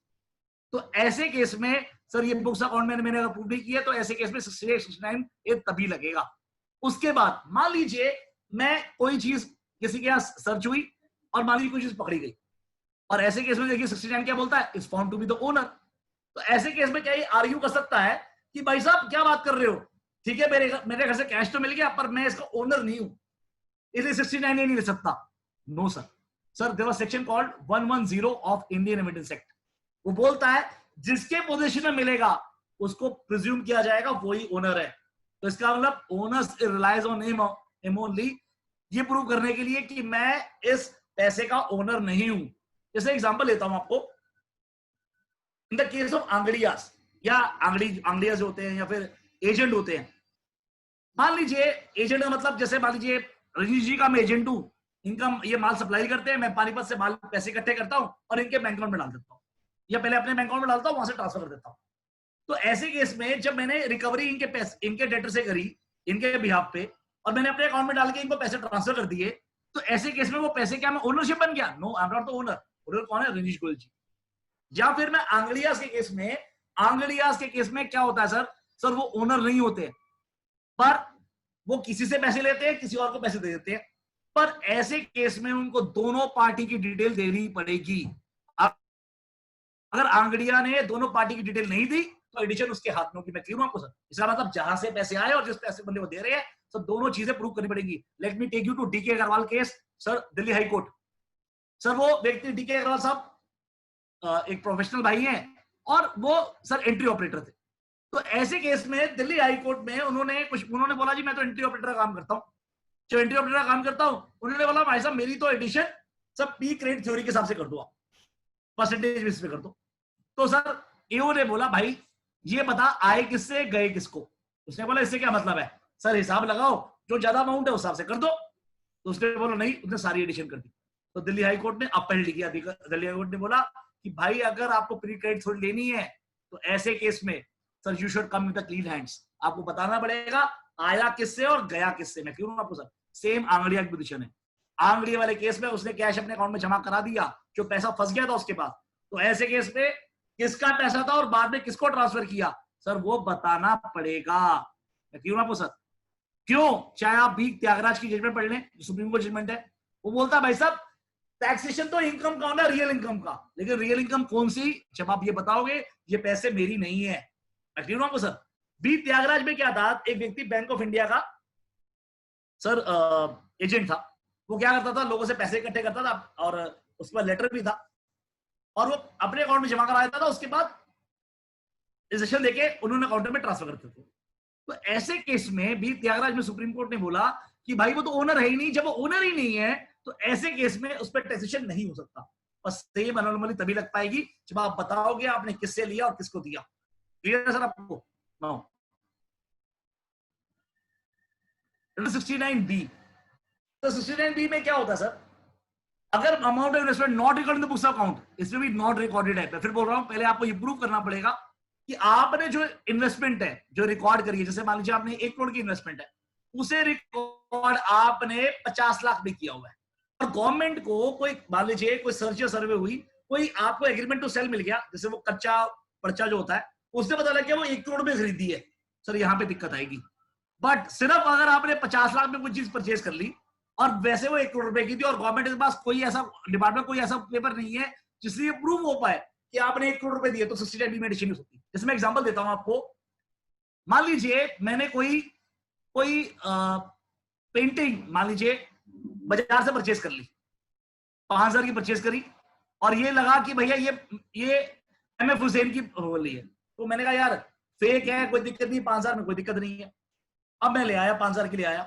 Speaker 3: तो ऐसे केस में सर ये बुक्स अकाउंट मैंने अगर प्रूव नहीं किया तो ऐसे केस में 68, 69 ये तभी लगेगा। उसके बाद मान लीजिए मैं कोई चीज किसी के यहाँ सर्च हुई और मान लीजिए कोई चीज पकड़ी गई, और ऐसे केस में देखिए 69 क्या बोलता है, is found to be the owner. तो ऐसे केस में क्या ये आर्ग्यू कर सकता है कि भाई साहब क्या बात कर रहे हो, ठीक है मेरे घर से कैश तो मिल गया पर मैं इसका ओनर नहीं हूं, इसलिए 69 नहीं ले सकता। No sir, there was section called 110 of Indian remittance act. वो बोलता है जिसके पोजीशन में मिलेगा उसको प्रिज्यूम किया जाएगा वही ओनर है। तो इसका मतलब owners relies on him only, ये प्रूव करने के लिए कि मैं इस पैसे का ओनर नहीं हूं। जैसे एग्जांपल लेता हूं आपको, इन द केस ऑफ आंगड़ियास या आंगड़ियास होते हैं या फिर एजेंट होते हैं। मान लीजिए एजेंट का मतलब, जैसे मान लीजिए रजनीश जी का मैं एजेंट हूं, इनका ये माल सप्लाई करते हैं, मैं पानीपत से माल पैसे इकट्ठे करता हूं और इनके बैंक अकाउंट में डाल देता हूं, या पहले अपने बैंक अकाउंट में डालता हूं वहां से ट्रांसफर कर देता हूं। तो ऐसे केस में जब मैंने रिकवरी इनके पैसे इनके डेटर से करी इनके बिहाफ पे, और मैंने अपने अकाउंट में डाल के इनको पैसे ट्रांसफर कर दिए, तो ऐसे केस में वो पैसे क्या मैं ओनरशिप बन गया? No, I am not the owner. Owner कौन है? रजनीश गोयल जी। या फिर मैं आंगड़ियास के केस में क्या होता है सर वो ओनर नहीं होते, पर वो किसी से पैसे लेते हैं, किसी और को पैसे दे देते हैं, पर ऐसे केस में उनको दोनों पार्टी की डिटेल देनी पड़ेगी। अगर आंगड़िया ने दोनों पार्टी की डिटेल नहीं दी तो एडिशन उसके हाथ में होगी। मैं क्लियर हूं आपको सर? इसका मतलब जहां से पैसे आए और जिस पैसे बंदे को दे रहे हैं, तो दोनों चीजें प्रूव करनी पड़ेगी। Let me take you to DK Agarwal case sir, Delhi high court. Sir वो व्यक्ति डीके अग्रवाल साहब एक प्रोफेशनल भाई हैं और वो सर एंट्री ऑपरेटर थे। तो ऐसे केस में दिल्ली हाई कोर्ट में उन्होंने बोला जी मैं तो एंट्री ऑपरेटर का काम करता हूँ, जो एंट्री ऑपरेटर का काम करता हूँ, उन्होंने बोला भाई साहब मेरी तो एडिशन सब पी क्रेडिट थ्योरी के हिसाब से कर दो, आप परसेंटेज बेस पे कर दो। तो सर एओ ने बोला भाई ये बता आए किससे गए किसको? उसने बोला इससे क्या मतलब है? सर हिसाब लगाओ, जो ज्यादा अमाउंट है उस हिसाब से कर दो। तो उसने बोला नहीं, उसने सारी एडिशन कर दी। तो दिल्ली हाई कोर्ट ने अपील किया। दिल्ली हाई कोर्ट ने बोला कि भाई अगर आपको प्री क्रेडिट थोड़ी लेनी है तो ऐसे केस में sir you should come with the clean hands. आपको बताना पड़ेगा आया किससे और गया किससे। मैं क्यों आपको सर सेम आंगड़िया की पोजीशन है। आंगड़िया वाले केस में उसने कैश अपने अकाउंट में जमा करा दिया, जो पैसा फंस गया था उसके पास। तो ऐसे केस में किसका पैसा था और बाद में किसको ट्रांसफर किया सर वो बताना पड़ेगा। मैं क्यों आपको सर? क्यों? चाहे आप भी त्यागराज की जजमेंट पढ़ लें, सुप्रीम कोर्ट जजमेंट है, वो बोलता है भाई साहब टैक्सेशन तो इनकम का होना, रियल इनकम का, लेकिन रियल इनकम कौन सी जब आप ये बताओगे ये पैसे मेरी नहीं है। मैं क्यों आपको सर? बी त्यागराज में क्या था, एक व्यक्ति बैंक ऑफ इंडिया का सर एजेंट था। वो क्या करता था, लोगों से पैसे इकट्ठे करता था और उसके बाद लेटर भी था और वो अपने अकाउंट में जमा करा देता था, उसके बाद रजिस्ट्रेशन देके उन्होंने अकाउंट में ट्रांसफर करते थे। तो ऐसे केस में भी त्यागराज में सुप्रीम कोर्ट ने बोला कि भाई वो तो ओनर है ही नहीं। जब वो ओनर ही नहीं है तो ऐसे केस में उस पर टैक्सेशन नहीं हो सकता। बस सेम अनोमली तभी लग पाएगी जब आप बताओगे आपने किससे लिया और किसको दिया। क्लियर है सर आपको? 69B, तो 69B में क्या होता है सर, अगर amount of investment not record in the books of account, इसमें भी नॉट रिकॉर्डेड है। मैं फिर बोल रहा हूं, पहले आपको ये प्रूव करना पड़ेगा कि आपने जो इन्वेस्टमेंट है जो रिकॉर्ड करी है, जैसे मान लीजिए आपने 1 करोड़ की इन्वेस्टमेंट है, उसे रिकॉर्ड आपने 50 लाख में किया हुआ है और गवर्नमेंट को कोई मान लीजिए कोई सर्च या सर्वे हुई, कोई आपको एग्रीमेंट टू सेल मिल गया, जैसे वो कच्चा पर्चा जो होता है, उससे पता लग गया वो 1 करोड़ में खरीदी है, सर यहाँ पे दिक्कत आएगी। बट सिर्फ अगर आपने 50 लाख में कोई चीज परचेज कर ली और वैसे वो 1 करोड़ रुपए की थी और गवर्नमेंट के पास कोई ऐसा डिपार्टमेंट कोई ऐसा पेपर नहीं है जिससे ये प्रूव हो पाए कि आपने 1 करोड़ रुपए दिए, तो 69B में एडिशन हो सकती है। इसमें एग्जांपल देता हूं आपको। मान लीजिए मैंने कोई पेंटिंग मान लीजिए बाजार से परचेज कर ली, 5000 की परचेज करी और ये लगा कि भैया ये MF हुसैन की बोली है, तो मैंने कहा यार फेक है, कोई दिक्कत नहीं, 5000 में कोई दिक्कत नहीं है। अब मैं ले आया, 5000 की ले आया।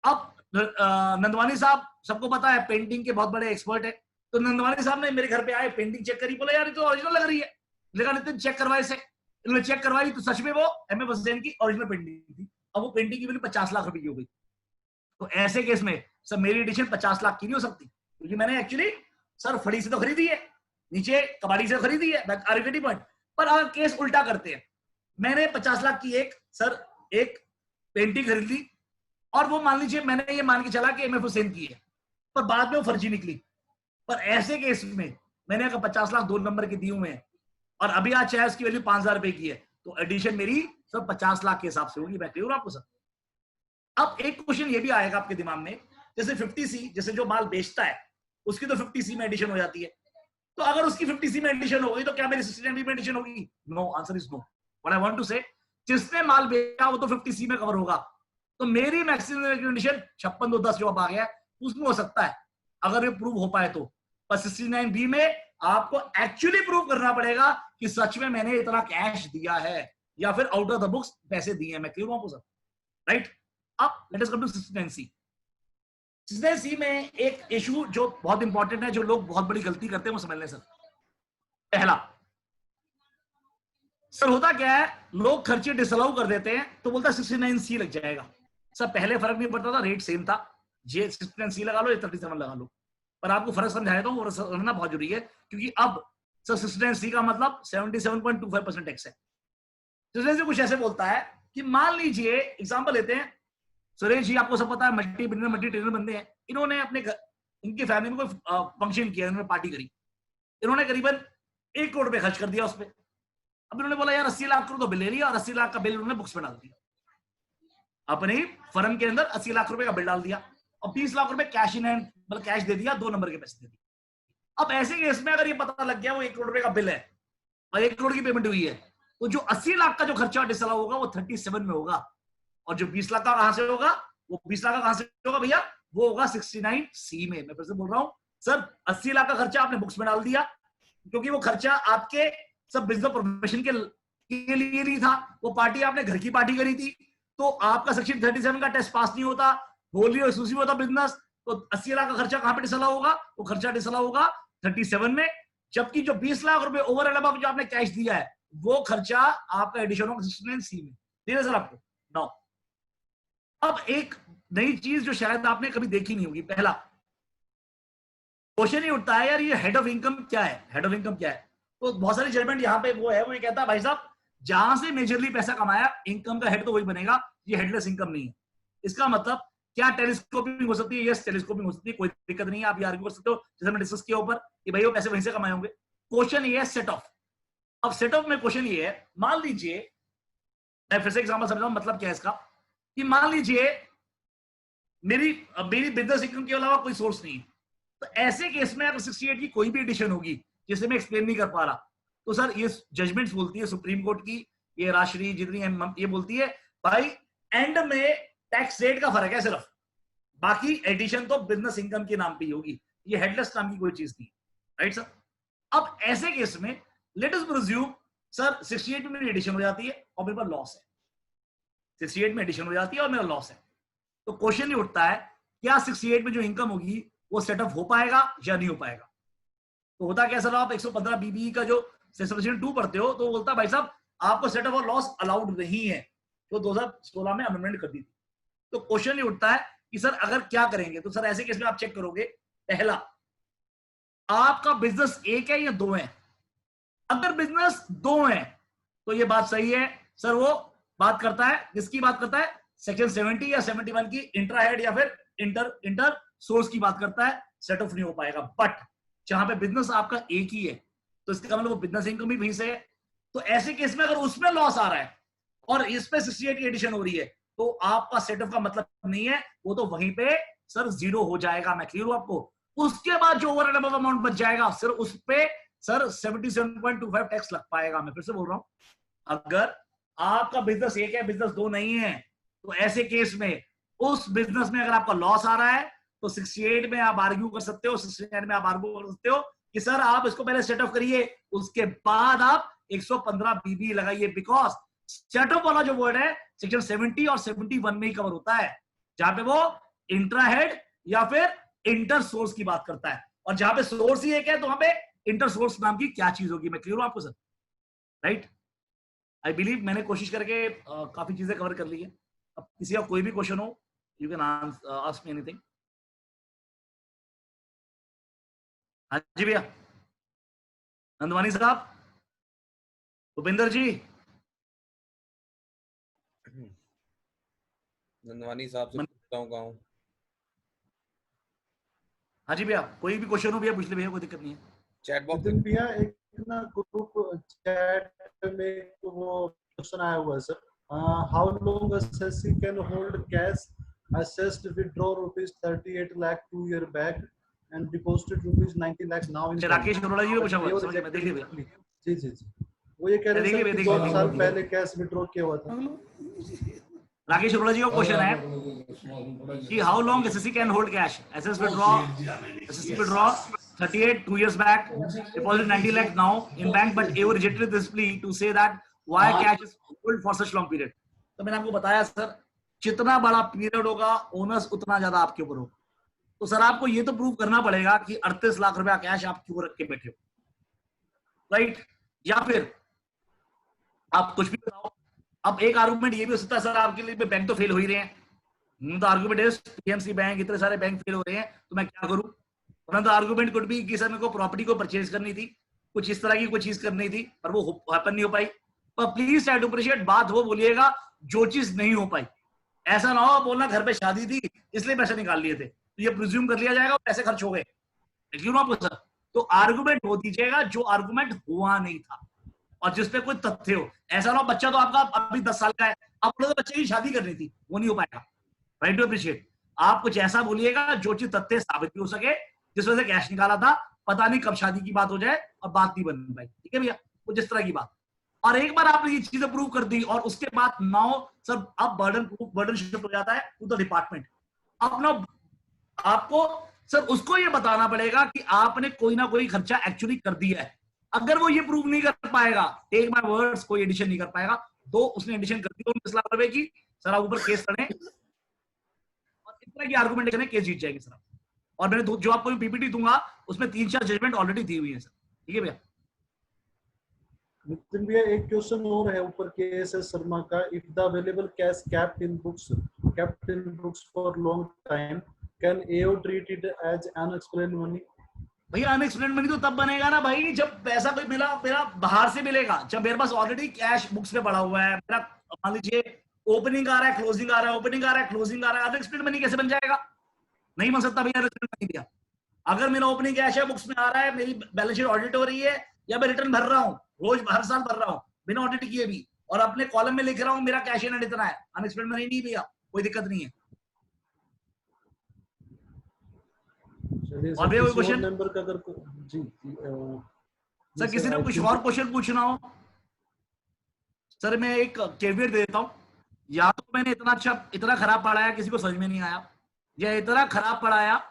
Speaker 3: अब नंदवानी साहब, सबको पता है पेंटिंग के बहुत बड़े एक्सपर्ट है, तो नंदवानी साहब ने मेरे घर पे आए, पेंटिंग चेक करी, बोला यार ये तो ओरिजिनल लग रही है। लेकिन नितिन चेक करवाए से इन्होंने चेक करवाई तो सच में वो MF हुसैन की ओरिजिनल पेंटिंग थी। अब वो पेंटिंग की वैल्यू 50 लाख रुपए की हो गई। तो ऐसे केस में सर मेरी एडिशन 50 लाख की नहीं हो सकती, क्योंकि मैंने एक्चुअली सर फड़ी से तो खरीदी है, नीचे कबाड़ी से खरीदी है, आर्ग्यूमेंट पॉइंट। पर अगर केस उल्टा करते हैं, मैंने 50 लाख की एक पेंटिंग खरीद ली और वो मान लीजिए मैंने ये मान के चला कि MF हुसैन की है, पर बाद में वो फर्जी निकली। पर ऐसे केस में मैंने अगर 50 लाख 2 नंबर के दिए हुए हैं और अभी आज चाहे उसकी वैल्यू 5000 रुपए की है, तो एडिशन मेरी सर 50 लाख के हिसाब से होगी। मैं क्लियर हूं आपको सर? अब एक क्वेश्चन ये भी आएगा आपके दिमाग में, जैसे 50C, जैसे जो माल बेचता है उसकी तो 50C में एडिशन हो जाती है, तो अगर उसकी 50C में एडिशन हो गई तो क्या मेरी 69B में एडिशन होगी? No, answer is no. What I want to say, जिसने माल बेचा वो तो 50C में कवर होगा, तो मेरी मैक्सिमम एडिशन 56,210 जो अब आ गया है उसमें हो सकता है अगर ये प्रूव हो पाए तो। पर 69B में आपको एक्चुअली प्रूव करना पड़ेगा कि सच में मैंने इतना कैश दिया है या फिर आउट ऑफ द बुक्स पैसे दिए हैं। मैं क्लियर हूं आपको सर? राइट। अब let us come to 69C। 69C में एक इशू जो बहुत इंपॉर्टेंट है, जो लोग बहुत बड़ी गलती करते हैं, वो समझ लें सर। पहला सर होता क्या है, लोग खर्चे डिसअलाउ कर देते हैं तो बोलता है 69C लग जाएगा। सर पहले फर्क नहीं पड़ता था, रेट सेम था, जे 69C लगा लो या 37 लगा लो, पर आपको फर्क समझाया था, वो समझना बहुत जरूरी है, क्योंकि अब सर 69C का मतलब 77.25% टैक्स है। 69C कुछ ऐसे बोलता है कि मान लीजिए एग्जांपल लेते हैं, सुरेश जी आपको सब पता है मल्टी ट्रेनर बंदे हैं, इन्होंने अपने इनकी फैमिली में कोई फंक्शन किया, इन्होंने पार्टी करी, इन्होंने करीबन 1 करोड़ रुपए खर्च कर दिया उस पर। अब इन्होंने बोला यार 80 लाख करोड़ तो बिल ले लिया और 80 लाख का बिल उन्होंने बुक्स में डाल दिया, अपने फर्म के अंदर 80 लाख रुपए का बिल डाल दिया और 20 लाख रुपए कैश इन हैंड मतलब कैश दे दिया, 2 नंबर के पैसे दे दिए। अब ऐसे केस में अगर ये पता लग गया वो 1 करोड़ रुपए का बिल है और 1 करोड़ की पेमेंट हुई है, तो जो 80 लाख का जो खर्चा डिसअलाउ होगा वो 37 में होगा, और जो 20 लाख का कहां से होगा, वो 20 लाख का कहां से होगा भैया, वो होगा 69C में। मैं फिर से बोल रहा हूं सर, 80 लाख का खर्चा आपने बुक्स में डाल दिया क्योंकि वो खर्चा आपके सब बिजनेस प्रोफेशन के लिए नहीं था, वो पार्टी आपने घर की पार्टी करी थी, तो आपका सेक्शन 37 का टेस्ट पास नहीं होता, होली और एक्सक्लूसिव होता बिजनेस, तो 80 लाख का खर्चा कहां पे डिसअलाउ होगा, वो खर्चा डिसअलाउ होगा 37 में, जबकि जो 20 लाख रुपए ओवर एंड अबव जो आपने कैश दिया है वो खर्चा आपका एडिशन होगा 69C में। ठीक है सर आपको। नाउ अब एक नई चीज जो शायद आपने कभी देखी नहीं होगी, पहला क्वेश्चन ही उठता है यार ये हेड ऑफ इनकम क्या है, हेड ऑफ इनकम क्या है, तो बहुत सारी जजमेंट यहाँ पे वो है, वो ये कहता है भाई साहब जहां से मेजरली पैसा कमाया इनकम का हेड तो वही बनेगा, ये हेडलेस इनकम नहीं है। इसका मतलब क्या टेलीस्कोपिंग हो सकती है, यस टेलीस्कोपिंग हो सकती है, कोई दिक्कत नहीं है, आप ये आर्ग्यू कर सकते हो जैसे मैं डिस्कस किया ऊपर कि भाई वो पैसे वहीं से कमाए होंगे। क्वेश्चन ये है सेट ऑफ। अब सेट ऑफ में क्वेश्चन ये है, मान लीजिए मैं फिर से एग्जांपल समझाऊं मतलब क्या है इसका, कि मान लीजिए मेरी बिजनेस इनकम के अलावा कोई सोर्स नहीं है, तो ऐसे केस में अगर 68 की कोई भी एडिशन होगी जिसे मैं एक्सप्लेन नहीं कर पा रहा, तो सर ये जजमेंट्स बोलती है सुप्रीम कोर्ट की, ये राष्ट्रीय जितनी ये बोलती है भाई एंड में टैक्स रेट का फर्क है सिर्फ, बाकी एडिशन तो बिजनेस इनकम के नाम पे ही होगी, ये हेडलेस नाम की कोई चीज नहीं, राइट सर। अब ऐसे केस में लेट अस प्रिज्यूम सर 68 में मेरी एडिशन हो जाती है और मेरे पास लॉस है, 68 में एडिशन हो जाती है और मेरा लॉस है, तो क्वेश्चन ये उठता है क्या 68 में जो इनकम होगी वो सेटअप हो पाएगा या नहीं हो पाएगा। तो होता क्या सर, आप 115 बीबी का जो सेक्शन 2 पढ़ते हो तो बोलता है भाई साहब आपको सेटअप और लॉस अलाउड नहीं है, तो 2016 में अमेंडमेंट कर दी थी। तो क्वेश्चन ये उठता है कि सर अगर क्या करेंगे, तो सर ऐसे केस में आप चेक करोगे, पहला आपका बिजनेस 1 है या 2 है, अगर बिजनेस 2 है तो ये बात सही है सर, वो बात करता है किसकी बात करता है, सेक्शन 70 या 71 की इंट्रा हेड या फिर इंटर सोर्स की बात करता है, सेट ऑफ नहीं हो पाएगा। बट जहां पे बिजनेस आपका एक ही है तो इसका मतलब वो बिजनेस इनकम भी वहीं से है, तो ऐसे केस में अगर उसमें लॉस आ रहा है और इस पे 68 की एडिशन हो रही है तो आपका सेट ऑफ का मतलब नहीं है, वो तो वहीं पे सर 0 हो जाएगा। मैं क्लियर हूं आपको। उसके बाद जो ओवर एंड अबव अमाउंट बच जाएगा सिर्फ उस पे सर 77.25 टैक्स लग पाएगा। मैं फिर से बोल रहा हूं, अगर आपका बिजनेस 1 है बिजनेस 2 नहीं है, तो ऐसे केस में उस बिजनेस में अगर आपका लॉस आ रहा है तो 68 में आप आर्ग्यू कर सकते हो, 69 में आप आर्ग्यू कर सकते हो कि सर आप इसको पहले सेट ऑफ करिए, उसके बाद आप 115 बीबी लगाइए, बिकॉज सेट ऑफ वाला जो वर्ड है सेक्शन 70 और 71 में ही कवर होता है, जहां पे वो इंट्रा हेड या फिर इंटर सोर्स की बात करता है, और जहां पे सोर्स ही एक है तो वहां पे इंटर सोर्स नाम की क्या चीज होगी। मैं क्लियर हूं आपको सर, राइट। आई बिलीव मैंने कोशिश करके काफी चीजें कवर कर ली है। अब किसी का कोई भी क्वेश्चन हो you can ask me anything. हाँ जी भैया, नंदवानी साहब, भूपेंद्र जी,
Speaker 4: नंदवानी साहब से पूछता हूँ कहाँ।
Speaker 3: हाँ जी भैया, कोई भी क्वेश्चन हो भैया पूछ ले भैया, कोई दिक्कत नहीं है।
Speaker 4: चैट बॉक्स
Speaker 1: नितिन भैया एक ना ग्रुप चैट में वो क्वेश्चन आया हुआ है sir, how long SSC can hold cash assessed withdraw rupees 38 lakh 2 year back and deposited rupees 90 lakh now in
Speaker 3: Rakesh Arora ji ने पूछा हुआ, समझ में, देख लीजिए भैया।
Speaker 1: जी जी जी, वो ये कह रहे हैं कि 2 साल पहले कैश विड्रॉ किया हुआ था।
Speaker 3: राकेश अरोड़ा जी का क्वेश्चन है कि how long SSC can hold cash, SSC withdraw 38 2 years back, deposited 90 lakh now in bank, but AO rejected this plea to say that why cash is held for such long period। तो मैंने आपको बताया sir, जितना बड़ा period होगा owners उतना ज्यादा आपके ऊपर होगा। तो सर आपको ये तो प्रूव करना पड़ेगा कि 38 लाख रुपया कैश आप क्यों रख के बैठे हो, राइट। या फिर आप कुछ भी बताओ। अब एक आर्गुमेंट ये भी हो सकता है सर आपके लिए बैंक तो फेल हो ही रहे हैं, तो आर्गुमेंट है पीएमसी बैंक, इतने सारे बैंक फेल हो रहे हैं तो मैं क्या करूं। तो आर्गुमेंट कुड भी कि सर मेरे को प्रॉपर्टी को परचेज करनी थी, कुछ इस तरह की कोई चीज करनी थी पर वो हैपन नहीं हो पाई। पर प्लीज ट्राई टू अप्रिशिएट, बात वो बोलिएगा जो चीज नहीं हो पाई। ऐसा ना हो बोलना घर पे शादी थी इसलिए पैसे निकाल लिए थे, तो ये प्रिज्यूम कर लिया जाएगा पैसे खर्च हो गए, क्यों ना आपको सर। तो आर्गुमेंट वो दीजिएगा जो आर्गुमेंट हुआ नहीं था और जिसपे कोई तथ्य हो। ऐसा ना हो बच्चा तो आपका अभी 10 साल का है, आप बोले तो बच्चे की शादी करनी थी, वो नहीं हो पाएगा। राइट टू अप्रिशिएट, आप कुछ ऐसा बोलिएगा जो चीज तथ्य साबित भी हो सके, जिस वजह से कैश निकाला था पता नहीं कब शादी की बात हो जाए और बात नहीं बन पाई, ठीक है भैया, कुछ इस तरह की बात। और एक बार आपने ये चीजें प्रूव कर दी और उसके बाद नाउ सर अब बर्डन शिफ्ट हो जाता है टू द डिपार्टमेंट। अब ना आपको सर उसको ये बताना पड़ेगा कि आपने कोई ना कोई खर्चा एक्चुअली कर दिया है। अगर वो ये प्रूव नहीं कर पाएगा, टेक माय वर्ड्स, कोई एडिशन नहीं कर पाएगा, तो उसने एडिशन कर दी 19 लाख रुपए की, सर आप ऊपर केस लड़े और इस तरह की आर्गुमेंटेशन है, केस जीत जाएगी सर। और मैंने जो आपको पीपीटी दूंगा उसमें 3-4 जजमेंट ऑलरेडी दी हुई है सर, ठीक है भैया।
Speaker 1: नितिन भैया एक क्वेश्चन और है ऊपर के एस शर्मा का, if the available cash kept in books for long time can AO treat it as unexplained money?
Speaker 3: भैया अनएक्सप्लेन्ड मनी तो तब बनेगा ना भाई जब पैसा कोई मेरा बाहर से मिलेगा, जब मेरे पास ऑलरेडी कैश बुक्स में पड़ा हुआ है, मेरा मान लीजिए ओपनिंग आ रहा है, क्लोजिंग आ रहा है, ओपनिंग आ रहा है, क्लोजिंग आ रहा है, अनएक्सप्लेन्ड मनी कैसे बन जाएगा? नहीं बन सकता भैया अनएक्सप्लेन्ड मनी भैया। अगर मेरा ओपनिंग कैश है, बुक्स में आ रहा है, मेरी बैलेंस शीट ऑडिट हो रही है या मैं रिटर्न भर रहा हूँ, रोज हर साल भर रहा हूँ बिना ऑडिट किए भी, और अपने कॉलम में लिख रहा हूँ मेरा कैश इन इतना है, अनएक्सप्लेन्ड मनी नहीं भैया, कोई दिक्कत नहीं है। और भैया कोई क्वेश्चन
Speaker 1: मेंबर का अगर जी
Speaker 3: सर किसी ने कुछ और क्वेश्चन पूछना हो सर मैं एक कैवियट दे देता हूँ, या तो मैंने इतना खराब पढ़ाया किसी को समझ में नहीं आया, या इतना खराब पढ़ाया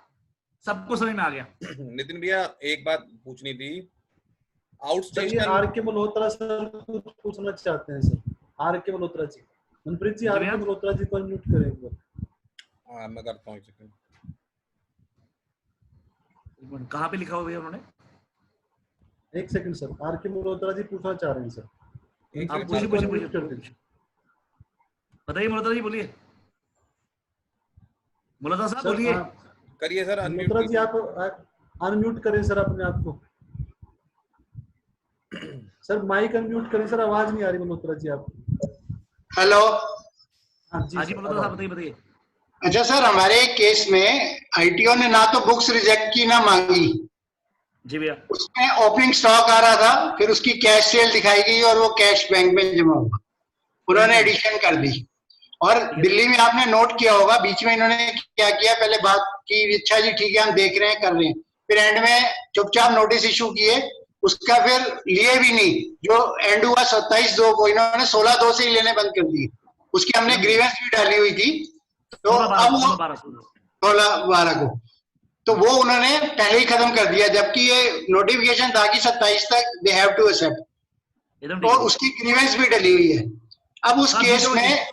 Speaker 3: सबको समझ में आ गया।
Speaker 4: नितिन भैया एक बात पूछनी थी,
Speaker 1: आउटस्टेशन आर के मल्होत्रा सर कुछ पूछना चाहते हैं सर। आर के मल्होत्रा जी, मनप्रीत जी, आर के मल्होत्रा जी को अनम्यूट करें एक बार।
Speaker 4: हाँ मैं करता हूँ,
Speaker 3: कहाँ पे लिखा हुआ है उन्होंने?
Speaker 1: एक सेकंड सर, आर के मल्होत्रा जी पूछना चाह रहे हैं सर।
Speaker 3: आप पूछिए बताइए मल्होत्रा जी, बोलिए मल्होत्रा साहब बोलिए।
Speaker 4: करिए सर
Speaker 1: मल्होत्रा जी, आप अनम्यूट करें सर अपने आप को। सर माइक अनम्यूट करें सर, आवाज नहीं आ रही मल्होत्रा जी आपकी।
Speaker 6: हेलो
Speaker 3: हाँ जी मल्होत्रा साहब बताइए।
Speaker 6: अच्छा सर, हमारे केस में आईटीओ ने ना तो बुक्स रिजेक्ट की ना मांगी
Speaker 3: जी भैया,
Speaker 6: उसमें ओपनिंग स्टॉक आ रहा था, फिर उसकी कैश सेल दिखाई गई और वो कैश बैंक में जमा हुआ, उन्होंने एडिशन कर दी। और दिल्ली में आपने नोट किया होगा बीच में इन्होंने क्या किया, पहले बात की अच्छा जी ठीक है हम देख रहे हैं कर रहे हैं, फिर एंड में चुपचाप नोटिस इशू किए, उसका फिर लिए भी नहीं, जो एंड हुआ 27/2 को, इन्होंने 16/2 से ही लेने बंद कर दिए। उसकी हमने ग्रीवेंस भी डाली हुई थी, तो अब वो 16/12 को तो वो उन्होंने पहले ही खत्म कर दिया, जबकि ये नोटिफिकेशन था कि 27 तक दे हैव टू एक्सेप्ट, और उसकी ग्रीवेंस भी डली हुई है। अब उस केस में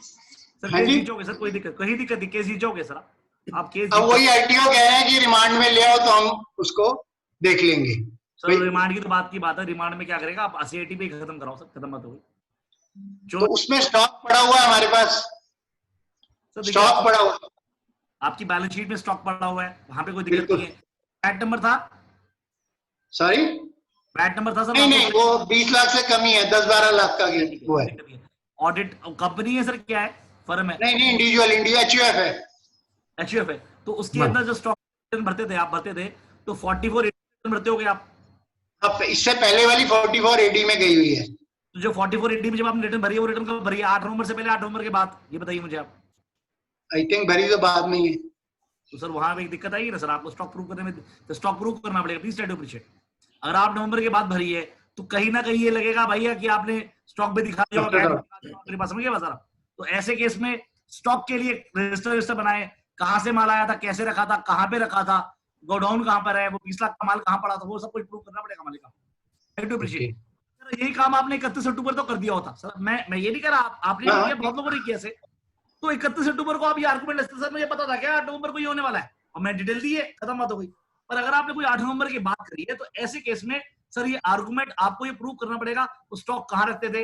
Speaker 3: सर कोई दिक्कत केस जीतोगे सर आप केस।
Speaker 6: अब वही आईटीओ कह रहे हैं कि रिमांड में ले आओ तो हम उसको देख लेंगे।
Speaker 3: सर रिमांड की तो बात है, रिमांड में क्या करेगा आप? सीआईटी पे खत्म कराओ सर, खत्म मत होगी
Speaker 6: तो उसमें स्टॉक पड़ा हुआ है हमारे पास, स्टॉक पड़ा हुआ,
Speaker 3: आपकी बैलेंस शीट में स्टॉक पड़ा हुआ है, वहां पे कोई दिक्कत नहीं है। पैट नंबर था,
Speaker 6: सॉरी
Speaker 3: पैट नंबर था सर?
Speaker 6: नहीं वो 20 लाख से कम ही है, 10-12 लाख का वो है।
Speaker 3: ऑडिट कंपनी है सर, क्या है फर्म है?
Speaker 6: नहीं इंडिविजुअल एचयूएफ है।
Speaker 3: एचयूएफ है, तो उसके अंदर जो स्टॉक भरते थे तो 44 भरते हो गए आप?
Speaker 6: अब इससे पहले वाली 44 एडी में गई हुई है।
Speaker 3: तो जो 44 एडी में जब आपने रिटर्न भरी है, वो रिटर्न कब भरी है? 8 नवंबर से पहले 8 नवंबर के बाद? ये बताइए मुझे आप।
Speaker 6: आई थिंक भरी तो बाद में है।
Speaker 3: तो सर वहां पे एक दिक्कत आई है ना सर, आपको स्टॉक प्रूव करने में, तो स्टॉक प्रूव करना पड़ेगा, प्लीज ट्राई टू अप्रिशिएट। अगर 8 नवंबर के बाद भरी है तो कहीं ना कहीं ये लगेगा भैया कि आपने स्टॉक भी दिखा दिया मेरे पास, समझ गए सर? तो ऐसे केस में स्टॉक के लिए रजिस्टर बनाए, कहां से माल आया था, कैसे रखा था, कहां पे रखा था, गोडाउन कहां पर है, वो 20 लाख का माल कहां पड़ा था, वो सब कुछ प्रूव करना पड़ेगा मालिक को। सर यही काम आपने 31 अक्टूबर तो कर दिया होता सर, मैं ये नहीं कह रहा, आपने नहीं किया, बहुत लोगों ने किया ऐसे। तो 31 अक्टूबर को आप ये आर्गुमेंट लेते सर, मुझे पता था क्या 8 नवंबर को ये होने वाला है, और मैं डिटेल दी है, खत्म बात हो गई। पर अगर आपने कोई 8 नवंबर की बात करी है तो ऐसे केस में सर ये आर्गुमेंट आपको ये प्रूव करना पड़ेगा, तो स्टॉक कहां रखते थे,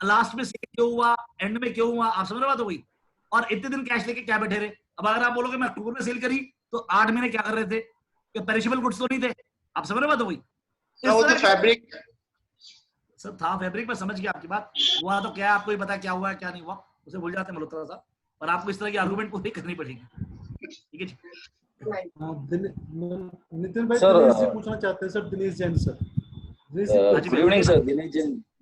Speaker 3: लास्ट में सेल क्यों हुआ, एंड में क्यों हुआ, आप समझ रहे बात हो गई। और इतने दिन कैश लेके क्या बैठे रहे? अब अगर आप बोलोगे मैं अक्टूबर में सेल करी तो 8 महीने क्या कर रहे थे? कि पेरिशेबल गुड्स तो नहीं थे, आप समझ रहे बात हो गई।
Speaker 6: फैब्रिक
Speaker 3: सर था, फैब्रिक में समझ गया आपकी बात, हुआ तो क्या आपको ही पता क्या हुआ क्या नहीं हुआ, उसे भूल जाते मल्होत्रा साहब, पर आपको इस तरह की आर्गुमेंट पूरी करनी पड़ेगी, ठीक है जी।
Speaker 1: नितिन भाई दिनेश जी पूछना चाहते हैं sir, Dinesh Jain sir.
Speaker 7: Good evening sir,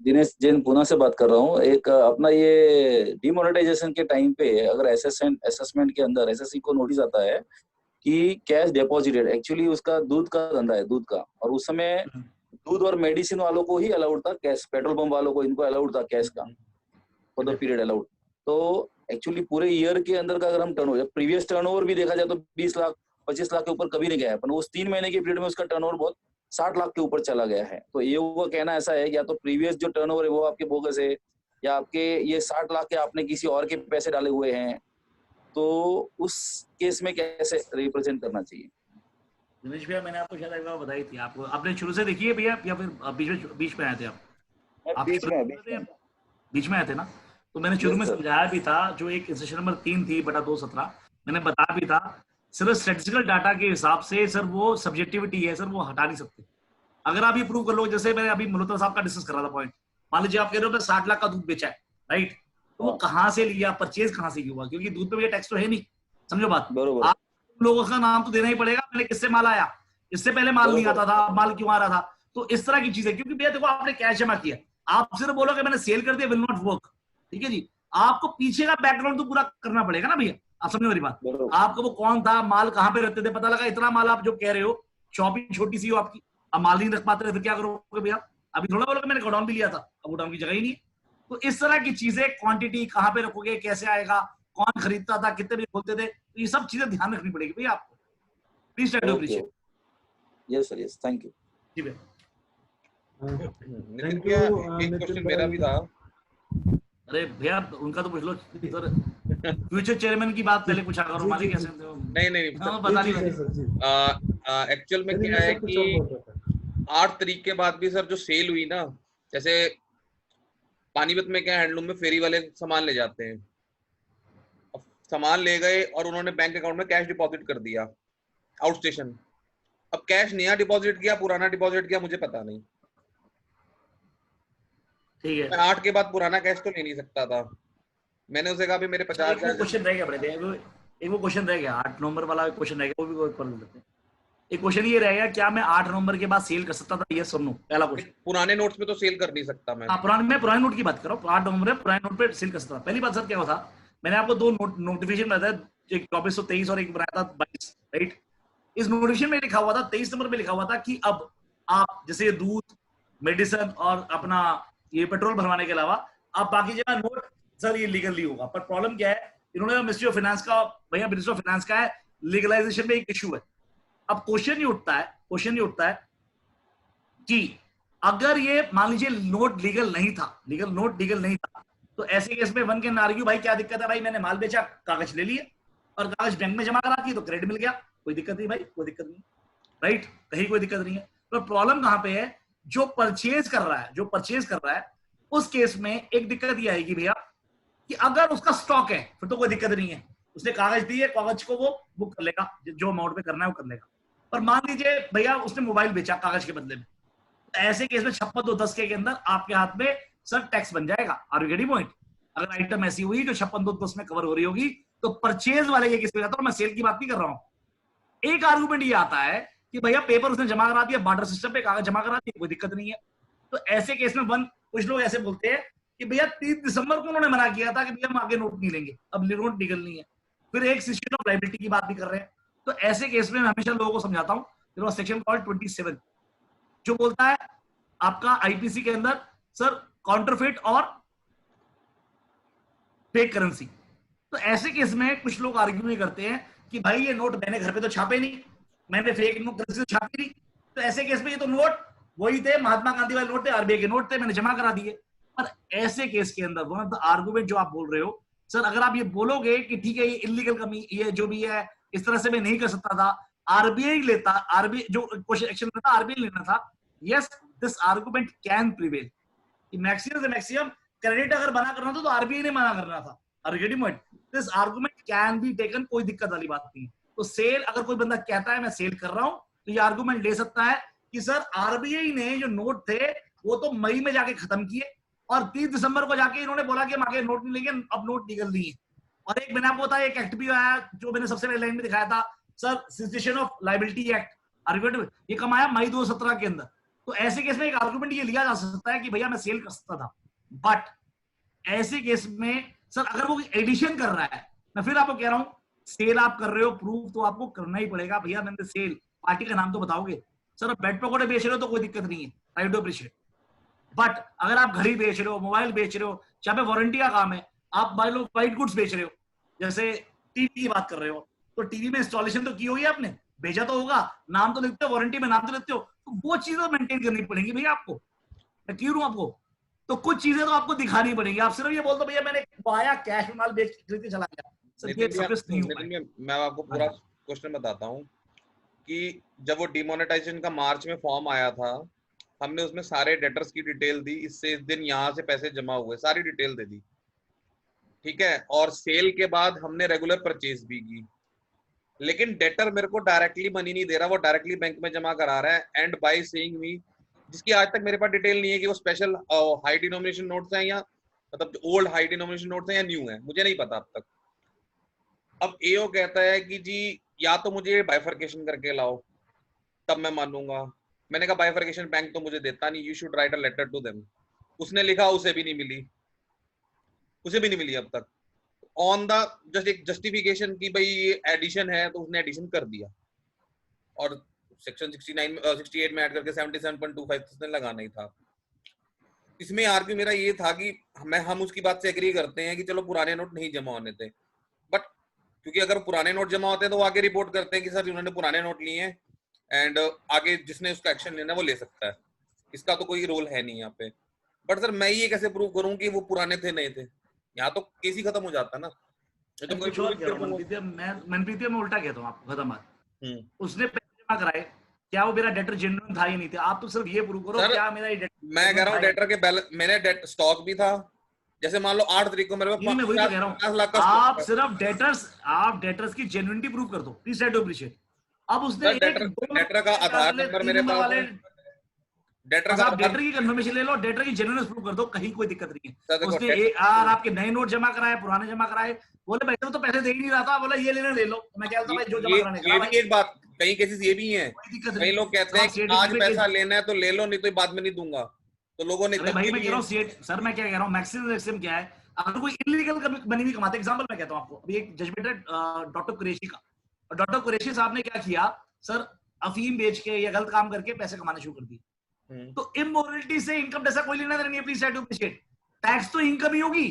Speaker 7: Dinesh Jain Pune से बात कर रहा हूँ। एक अपना ये डिमोनेटाइजेशन के टाइम पे अगर असेसमेंट के अंदर एसएससी को नोटिस आता है कि कैश डिपॉजिटेड, एक्चुअली उसका दूध का धंधा है, दूध का, और उस समय दूध और मेडिसिन वालों को ही अलाउड था कैश, पेट्रोल पंप वालों को इनको अलाउड था कैश का फॉर द पीरियड अलाउड। तो एक्चुअली पूरे ईयर के अंदर का अगर हम टर्नओवर, प्रीवियस टर्नओवर भी देखा जाए तो 20 लाख 25 लाख के ऊपर कभी नहीं गया है, पर उस 3 महीने के पीरियड में उसका टर्नओवर बहुत 60 लाख के ऊपर चला गया है। तो ये वो कहना ऐसा है, या तो प्रीवियस जो टर्नओवर है वो आपके बोगस है, या आपके ये 60 लाख के आपने किसी और के पैसे डाले हुए हैं, तो उस केस में कैसे रिप्रेजेंट करना चाहिए?
Speaker 3: दिनेश भैया, मैंने आपको शायद एक बार बताई थी, आपको आपने शुरू से देखी है भैया या फिर बीच में आए थे आप? बीच में आए थे ना, तो मैंने शुरू में समझाया भी था, जो एक इंस्ट्रक्शन नंबर 3 थी बटा 217, मैंने बताया भी था, सिर्फ स्टैटिस्टिकल डाटा के हिसाब से सर वो सब्जेक्टिविटी है सर, वो हटा नहीं सकते। अगर आप ये प्रूव कर लो, जैसे मैंने अभी मल्होत्रा साहब का डिस्कस कर रहा था पॉइंट, मान लीजिए आप कह रहे हो 60 लाख का दूध बेचा है, राइट, तो वो कहाँ से लिया, परचेज कहाँ से हुआ, क्योंकि दूध पे टैक्स तो है नहीं, समझो बात। आप लोगों का नाम तो देना ही पड़ेगा, पहले किससे माल आया, इससे पहले माल नहीं आता था, माल क्यों आ रहा था, तो इस तरह की चीजें। क्योंकि भैया देखो, आपने कैश जमा किया, आप सिर्फ बोलोगे मैंने सेल कर दिया, विल नॉट वर्क, ठीक है जी, आपको पीछे का बैकग्राउंड तो पूरा करना पड़ेगा ना भैया, आप समझो मेरी बात। आपको वो कौन था, माल कहाँ पे रखते थे, पता लगा इतना माल आप जो कह रहे हो, शॉपिंग छोटी सी हो आपकी, अब माल नहीं रख पाते थे, फिर क्या करोगे भैया? अभी थोड़ा बोलोगे मैंने गोडाउन भी लिया था, अब गोडाउन की जगह ही नहीं है। तो इस तरह की चीजें, क्वांटिटी कहाँ पे रखोगे, कैसे आएगा, कौन खरीदता था, कितने बजे खोलते थे, तो ये सब चीजें ध्यान रखनी पड़ेगी भैया आपको। Please try to appreciate.
Speaker 7: Yes sir, yes, thank you.
Speaker 3: जी भैया।
Speaker 4: नितिन भैया, एक क्वेश्चन मेरा भी था।
Speaker 3: अरे भैया उनका तो पूछ लो सर, फ्यूचर चेयरमैन की बात पहले पूछा करो, मालिक कैसे थे?
Speaker 4: नहीं
Speaker 3: हाँ, बता नहीं।
Speaker 4: एक्चुअल में क्या है कि 8 तारीख के बाद भी सर जो सेल हुई ना, जैसे पानीपत में क्या हैंडलूम में फेरी वाले सामान ले जाते हैं, सामान ले गए और उन्होंने बैंक अकाउंट में कैश डिपॉजिट कर दिया आउट स्टेशन। अब कैश नया डिपॉजिट किया, पुराना डिपॉजिट किया, मुझे पता नहीं,
Speaker 3: ठीक है।
Speaker 4: मैं 8 के बाद पुराना कैश तो ले नहीं सकता था। मैंने उसे कहा भी मेरे 50,000
Speaker 3: क्वेश्चन रह गया बड़े, एक वो क्वेश्चन रह गया, 8 नवंबर वाला क्वेश्चन रह गया, वो भी कर लेते हैं। एक क्वेश्चन ये रह गया, क्या मैं 8 नवंबर के बाद सेल कर सकता था, यस और नो? पहला क्वेश्चन।
Speaker 4: पुराने नोट्स में तो सेल कर नहीं सकता मैं।
Speaker 3: हाँ, पुराने नोट की बात करो, 8 नवंबर में पुराने नोट पे सेल कर सकता था। पहली बात सर क्या हुआ था, मैंने आपको 2 नोटिफिकेशन बनाया था, एक 2423 और एक बनाया था 22, राइट। इस नोटिफिकेशन में लिखा हुआ था, 23 नंबर में लिखा हुआ था कि अब आप जैसे दूध, मेडिसिन और अपना ये पेट्रोल भरवाने के अलावा आप बाकी जगह नोट सर ये लीगली होगा। पर प्रॉब्लम क्या है, इन्होंने मिनिस्ट्री ऑफ फाइनेंस का, भैया मिनिस्ट्री ऑफ फाइनेंस का है, लीगलाइजेशन में एक इशू है। अब क्वेश्चन ये उठता है कि अगर ये मान लीजिए नोट लीगल नहीं था, तो ऐसे केस में वन कैन आर्ग्यू, भाई क्या दिक्कत है, भाई मैंने माल बेचा, कागज ले लिए और कागज बैंक में जमा करा दिए तो क्रेडिट मिल गया, कोई दिक्कत नहीं भाई, कोई दिक्कत नहीं, राइट, कहीं कोई दिक्कत नहीं है। तो प्रॉब्लम कहां पे है, जो परचेज कर रहा है उस केस में एक दिक्कत ये आएगी भैया कि अगर उसका स्टॉक है फिर तो कोई दिक्कत नहीं है, उसने कागज दिए, कागज को वो बुक कर लेगा, जो अमाउंट पे करना है वो कर लेगा। पर मान लीजिए भैया उसने मोबाइल बेचा कागज के बदले में, ऐसे केस में 56(2)(10) के अंदर आपके हाथ में सर टैक्स बन जाएगा। Are you getting point? अगर आइटम ऐसी हुई जो 56(2)(10) में कवर हो रही होगी तो परचेज वाले के केस में जाता हूं, मैं सेल की बात नहीं कर रहा हूं। एक आर्गुमेंट ये आता है कि भैया पेपर उसने जमा करा दिया, बार्टर सिस्टम पे कागज जमा करा दिया, कोई दिक्कत नहीं है। तो ऐसे केस में कुछ लोग ऐसे बोलते हैं कि भैया 30 दिसंबर को उन्होंने मना किया था कि भैया हम आगे नोट नहीं लेंगे, अब नोट निकलनी है, फिर एक सिस्टम ऑफ लायबिलिटी की बात भी कर रहे हैं। तो ऐसे केस में मैं हमेशा लोगों को समझाता हूं, सेक्शन कॉल्ड 27 जो बोलता है आपका आईपीसी के अंदर सर काउंटरफिट और फेक करेंसी। तो ऐसे केस में कुछ लोग आर्ग्यू करते हैं कि भाई ये नोट मैंने घर पे तो छापे नहीं, मैंने फेक करेंसी तो छापी नहीं, तो ऐसे केस में ये तो नोट वही थे, महात्मा गांधी वाले नोट थे, आरबीआई के नोट थे, मैंने जमा करा दिए। पर ऐसे केस के अंदर वन ऑफ द आर्गुमेंट जो आप बोल रहे हो सर, अगर आप ये बोलोगे कि ठीक है ये इलीगल कमी, ये जो भी है इस तरह से मैं नहीं कर सकता था, आरबीआई लेता, आरबीआई जो क्वेश्चन एक्शन लेता आरबीआई लेना था, yes this argument can prevail कि मैक्सिमम से मैक्सिमम क्रेडिट अगर मना करना था तो आरबीआई ने मना करना था। This argument can be taken, कोई दिक्कत वाली बात नहीं है। तो सेल अगर कोई बंदा कहता है मैं सेल कर रहा हूं तो ये आर्गुमेंट ले सकता है कि सर आरबीआई ने जो नोट थे वो तो मई में जाके खत्म किए और 30 दिसंबर को जाके इन्होंने बोला कि हम आगे नोट नहीं लेंगे, अब नोट निकल नहीं है। और एक मैंने आपको बताया एक एक्ट भी आया जो मैंने सबसे पहले लाइन में दिखाया था sir, situation of liability act argument, ये कम आया मई 2017 के अंदर। तो ऐसे केस में एक आर्गुमेंट ये लिया जा सकता है कि भैया मैं सेल कर सकता था, बट ऐसे केस में सर अगर वो एडिशन कर रहा है, मैं फिर आपको कह रहा हूं सेल आप कर रहे हो, प्रूफ तो आपको करना ही पड़ेगा। भैया मैंने सेल, पार्टी का नाम तो बताओगे। सर आप ब्रेड पकौड़े बेच रहे हो तो कोई दिक्कत नहीं है, आई डू अप्रिशिएट। बट अगर आप घड़ी बेच रहे हो, मोबाइल बेच रहे हो, जहाँ पे वारंटी का काम है, आप मान लो वाइट गुड्स बेच रहे हो, जैसे टीवी की बात कर रहे हो, तो टीवी में इंस्टॉलेशन तो की होगी आपने, भेजा तो होगा, नाम तो लिखते हो, वारंटी में नाम तो लिखते हो, तो वो चीजें मेंटेन करनी पड़ेंगी भैया आपको। मैं क्यों आपको, तो कुछ चीजें तो आपको दिखानी पड़ेगी। आप सिर्फ ये बोल दो भैया मैंने आया कैश में माल बेच खरीद के चला गया, सर ये सक्सेस नहीं हो पाएगा।
Speaker 4: मैं आपको पूरा क्वेश्चन बताता हूँ कि जब वो डिमोनेटाइजेशन का मार्च में फॉर्म आया था, हमने उसमें सारे डेटर्स की डिटेल दी, इससे इस दिन यहाँ से पैसे जमा हुए, सारी डिटेल दे दी, ठीक है। और सेल के बाद हमने रेगुलर परचेज भी की, लेकिन डेटर मेरे को डायरेक्टली मनी नहीं दे रहा, वो डायरेक्टली बैंक में जमा करा रहा है एंड बाय सेइंग मी, जिसकी आज तक मेरे पास डिटेल नहीं है कि वो स्पेशल हाई डिनोमिनेशन नोट्स हैं या मतलब ओल्ड हाई डिनोमिनेशन नोट्स हैं या न्यू है, मुझे नहीं पता अब तक। अब एओ कहता है कि जी या तो मुझे बाइफर्केशन करके लाओ तब मैं मानूंगा। मैंने कहा बाइफर्केशन बैंक तो मुझे देता नहीं, you should write a letter to them. उसने लिखा, उसे भी नहीं मिली, उसे भी नहीं मिली अब तक। ऑन द जस्ट एक जस्टिफिकेशन की भाई ये एडिशन है, तो उसने एडिशन कर दिया और सेक्शन 68 में ऐड करके 77.25 उसने लगाना ही था। इसमें आर्ग्यू मेरा ये था कि हम उसकी बात से एग्री करते हैं कि चलो पुराने नोट नहीं जमा होने थे, बट क्योंकि अगर पुराने नोट जमा होते हैं तो वो आगे रिपोर्ट करते हैं कि सर उन्होंने पुराने नोट लिए हैं एंड आगे जिसने उसका एक्शन लेना है वो ले सकता है, इसका तो कोई रोल है नहीं यहाँ पे। बट सर मैं ये कैसे प्रूव करूं कि वो पुराने थे नहीं थे, यहाँ तो केस ही खत्म हो जाता ना।
Speaker 3: तो मनप्रीत में उल्टा कहता हूँ आपको, खत्म बात। उसने पैसे जमा कराए, क्या वो मेरा डेटर जेन्युइन था या नहीं था, आप तो सिर्फ ये प्रूव करो क्या मेरा ये डेटर।
Speaker 4: मैं कह रहा हूँ डेटर के बैलेंस, मैंने स्टॉक भी था, जैसे मान लो 8 तारीख को मेरे पास 50 लाख का
Speaker 3: आप सिर्फ डेटर्स की जेन्युइनिटी प्रूव कर दो, प्लीज ट्राई टू अप्रिशिएट। अब उसने
Speaker 4: डेटर का आधार नंबर मेरे पास है,
Speaker 3: डेटर की कंफर्मेशन ले लो, डेटर की जेन्युइननेस प्रूव कर दो, कहीं कोई दिक्कत नहीं है। उसने आपके नए नोट जमा कराए, पुराने जमा कराए, बोले भाई तो पैसे दे ही नहीं रहा था, बोला ये लेने ले लो। मैं कहता हूं भाई जो जमा कराने का।
Speaker 4: एक बात, कई केसेस ये भी हैं, कई लोग कहते हैं कि आज पैसा लेना है तो ले लो, नहीं तो बाद में नहीं दूंगा, तो लोगों ने
Speaker 3: भाई मैं कह रहा हूँ सर, मैं क्या कह रहा हूँ मैक्सिमम क्या है, अगर कोई इलीगल मनी भी कमाते, एग्जांपल मैं कहता हूँ आपको, अभी एक जजमेंट है डॉक्टर कुरैशी का, और डॉक्टर कुरैशी साहब ने क्या किया सर, अफीम बेच के या गलत काम करके पैसे कमाने शुरू कर दिए। तो इमोरलिटी से इनकम जैसा कोई लेना देना नहीं है, please try to appreciate. Tax तो इनकम ही होगी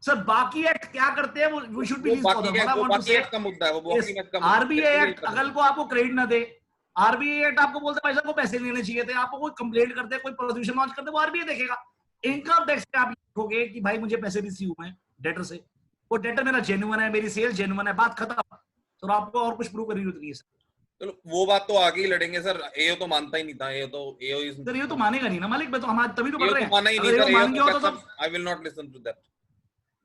Speaker 3: सर, बाकी एक्ट क्या करते हैं वो शुड बी
Speaker 4: का मुद्दा है, वो
Speaker 3: आरबीआई एक्ट अगर को आपको क्रेडिट ना दे, आरबीआई एक्ट आपको बोलते भाई साहब को पैसे लेने चाहिए थे, आपको कोई कंप्लेंट करते कोई प्रोसिक्यूशन लॉन्च करते, वो आरबीआई देखेगा। इनकम टैक्स पे आप लिखोगे कि भाई मुझे पैसे रिसीव हुए डेटर से, वो डेटर मेरा जेन्युइन है, मेरी सेल जेन्युइन है, बात खत्म। तो आपको और कुछ प्रूव करने की जरूरत नहीं है सर।
Speaker 4: चलो वो बात तो आगे ही लड़ेंगे सर, एओ तो मानता ही नहीं था, एओ
Speaker 3: तो मानेगा नहीं ना मालिक, मैं तो हमारे तभी तो पढ़ रहे हैं।
Speaker 4: माना ही नहीं sir, I will not listen to that.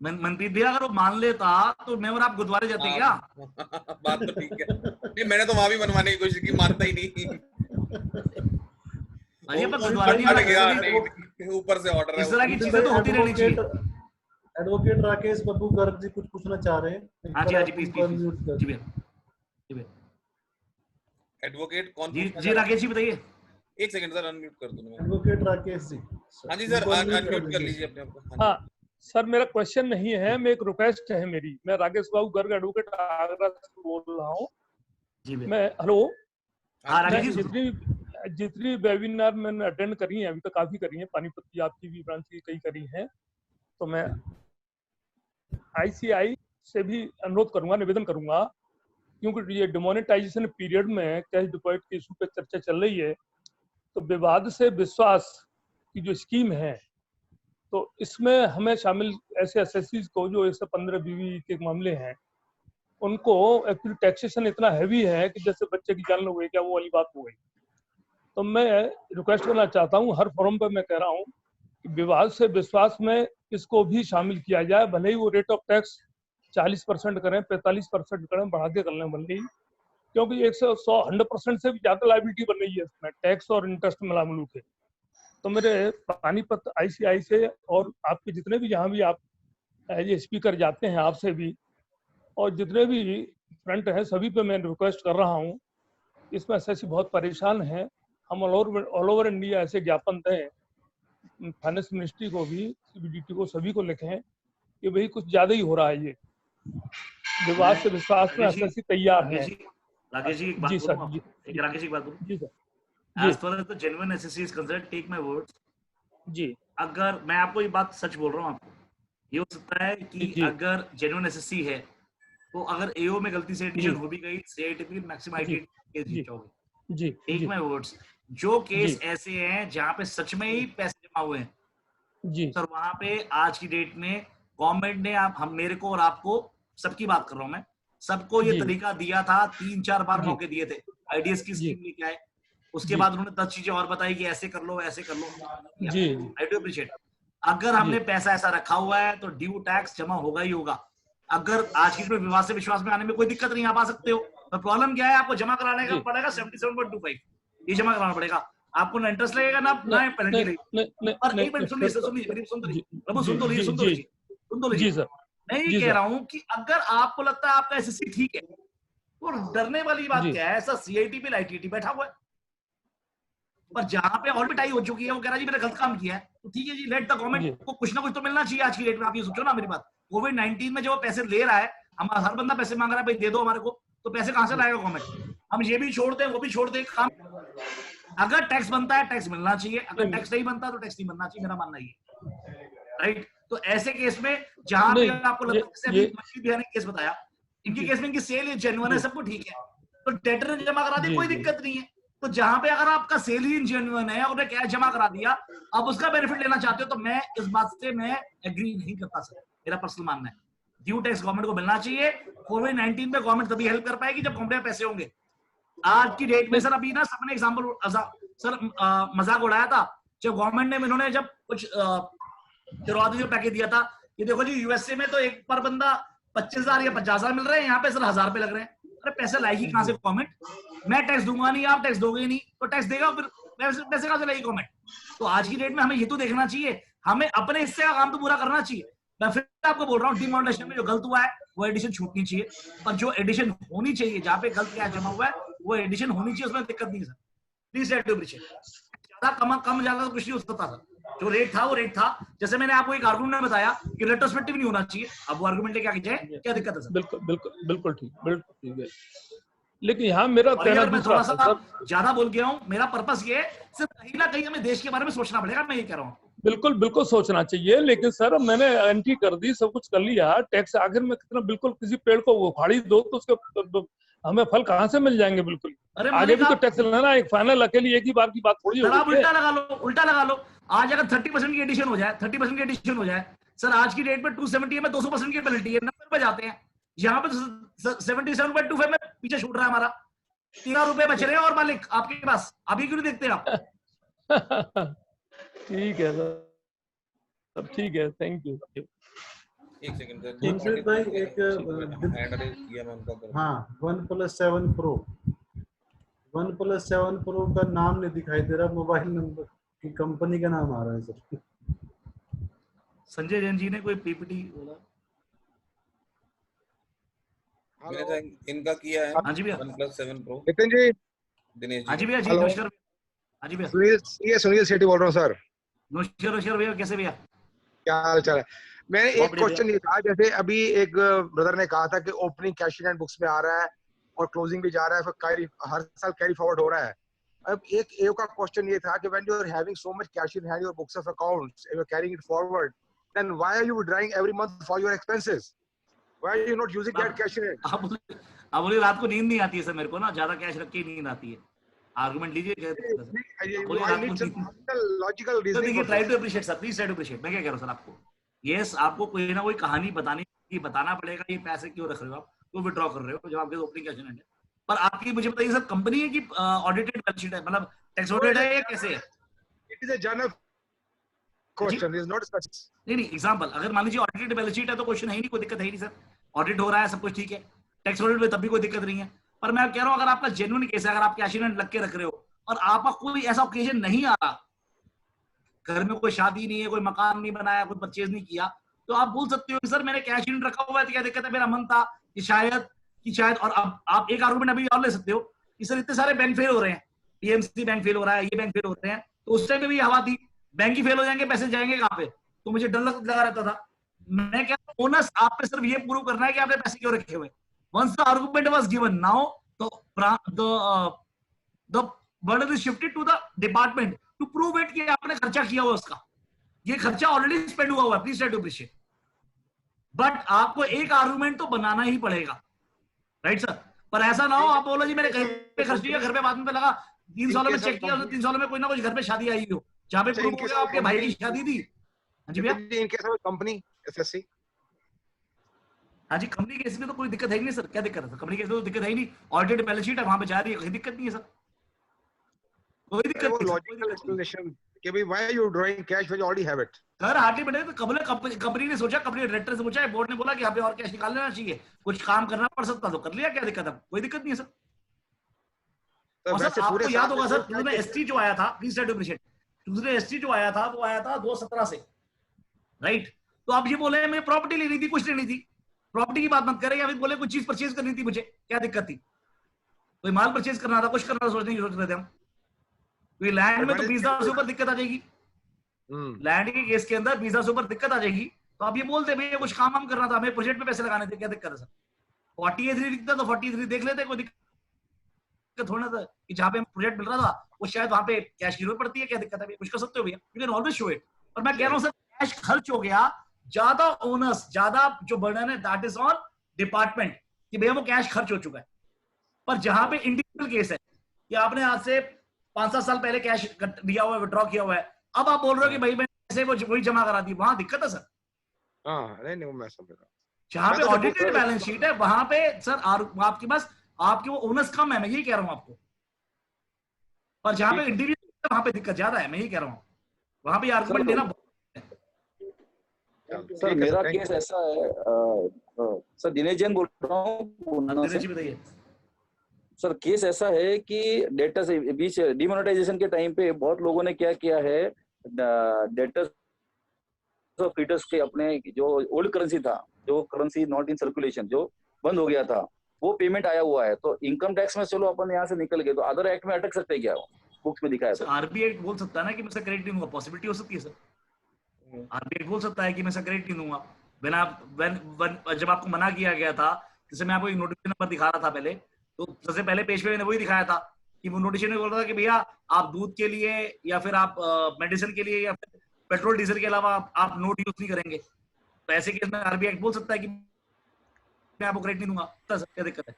Speaker 3: Manpreet भैया अगर वो मान लेता तो मैं और आप गुरुद्वारे जाते क्या?
Speaker 4: बात तो ठीक है, नहीं मैंने तो वहां भी मनवाने की कोशिश की, मानता ही नहीं। ऊपर से ऑर्डर है,
Speaker 3: इस तरह की चीजें तो होती रहनी चाहिए।
Speaker 1: एडवोकेट राकेश बब्बू गर्ग जी कुछ पूछना चाह रहे हैं।
Speaker 3: हाँ जी प्लीज जी भैया।
Speaker 4: एडवोकेट कौन?
Speaker 3: जी राकेश जी बताइए।
Speaker 4: एक सेकंड सर, अनम्यूट कर दूं मैं।
Speaker 1: एडवोकेट राकेश जी।
Speaker 4: हाँ जी सर, अनम्यूट कर लीजिए अपने आप को।
Speaker 8: हाँ सर, मेरा क्वेश्चन नहीं है, मैं एक रिक्वेस्ट है मेरी। मैं राकेश बाबू गर्ग एडवोकेट आगरा से बोल रहा हूँ। मैं हेलो, जितनी वेबिनार मैंने अटेंड करी है अभी तक, काफी करी है, पानीपत की आपकी भी ब्रांच की कई करी हैं, तो मैं आईसीआई से भी अनुरोध करूंगा, निवेदन करूंगा, क्योंकि ये डिमोनेटाइजेशन पीरियड में कैश डिपॉजिट के इशू पे चर्चा चल रही है, तो विवाद से विश्वास की जो स्कीम है, तो इसमें हमें शामिल ऐसे एसएससीज को जो 115 बीवी के मामले हैं, उनको एक्चुअली टैक्सेशन इतना हैवी है कि जैसे बच्चे की जान हो गई क्या, वो वाली बात हो गई। तो मैं रिक्वेस्ट करना चाहता हूँ, हर फोरम पर मैं कह रहा हूँ कि विवाद से विश्वास में इसको भी शामिल किया जाए, भले ही वो रेट ऑफ टैक्स 40% करें, 45% करें, बढ़ा के कर लें भले ही, क्योंकि 100% से भी ज्यादा लायबिलिटी बन रही है इसमें, टैक्स और इंटरेस्ट मिला मिलू के। तो मेरे पानीपत आईसीआई से और आपके जितने भी जहाँ भी आप एज स्पीकर जाते हैं, आपसे भी और जितने भी फ्रंट हैं, सभी पे मैं रिक्वेस्ट कर रहा हूँ, इसमें एसएससी बहुत परेशान है। हम ऑल ओवर इंडिया ऐसे ज्ञापन दें, फाइनेंस मिनिस्ट्री को भी, सीबीडीटी को, सभी को लिखें कि भाई कुछ ज़्यादा ही हो रहा है ये। विवाद से विश्वास में
Speaker 3: राकेश जी,
Speaker 8: एसएससी तैयार है।
Speaker 3: राकेश जी एक बात
Speaker 8: जी
Speaker 3: बोलूं
Speaker 8: सर,
Speaker 3: आपको?
Speaker 8: जी
Speaker 3: एक राकेश जी एक बात बोलूं?
Speaker 8: जी sir,
Speaker 3: As far as the genuine necessity is concerned, take my words.
Speaker 8: जी
Speaker 3: अगर मैं आपको ये बात सच बोल रहा हूँ आपको, ये हो सकता है कि
Speaker 8: जी।
Speaker 3: अगर genuine necessity है, तो अगर AO में गलती से एडिशन
Speaker 8: जी।
Speaker 3: हो भी गई, CITP मैक्सिमम
Speaker 8: जी।
Speaker 3: केस जीत जाओगे।
Speaker 8: जी
Speaker 3: टेक
Speaker 8: जी
Speaker 3: माय वर्ड्स, जो केस
Speaker 8: जी।
Speaker 3: ऐसे हैं जहाँ पे सच में ही पैसे जमा हुए हैं,
Speaker 8: जी
Speaker 3: सर वहां पे आज की डेट में गवर्नमेंट ने हम मेरे को और आपको, सबकी बात कर रहा हूं मैं, सबको ये
Speaker 8: जी।
Speaker 3: तरीका दिया था, 3-4 बार
Speaker 8: जी।
Speaker 3: मौके दिए थे। आईडीएस की
Speaker 8: जी।
Speaker 3: स्कीम लेके आए, उसके
Speaker 8: जी।
Speaker 3: बाद उन्होंने 10 चीजें और बताई कि ऐसे कर लो ऐसे कर लो।
Speaker 8: जी
Speaker 3: आई डू अप्रिशिएट। अगर हमने पैसा ऐसा रखा हुआ है तो ड्यू टैक्स जमा होगा ही होगा। अगर आज की डेट में विवाद से विश्वास में आने में कोई दिक्कत नहीं, आप आ सकते हो। तो प्रॉब्लम क्या है, आपको जमा कराने का
Speaker 8: जी।
Speaker 3: पड़ेगा 77.25, ये जमा कराना पड़ेगा आपको, ना इंटरेस्ट लगेगा ना पेनल्टी लगेगी। और एक मिनट सुन लीजिए, सुन लीजिए, सुन तो लीजिए प्रभु, सुन तो लीजिए, सुन तो लीजिए, सुन तो
Speaker 8: जी
Speaker 3: लीजिए।
Speaker 8: सर,
Speaker 3: मैं ये
Speaker 8: जी
Speaker 3: कह
Speaker 8: सर।
Speaker 3: रहा हूं कि अगर आपको लगता है आपका एसएससी ठीक है, तो डरने वाली बात
Speaker 8: जी।
Speaker 3: क्या है? ऐसा सीआईटी पे आईटीटी बैठा हुआ है, पर जहां पे और पिटाई हो चुकी है, वो कह रहा है जी मैंने गलत काम किया है, तो ठीक है जी, लेट द
Speaker 8: जी।
Speaker 3: गवर्नमेंट को कुछ ना कुछ तो मिलना चाहिए आज की डेट में। आप ये सोचो ना मेरी बात, कोविड-19 में जो वो पैसे ले रहा है, हम हर बंदा पैसे मांग रहा है, भाई दे दो हमारे को, तो पैसे कहां से लाएगा गवर्नमेंट? हम ये भी छोड़ते हैं, वो भी छोड़ते हैं काम। अगर टैक्स बनता है, टैक्स मिलना चाहिए, अगर टैक्स नहीं बनता तो टैक्स नहीं बनना चाहिए, मेरा मानना ये, राइट? तो ऐसे केस में जहां भी आपको लगता है, जैसे अभी मछली बिहार ने केस बताया, इनके केस में इनकी सेल जेन्युइन है, सबको ठीक है, तो डेटर ने जमा करा दी, कोई दिक्कत नहीं है। तो जहां पे अगर आपका सेल ही जेन्युइन है और उन्हें कैश जमा करा दिया, आप उसका बेनिफिट लेना चाहते हो, तो मैं इस बात से मैं एग्री नहीं करता सर, मेरा पर्सनल मानना है। ड्यू टैक्स गवर्नमेंट को मिलना चाहिए। कोविड-19 में गवर्नमेंट तभी हेल्प कर पाएगी जब गवर्नमेंट में पैसे होंगे। आज की डेट में सर, अभी ना सबने एग्जांपल सर मजाक उड़ाया था, जब गवर्नमेंट ने, इन्होंने जब कुछ शुरुआती जो पैकेज दिया था, ये देखो जी यूएसए में तो एक पर बंदा 25,000 या 50,000 मिल रहे हैं, यहाँ पे सर 1,000 रुपए लग रहे हैं। अरे पैसे लाएगी कहां से गवर्नमेंट? मैं टैक्स दूंगा नहीं, आप टैक्स दोगे नहीं, तो टैक्स देगा फिर पैसे कहां से लाएगी गवर्नमेंट? तो आज की डेट में हमें ये तो देखना चाहिए, हमें अपने हिस्से का काम तो पूरा करना चाहिए। मैं फिर आपको बोल रहा हूँ, डिमोनेटाइजेशन में जो गलत हुआ है वो एडिशन छूटनी चाहिए, और जो एडिशन होनी चाहिए, जहाँ पे गलत क्या जमा हुआ है वो एडिशन होनी चाहिए, उसमें दिक्कत नहीं है sir. Please let to appreciate. ज्यादा कम ज्यादा कुछ नहीं हो सकता सर, जो रेट था वो रेट था। जैसे मैंने आपको एक आर्गुमेंट बताया कि रेट्रोस्पेक्टिव नहीं होना चाहिए, अब वो आर्गुमेंट लेके आगे जाए, क्या दिक्कत है सर?
Speaker 8: बिल्कुल बिल्कुल बिल्कुल ठीक है। लेकिन यहाँ मेरा कहना
Speaker 3: मैं
Speaker 8: दूसरा
Speaker 3: थोड़ा सा ज्यादा बोल गया हूँ, मेरा पर्पस ये है, सिर्फ कहीं ना कहीं हमें देश के बारे में सोचना पड़ेगा, मैं ये कह रहा हूँ।
Speaker 8: बिल्कुल सोचना चाहिए, लेकिन सर मैंने एंट्री कर दी, सब कुछ कर लिया, टैक्स आखिर में कितना, बिल्कुल किसी पेड़ को उखाड़ी दो तो उसके हमें फल कहाँ से मिल जाएंगे? बिल्कुल आगे भी तो टैक्स लेना, एक फाइनल अकेले एक ही बार की बात थोड़ी होती है।
Speaker 3: उल्टा लगा लो। आज अगर 30% की एडिशन हो जाए, 30% की एडिशन हो जाए सर, आज की डेट में 270 में 200% की पेनल्टी है, 90 पे जाते हैं, यहाँ पे 77.25 में पीछे छूट रहा है हमारा, 13 रुपए बच रहे हैं और मालिक आपके पास, अभी क्यों नहीं देखते आप?
Speaker 8: ठीक है सर, ठीक है, थैंक यू।
Speaker 4: एक सेकंड सर,
Speaker 1: जमशेद भाई एक हाँ 1+7 Pro 1+7 Pro का नाम नहीं दिखाई दे रहा, मोबाइल नंबर की कंपनी का नाम आ रहा है सर।
Speaker 3: संजय जैन जी ने कोई पीपीटी बोला,
Speaker 4: इनका किया है।
Speaker 3: हाँ जी भैया,
Speaker 4: 1+7 Pro
Speaker 9: नितिन जी,
Speaker 4: दिनेश जी।
Speaker 3: हाँ जी भैया जी, नमस्कार। हाँ जी भैया,
Speaker 9: सुनील सेठी बोल रहा हूँ सर।
Speaker 3: नमस्कार भैया, कैसे भैया?
Speaker 9: क्या हाल चाल है? मैंने एक क्वेश्चन ये था, जैसे अभी एक ब्रदर ने कहा था कि opening cash in hand books में आ रहा है और क्लोजिंग भी जा रहा है, फिर हर साल कैरी फॉरवर्ड हो रहा है। अब एक एओ का क्वेश्चन ये था कि when you are having so much cash in hand your books of accounts, you are carrying it forward, then why are you withdrawing every month for your expenses? Why are you not using that cash in hand?
Speaker 3: आप बोलिए रात को नींद नहीं आती है sir मेरे को ना, ज्यादा कैश रख के नींद आती है। आर्गुमेंट लीजिए,
Speaker 9: logical reasoning.
Speaker 3: Try to appreciate sir, please try to appreciate. मैं क्या कह रहा हूँ सर आपको, यस आपको कोई ना कोई कहानी बताना पड़ेगा, ये पैसे क्यों रख रहे हो आप, क्यों विड्रॉ कर रहे हो जब आपके ओपनिंग कैश इन हैंड है। पर आपकी मुझे बताइए सर, कंपनी है कि ऑडिटेड बैलेंस शीट है, मतलब टैक्स ऑडिट है या कैसे है?
Speaker 9: It is a general question, is not such.
Speaker 3: नहीं, एग्जांपल अगर मान लीजिए ऑडिटेड बैलेंस शीट है तो क्वेश्चन है ही नहीं, कोई दिक्कत है ही नहीं सर, ऑडिट हो रहा है, सब कुछ ठीक है, टैक्स ऑडिट में तब भी कोई दिक्कत नहीं है। पर मैं कह रहा हूँ, अगर आपका जेन्युइन केस है, अगर आप कैश इन हैंड लग के रख रहे हो और आपका कोई ऐसा ओकेजन नहीं आ रहा, घर में कोई शादी नहीं है, कोई मकान नहीं बनाया, कोई परचेज नहीं किया, तो आप बोल सकते हो कि सर मैंने कैश इन रखा हुआ है, तो क्या दिक्कत है? मेरा मन था कि शायद और अब आप एक आर्गुमेंट अभी और ले सकते हो कि सर इतने सारे बैंक फेल हो रहे हैं, पीएमसी बैंक फेल हो रहा है, ये बैंक फेल हो रहे हैं, तो उस टाइम पे भी हवा थी, बैंक ही फेल हो जाएंगे, पैसे जाएंगे कहाँ पे? तो मुझे डर लगा रहता था मैं क्या ओनस आप पे सिर्फ ये प्रूव करना है कि आपने पैसे क्यों रखे हुए। Once the argument was given, now the burden is shifted to the department to prove it कि आपने खर्चा किया हुआ उसका, ये खर्चा ऑलरेडी स्पेंड हुआ हुआ है, please try to appreciate. But आपको एक आर्गुमेंट तो बनाना ही पड़ेगा, राइट सर। पर ऐसा ना हो आप बोलो जी मैंने कहीं पे खर्च किया, घर पे बाद में लगा 3 सालों में चेक किया, 3 सालों में कोई ना कोई घर पे शादी आई हो, जहाँ पे प्रूव हो गया आपके भाई की शादी थी। हाँ जी भैया,
Speaker 9: in case of company SSC,
Speaker 3: हाँ जी कंपनी केस में तो कोई दिक्कत है ही नहीं सर। क्या दिक्कत है सर? कंपनी केस में तो दिक्कत है ही नहीं, ऑडिटेड बैलेंस शीट है, वहां पे जा रही है, कोई दिक्कत नहीं है सर, कोई दिक्कत नहीं।
Speaker 9: लॉजिकल एक्सप्लेनेशन कि भाई why are you drawing cash when you already have it.
Speaker 3: Sir hardly बने तो कंपनी ने सोचा, कंपनी डायरेक्टर से पूछा, बोर्ड ने बोला कि यहाँ पे और कैश निकाल लेना चाहिए, कुछ काम करना पड़ सकता तो कर लिया, क्या दिक्कत है? कोई दिक्कत नहीं है सर। और सर आपको याद होगा सर, ट्यूजडे एसटी जो आया था, please try to appreciate, Tuesday ST जो आया था वो आया था 2017 से, राइट। तो आप ये बोले मैं प्रॉपर्टी लेनी थी, कुछ लेनी थी, प्रॉपर्टी की बात मत करें, या फिर बोले कुछ चीज परचेज करनी थी मुझे, क्या दिक्कत थी? कोई माल परचेज करना था, कुछ करना था, सोचने की सोच रहे थे हम। कोई लैंड में तो 20,000 से ऊपर दिक्कत आ जाएगी, लैंड के केस के अंदर 20,000 से ऊपर दिक्कत आ जाएगी। तो आप ये बोलते भैया कुछ काम हम करना था, हमें प्रोजेक्ट में पैसे लगाने थे, क्या दिक्कत है सर? 48 दिखता तो 43 देख लेते, कोई दिक्कत थोड़ा था कि जहाँ पे प्रोजेक्ट मिल रहा था वो शायद वहां पे कैश की जरूरत पड़ती है, क्या दिक्कत है? कुछ कर सकते हो भैया, you can always show it. और मैं कह रहा हूँ सर कैश खर्च हो गया, ज्यादा ओनर्स, ज्यादा जो बर्डन है दैट इज ऑन डिपार्टमेंट कि भैया वो कैश खर्च हो चुका है। पर जहां पे इंडिविजुअल केस है कि आपने आज से 5-7 साल पहले कैश दिया हुआ है, विड्रॉ किया हुआ है, अब आप बोल रहे हो कि भाई मैं पैसे वही जमा करा दी, वहां दिक्कत है सर।
Speaker 9: हाँ नहीं मैं समझ रहा हूँ।
Speaker 3: जहां पे ऑडिटेड बैलेंस शीट है वहां पे सर आपके पास आपके वो ओनर्स कम है, मैं यही कह रहा हूं आपको। पर जहां पे इंडिविजुअल वहां पे दिक्कत ज्यादा है, मैं यही कह रहा हूं, वहां पे आर्गुमेंट देना।
Speaker 7: सर मेरा केस ऐसा है, सर दिनेश जैन बोल रहा हूँ।
Speaker 3: बताइए
Speaker 7: सर केस ऐसा है कि डेटा से बीच डिमोनेटाइजेशन के टाइम पे बहुत लोगों ने क्या किया है, डेटा फीटर्स के अपने जो ओल्ड करेंसी था, जो करेंसी नॉट इन सर्कुलेशन जो बंद हो गया था, वो पेमेंट आया हुआ है। तो इनकम टैक्स में चलो अपन यहाँ से निकल गए, तो अदर एक्ट में अटक सकते हैं क्या? बुक्स में दिखाया था।
Speaker 3: आरबीआई बोल सकता है ना कि मैं क्रेडिट नहीं दूंगा, पॉसिबिलिटी हो सकती है सर। आरबीआई बोल सकता है कि मैं क्रेडिट नहीं दूंगा बिना जब आपको मना किया गया था, जैसे मैं आपको एक नोटिफिकेशन नंबर दिखा रहा था पहले, तो सबसे पहले पेज पे मैंने वही दिखाया था कि वो नोटिफिकेशन में बोल रहा था कि भैया आप दूध के लिए या फिर आप मेडिसिन के लिए या फिर पेट्रोल डीजल के अलावा आप नोट यूज नहीं करेंगे। तो ऐसे केस में आरबीआई बोल सकता है कि मैं आपको क्रेडिट नहीं दूंगा, क्या दिक्कत है?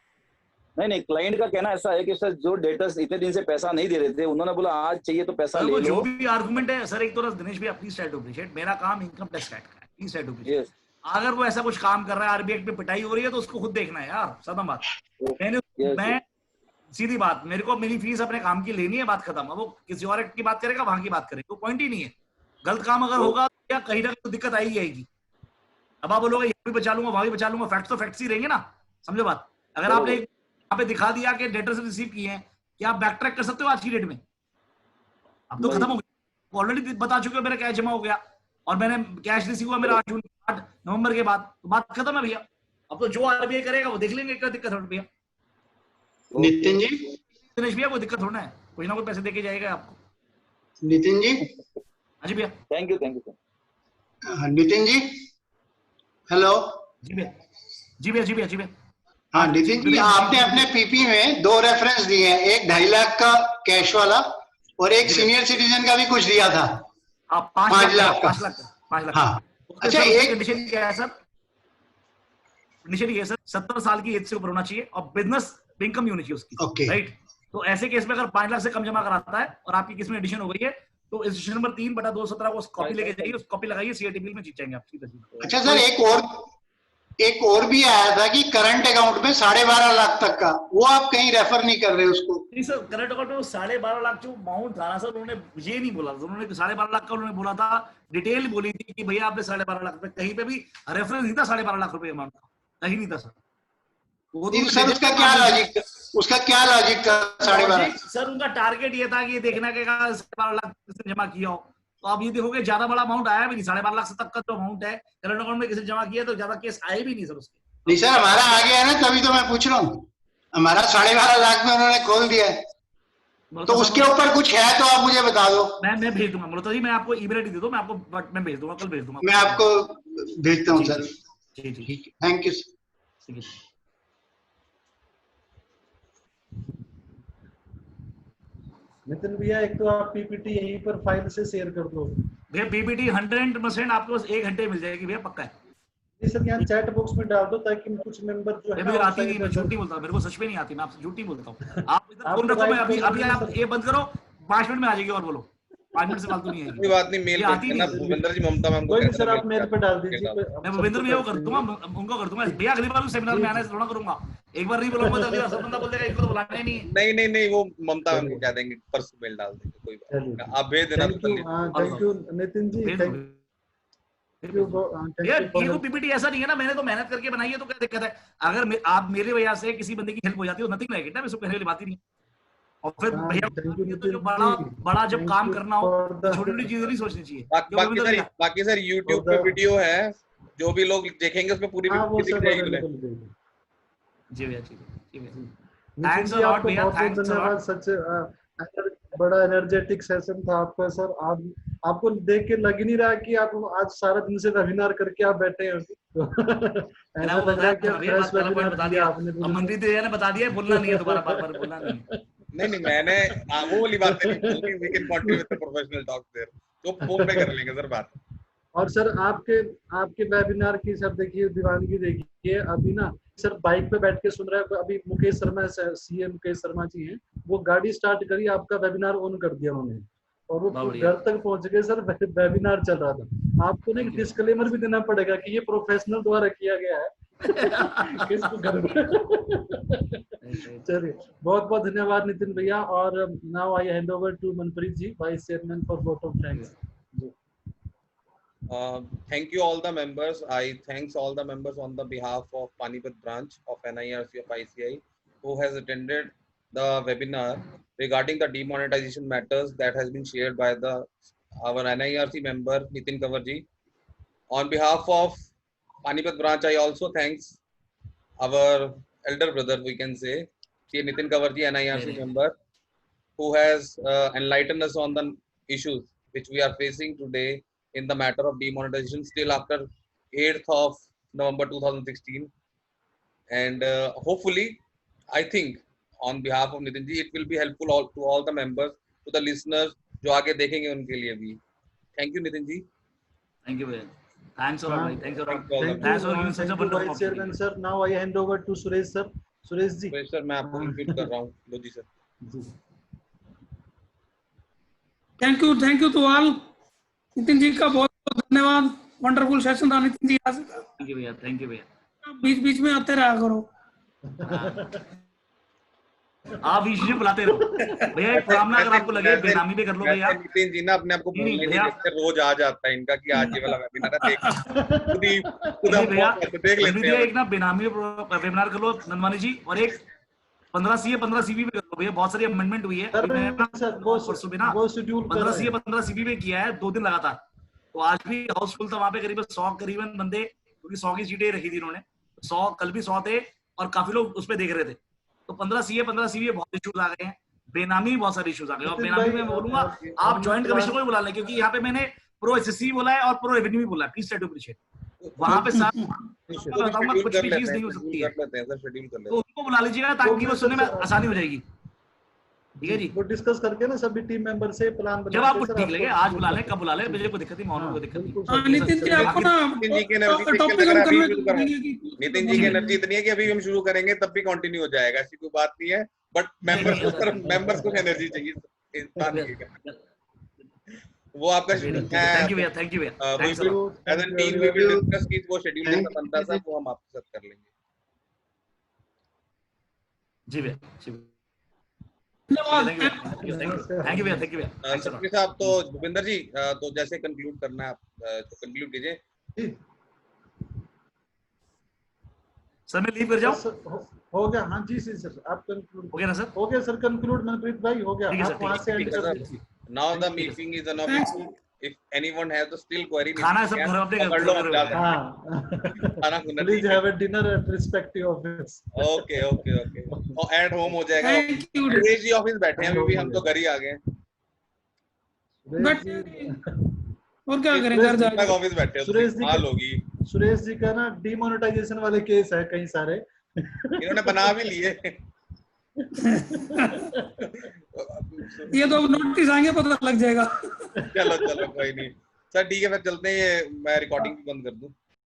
Speaker 7: नहीं क्लाइंट का कहना ऐसा है कि सर जो डेटर्स इतने दिन से पैसा नहीं दे रहे थे, उन्होंने बोला आज चाहिए तो पैसा ले लो।
Speaker 3: जो भी आर्गुमेंट है सर, एक तो दिनेश भाई प्लीज ट्राई टू अप्रिशिएट, मेरा काम इनकम टैक्स एक्ट का है, प्लीज ट्राई टू अप्रिशिएट। अगर वो ऐसा कुछ काम कर रहा है, आरबीआई पे पिटाई हो रही है, तो उसको खुद देखना है यार, सदा बात। मैं सीधी बात, मेरे को मेरी फीस अपने काम की लेनी है, बात खत्म। अब वो किसी और एक्ट की बात करेगा, वहां की बात करेगा, तो पॉइंट ही नहीं है। गलत काम अगर होगा या कहीं ना कहीं दिक्कत आई आएगी। अब आप बोलोगे यहाँ भी बचा लूंगा, वहां भी बचा लूंगा, फैक्ट्स तो फैक्ट्स ही रहेंगे ना, समझो बात। अगर आपने यहाँ पे दिखा दिया कि डेटर से रिसीव किए हैं, क्या आप बैक ट्रैक कर सकते हो आज की डेट में? अब तो खत्म हो गया, ऑलरेडी बता चुके हो मेरा कैश जमा हो गया और मैंने कैश रिसीव हुआ मेरा 8 नवंबर के बाद, तो बात खत्म है भैया। अब तो जो आरबीआई करेगा वो देख लेंगे, क्या दिक्कत है भैया?
Speaker 6: नितिन जी,
Speaker 3: दिनेश भैया कोई दिक्कत थोड़ा है, कोई ना कोई पैसे देके जाएगा आपको।
Speaker 6: नितिन जी,
Speaker 3: हाँ जी भैया,
Speaker 7: thank you sir.
Speaker 6: Nitin ji, hello.
Speaker 3: जी भैया, जी भैया, जी भैया, जी भैया।
Speaker 6: हाँ नितिन जी, आपने अपने पीपी में 2 रेफरेंस दिए हैं, एक 2.5 लाख का कैश वाला और एक सीनियर सिटीजन का भी कुछ दिया था 5 लाख का।
Speaker 3: 5 लाख।
Speaker 6: हाँ अच्छा, एक
Speaker 3: कंडीशन क्या है सर? कंडीशन ये है सर, 70 साल की एज से ऊपर होना चाहिए और बिजनेस इनकम भी होनी चाहिए उसकी, राइट? तो ऐसे केस में अगर 5 लाख से कम जमा कराता है और आपकी किस में एडिशन हो गई है, तो इंस्ट्रक्शन नंबर 3/217 को कॉपी लेके जाइए, उस कॉपी लगाइए, सीआईटी बिल में जीत जाएंगे आप सीधा।
Speaker 6: अच्छा सर, एक और भी आया था कि करंट अकाउंट में 12.5 लाख तक का, वो आप कहीं रेफर नहीं कर रहे उसको?
Speaker 3: नहीं सर, करंट अकाउंट में 12.5 लाख जो अमाउंट था ना सर, उन्होंने ये नहीं बोला, उन्होंने 12.5 लाख का उन्होंने बोला था, डिटेल बोली थी कि भैया आपने 12.5 लाख रुपए, कहीं पे भी रेफरेंस नहीं था 12.5 लाख रुपए अमाउंट का, कहीं नहीं था सर। वो तो
Speaker 6: सर उसका क्या लॉजिक था? उसका क्या लॉजिक था 12.5?
Speaker 3: सर उनका टारगेट ये था कि ये देखना कि 12.5 लाख किसने जमा किया हो। तो आप ये देखोगे ज्यादा बड़ा अमाउंट आया भी नहीं, 12.5 लाख से तक का जो अमाउंट है करंट अकाउंट में किसी जमा किया तो ज्यादा केस आए भी नहीं सर उसके।
Speaker 6: नहीं सर, हमारा आ गया है ना, तभी तो मैं पूछ रहा हूँ। हमारा 12.5 लाख में उन्होंने खोल दिया है। तो उसके ऊपर कुछ है तो आप मुझे बता दो।
Speaker 3: मैं भेज दूंगा मल्होत्रा जी, मैं आपको ईमेल आईडी दे दो, मैं आपको मैं भेज दूंगा, कल भेज दूंगा।
Speaker 6: मैं आपको भेजता हूँ सर।
Speaker 3: जी जी
Speaker 6: ठीक है, थैंक यू।
Speaker 3: ठीक है।
Speaker 1: नितिन भैया एक तो आप पीपीटी यहीं पर फाइल से शेयर कर दो।
Speaker 3: भैया पीपीटी 100% आपको बस 1 घंटे मिल जाएगी भैया, पक्का है।
Speaker 1: ये सर यहाँ चैट बॉक्स में डाल दो ताकि कुछ मेंबर जो है
Speaker 3: मुझे आती नहीं, मैं झूठ नहीं बोलता, मेरे को सच में नहीं आती, मैं आपसे झूठ नहीं बोलता हूँ। आप इधर फोन रखो, मैं अभी अभी आप ये बंद करो, 5 मिनट में आ जाएगी और बोलो, 5 मिनट से फालतू नहीं आएगी।
Speaker 4: कोई बात नहीं, मेल
Speaker 3: आती
Speaker 4: करना
Speaker 3: नहीं।
Speaker 4: भूपेंद्र जी, ममता मैम को
Speaker 1: कोई नहीं
Speaker 4: कहना
Speaker 1: सर, आप मेल पे डाल दीजिए।
Speaker 3: मैं भूपेंद्र भैया को कर दूंगा, उनको कर दूंगा भैया, अगली बार सेमिनार में आना है थोड़ा करूंगा, एक बार नहीं बोलूंगा तो अगली बार सब बंदा बोल देगा इसको तो बुलाना ही नहीं है।
Speaker 4: नहीं वो ममता मैम को कह देंगे, परसों मेल डाल देंगे, कोई बात नहीं, आप भेज देना।
Speaker 1: Thank you Nitin ji, thank you.
Speaker 3: यार ये को पीपीटी ऐसा नहीं है ना, मैंने तो मेहनत करके बनाई है, तो क्या दिक्कत है? अगर आप मेरे वजह से किसी बंदे की हेल्प हो जाती है तो नथिंग लाइक इट ना, मैं इसको कहने वाली बात ही नहीं। और फिर भैया तो जो बड़ा जब काम करना हो, छोटी छोटी चीजें नहीं सोचनी चाहिए।
Speaker 4: बाकी सर YouTube पे वीडियो है, जो भी लोग देखेंगे उसमें पूरी वीडियो दिख जाएगी।
Speaker 3: जी भैया, जी भैया, थैंक्स अ लॉट भैया, थैंक्स अ लॉट।
Speaker 1: सच बड़ा एनर्जेटिक सेशन था आपका सर। आपको देख के लग ही नहीं रहा कि आप आज सारा दिन से वेबिनार करके आप बैठे हैं। ऐसा लग रहा है कि फ्रेश वेबिनार बता दिया आपने।
Speaker 3: मनप्रीत भैया ने बता दिया, बोलना नहीं है दोबारा, बार बोलना नहीं है।
Speaker 4: नहीं मैंने वो वाली बात नहीं बोली, we can continue with the professional talk there, तो फोन पे कर लेंगे सर बात।
Speaker 1: और सर आपके वेबिनार की सर देखिए दीवानगी देखिए अभी ना सर, बाइक पे बैठ के सुन रहा है। अभी मुकेश शर्मा, सीएम मुकेश शर्मा जी हैं, वो गाड़ी स्टार्ट करी, आपका वेबिनार ऑन कर दिया उन्होंने और वो घर तक पहुंच गए सर, वेबिनार चल रहा था। आपको ना एक डिस्क्लेमर भी देना पड़ेगा कि ये प्रोफेशनल द्वारा किया गया है। किसको घर चलिए, बहुत बहुत धन्यवाद नितिन भैया। और now I hand over to Manpreet ji, vice chairman for vote of thanks.
Speaker 4: Thank you all the members. I thanks all the members on the behalf of Panipat branch of NIRC of ICI who has attended the webinar regarding the demonetization matters that has been shared by our NIRC member Nitin Kavarji. On behalf of Panipat branch, I also thanks our elder brother, we can say, Nitin Kavarji, NIRC member, who has enlightened us on the issues which we are facing today in the matter of demonetization still after 8th of November 2016. And hopefully, I think on behalf of Nitin ji, it will be helpful to all the members, to the listeners जो आगे देखेंगे उनके लिए भी. Thank you Nitin ji.
Speaker 3: Thank you man. Thanks a lot. Thanks a lot.
Speaker 1: Thanks for giving such a wonderful opportunity. Sir, now I hand over to Suresh sir. Suresh ji.
Speaker 4: Suresh sir, मैं आपको invite कर रहा हूँ. लो जी sir.
Speaker 5: Thank you to all. Nitin ji का बहुत बहुत धन्यवाद, वंडरफुल सेशन था नितिन जी।
Speaker 3: थैंक यू भैया, थैंक यू भैया।
Speaker 5: बीच बीच में आते रहा करो।
Speaker 3: आप बीच में बुलाते रहो भैया। एक काम ना, अगर आपको लगे बेनामी पे कर लो भैया।
Speaker 4: नितिन जी ना अपने आपको बोलने नहीं देते, रोज आ जाता है इनका कि आज ये वाला वेबिनार है, खुद देख लेते हैं।
Speaker 3: एक ना बेनामी वेबिनार कर लो नंदवानी जी, और एक 15 सीए 15 सीबी पे कर लो भैया। बहुत सारी अमेंडमेंट हुई है, परसों भी ना 15 सीए 15 सीबी पे किया है 2 दिन लगातार। तो आज भी हाउसफुल था वहां पे, करीबन 100 करीबन बंदे, क्योंकि 100 की सीटें रखी थी इन्होंने। 100 कल भी 100 थे और काफी लोग उस पर देख रहे थे। तो 15 सीए 15 सीबी बहुत इश्यूज आ गए हैं, बेनामी भी बहुत सारे इश्यूज आ गए। और बेनामी में बोलूंगा आप ज्वाइंट कमिश्नर को भी बुला लें, क्योंकि यहाँ पे मैंने प्रो एसएससी बोला है और प्रो रेवेन्यू भी बोला है। प्लीज ट्राई टू अप्रिशिएट वहां पे बताऊंगा कुछ भी चीज नहीं हो सकती है, तो उनको बुला लीजिएगा ताकि वो सुनने में आसानी हो जाएगी। ठीक है जी,
Speaker 1: वो डिस्कस करके ना सभी टीम मेंबर से प्लान बना,
Speaker 3: जब आपको ठीक लगे आज बुला लें, कब बुला लें, मुझे कोई दिक्कत नहीं, मौनों को दिक्कत नहीं।
Speaker 5: नितिन जी आपको ना
Speaker 4: नितिन जी की एनर्जी नितिन जी की एनर्जी इतनी है कि अभी हम शुरू करेंगे तब भी कंटिन्यू हो जाएगा, ऐसी कोई बात नहीं है। बट मेंबर्स को एनर्जी चाहिए, वो आपका
Speaker 3: थैंक यू भैया, थैंक यू भैया।
Speaker 4: As an team we will discuss कि वो शेड्यूल कैसा बनता है, वो हम आपके साथ कर लेंगे।
Speaker 3: जी भैया, जी थैंक यू भैया, थैंक यू भैया।
Speaker 4: सबके साथ तो भूपेंद्र जी, तो जैसे कंक्लूड करना है आप तो कंक्लूड कीजिए।
Speaker 3: सर मैं लीव कर जाऊं?
Speaker 1: हो गया, हाँ जी सर, आप कंक्लूड
Speaker 3: हो गया ना सर?
Speaker 1: हो गया सर, कंक्लूड मनप्रीत भाई हो गया, आप वहां से एंड कर दीजिए।
Speaker 4: Now the meeting is an official if anyone has the still query,
Speaker 3: खाना सब घर अपने
Speaker 4: पकड़ लो,
Speaker 3: घर
Speaker 4: जा
Speaker 3: में।
Speaker 4: सकते
Speaker 1: हाँ
Speaker 4: हैं। खाना खुना
Speaker 1: प्लीज
Speaker 4: ठीक है।
Speaker 1: Have a dinner at respective office.
Speaker 4: Okay okay okay, और एट होम हो जाएगा।
Speaker 5: Thank you
Speaker 4: Suresh ji office बैठे हैं अभी भी, हम तो घर ही आ गए हैं।
Speaker 5: बट और क्या करें, घर
Speaker 4: तक
Speaker 5: जाके
Speaker 4: ऑफिस बैठे हो,
Speaker 1: सुरेश जी
Speaker 4: हाल होगी।
Speaker 1: सुरेश जी का ना डिमोनेटाइजेशन वाले केस है कई सारे।
Speaker 4: इन्होंने बना भी लिए।
Speaker 5: ये तो अब नोटिस आएंगे पता लग जाएगा।
Speaker 4: चलो चलो कोई नहीं सर, ठीक है, फिर चलते हैं। ये मैं रिकॉर्डिंग बंद कर दूं।